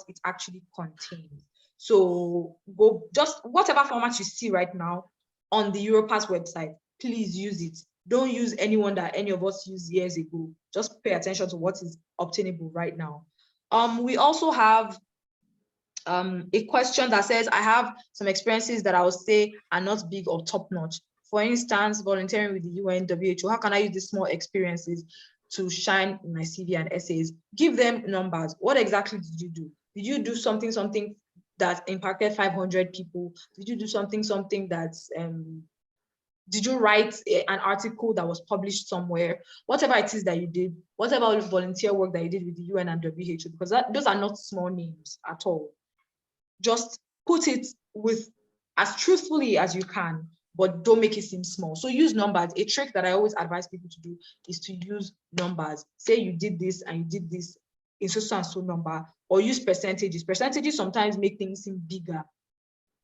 it actually contains. So go just whatever format you see right now on the Europass website, please use it. Don't use anyone that any of us used years ago. Just pay attention to what is obtainable right now. We also have a question that says, I have some experiences that I would say are not big or top notch. For instance, volunteering with the UN, WHO. How can I use these small experiences to shine in my CV and essays? Give them numbers. What exactly did you do? Did you do something that impacted 500 people? Did you do something that's did you write an article that was published somewhere? Whatever it is that you did, whatever volunteer work that you did with the UN and WHO, because those are not small names at all. Just put it with as truthfully as you can, but don't make it seem small. So use numbers. A trick that I always advise people to do is to use numbers. Say you did this and you did this in so and so number, or use percentages. Percentages sometimes make things seem bigger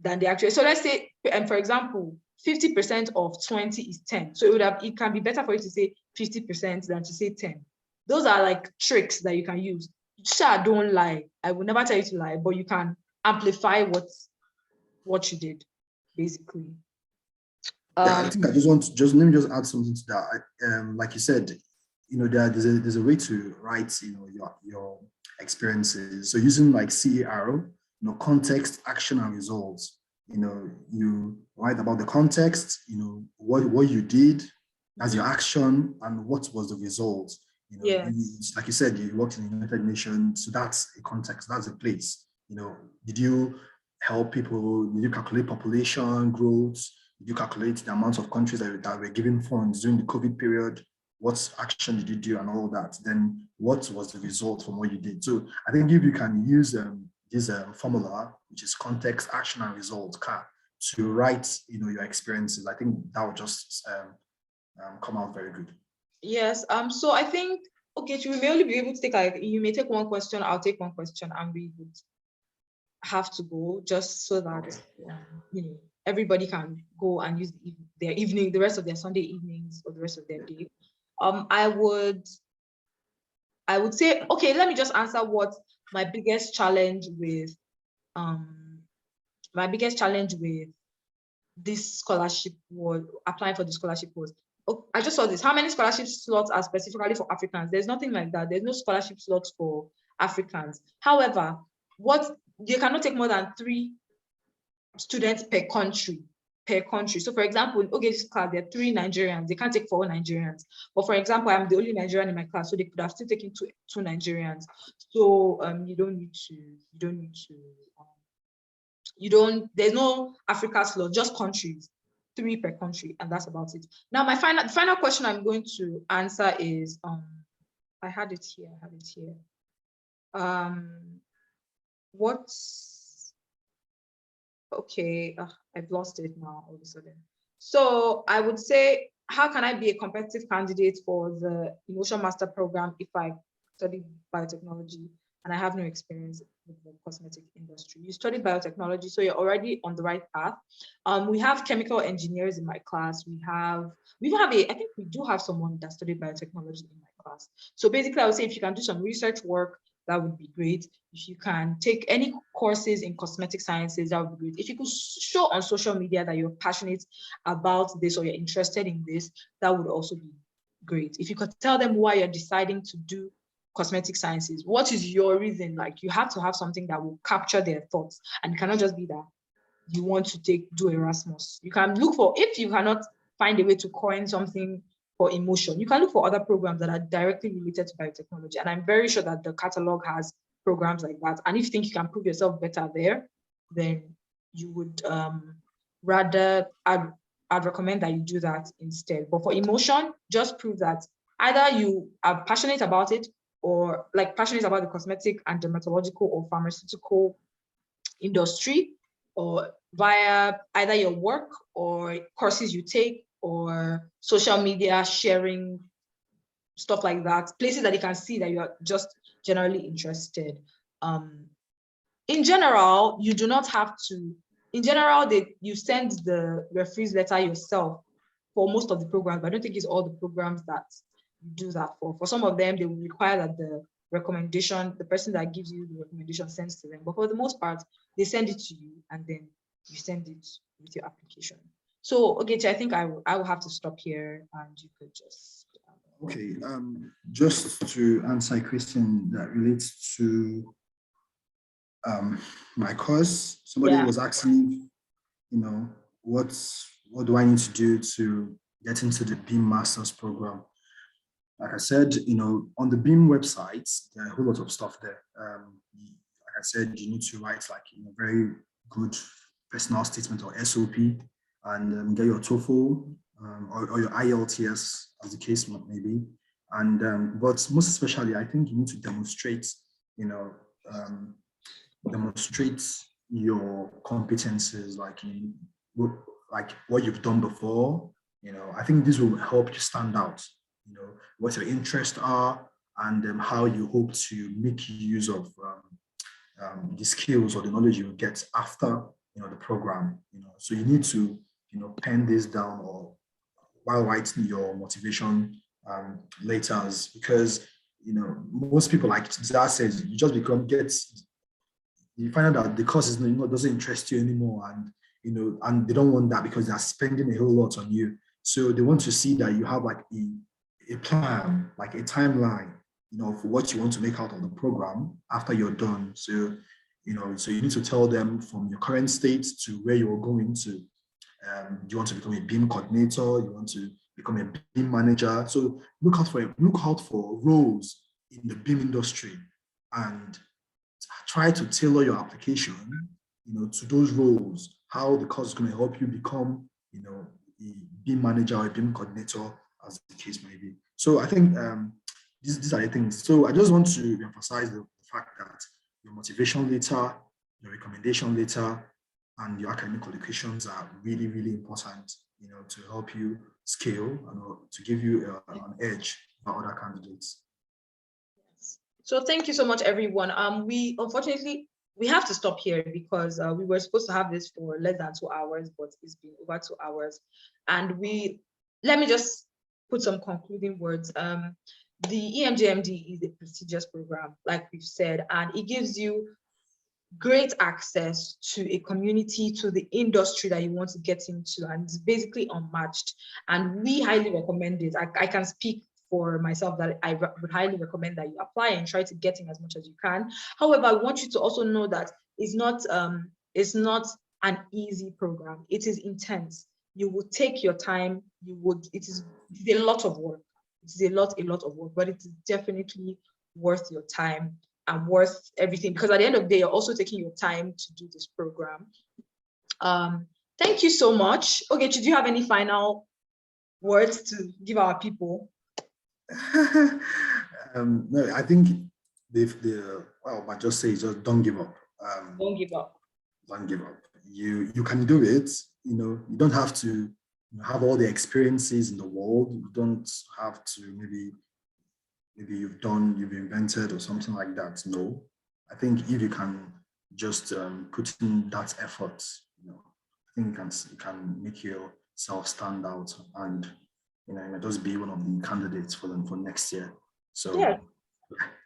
than they actually. So let's say, for example, 50% of 20 is 10. So it can be better for you to say 50% than to say 10. Those are like tricks that you can use. Sure, don't lie. I will never tell you to lie, but you can amplify what you did, basically. I think I let me just add something to that. Like you said, there's a way to write, your experiences. So using like CARO, context, action, and results. You write about the context, what you did as your action, and what was the result. You know, like you said, you worked in the United Nations, so that's a context, that's a place. You know, did you help people? Did you calculate population growth? Did you calculate the amount of countries that were giving funds during the COVID period? What action did you do and all that? Then what was the result from what you did? So I think if you can use this formula, which is context, action, and result, to write, you know, your experiences, I think that would just come out very good. Yes. So I think, okay, we may only be able to take, like, you may take one question, I'll take one question, and we would have to go, just so that you know, everybody can go and use their evening, the rest of their Sunday evenings or the rest of their day. I would say, okay, let me just answer what my biggest challenge with this scholarship was, applying for the scholarship was. Oh, I just saw this. How many scholarship slots are specifically for Africans? There's nothing like that. There's no scholarship slots for Africans. However, you cannot take more than 3 students per country. So for example, in Ogechi's class, there are 3 Nigerians. They can't take 4 Nigerians. But for example, I'm the only Nigerian in my class, so they could have still taken two Nigerians. So there's no Africa slot, just countries, 3 per country, and that's about it. Now, my final question I'm going to answer is, I had it here. Okay, I've lost it now all of a sudden. So I would say, how can I be a competitive candidate for the Emotion Master Program if I study biotechnology and I have no experience with the cosmetic industry? You studied biotechnology, so you're already on the right path. We have chemical engineers in my class. I think we do have someone that studied biotechnology in my class. So basically, I would say if you can do some research work, that would be great. If you can take any courses in cosmetic sciences, that would be great. If you could show on social media that you're passionate about this or you're interested in this, that would also be great. If you could tell them why you're deciding to do cosmetic sciences, what is your reason? Like, you have to have something that will capture their thoughts, and it cannot just be that you want to do Erasmus. You can look for, if you cannot find a way to coin something for emotion, you can look for other programs that are directly related to biotechnology. And I'm very sure that the catalog has programs like that. And if you think you can prove yourself better there, then you would I'd recommend that you do that instead. But for emotion, just prove that either you are passionate about it, or like passionate about the cosmetic and dermatological or pharmaceutical industry, or via either your work or courses you take, or social media sharing, stuff like that, places that you can see that you are just generally interested. In general, you do not have to, in general, you send the referee's letter yourself for most of the programs, but I don't think it's all the programs that you do that for. For some of them, they will require that the person that gives you the recommendation sends to them. But for the most part, they send it to you, and then you send it with your application. So, Ogechi, I think I will have to stop here, and you could just. Okay, just to answer a question that relates to my course, somebody was asking, you know, what do I need to do to get into the BEAM Masters program? Like I said, you know, on the BEAM website, there are a whole lot of stuff there. Like I said, you need to write like, you know, very good personal statement or SOP, and get your TOEFL or your IELTS, as the case may be. And but most especially, I think you need to demonstrate, you know, demonstrate your competences, like what you've done before. You know, I think this will help you stand out. You know, what your interests are, and how you hope to make use of the skills or the knowledge you get after, you know, the program. You know, so you need to, you know, pen this down or while writing your motivation letters, because, you know, most people, like Zah says, you just you find out that the course is doesn't interest you anymore, and, you know, and they don't want that because they're spending a whole lot on you. So they want to see that you have like a plan, like a timeline, you know, for what you want to make out of the program after you're done. So, you know, so you need to tell them from your current state to where you're going to. Do you want to become a BEAM coordinator? You want to become a BIM manager. So look out for roles in the BIM industry and try to tailor your application, to those roles, how the course is going to help you become, a BIM manager or a BIM coordinator, as the case may be. So I think these are the things. So I just want to emphasize the fact that your motivation letter, your recommendation letter, and your academic qualifications are really, really important, to help you scale and to give you an edge over other candidates. So thank you so much, everyone. We unfortunately have to stop here because we were supposed to have this for less than 2 hours, but it's been over 2 hours. And let me just put some concluding words. The EMJMD is a prestigious program, like we've said, and it gives you great access to a community, to the industry that you want to get into, and it's basically unmatched. And we highly recommend it. I can speak for myself that I would highly recommend that you apply and try to get in as much as you can. However, I want you to also know that it's not an easy program. It is intense. You will take your time. It is a lot of work. It's a lot of work, but it is definitely worth your time and worth everything, because at the end of the day, you're also taking your time to do this program. Thank you so much. Okay, do you have any final words to give our people? No, I think I might just say just don't give up. Don't give up. Don't give up. You can do it. You don't have to have all the experiences in the world. You don't have to maybe you've invented or something like that. No, I think if you can just put in that effort, I think you can make yourself stand out, and you might just be one of the candidates for next year. So yeah,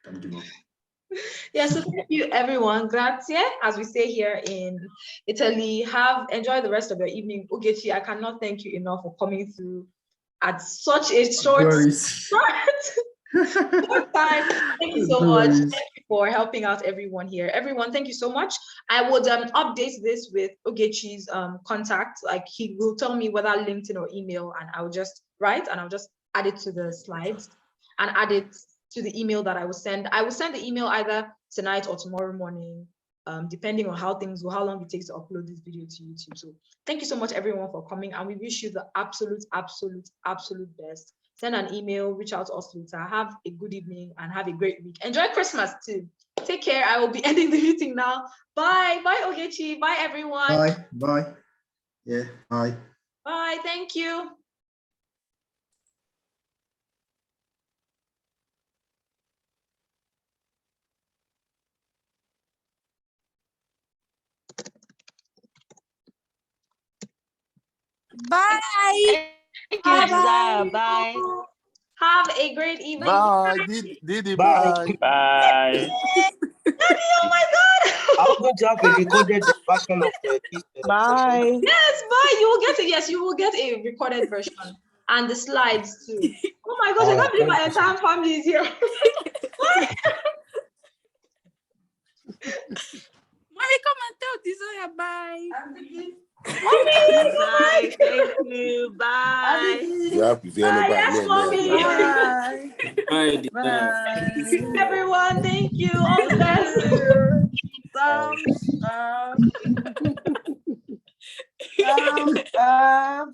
don't give up. Yeah, so thank you everyone. Grazie, as we say here in Italy. Enjoy the rest of your evening. Ogechi, I cannot thank you enough for coming through at such a short time. Thank you so much. Thank you for helping out everyone here. Everyone, thank you so much. I would update this with Ogechi's contact. Like, he will tell me whether LinkedIn or email, and I'll just add it to the slides and add it to the email that I will send. I will send the email either tonight or tomorrow morning, depending on how long it takes to upload this video to YouTube. So thank you so much everyone for coming, and we wish you the absolute best. Send an email, reach out to us later. Have a good evening and have a great week. Enjoy Christmas too. Take care. I will be ending the meeting now. Bye. Bye, Ogechi. Bye, everyone. Bye. Yeah, bye. Bye. Thank you. Bye. Thank you. Bye. Have a great evening. Bye. Didi, Bye. Bye. Daddy, oh my God. I'm going to have a recorded version of this. Bye. Yes, bye. You will get it. Yes, you will get a recorded version and the slides too. Oh my gosh, I can't believe my entire family is here. Bye. Mommy, come and tell Desire bye. Mommy, bye. Thank you. Bye. Yes, Mommy. Bye. Bye. Everyone, thank you. All the best. Thumbs up.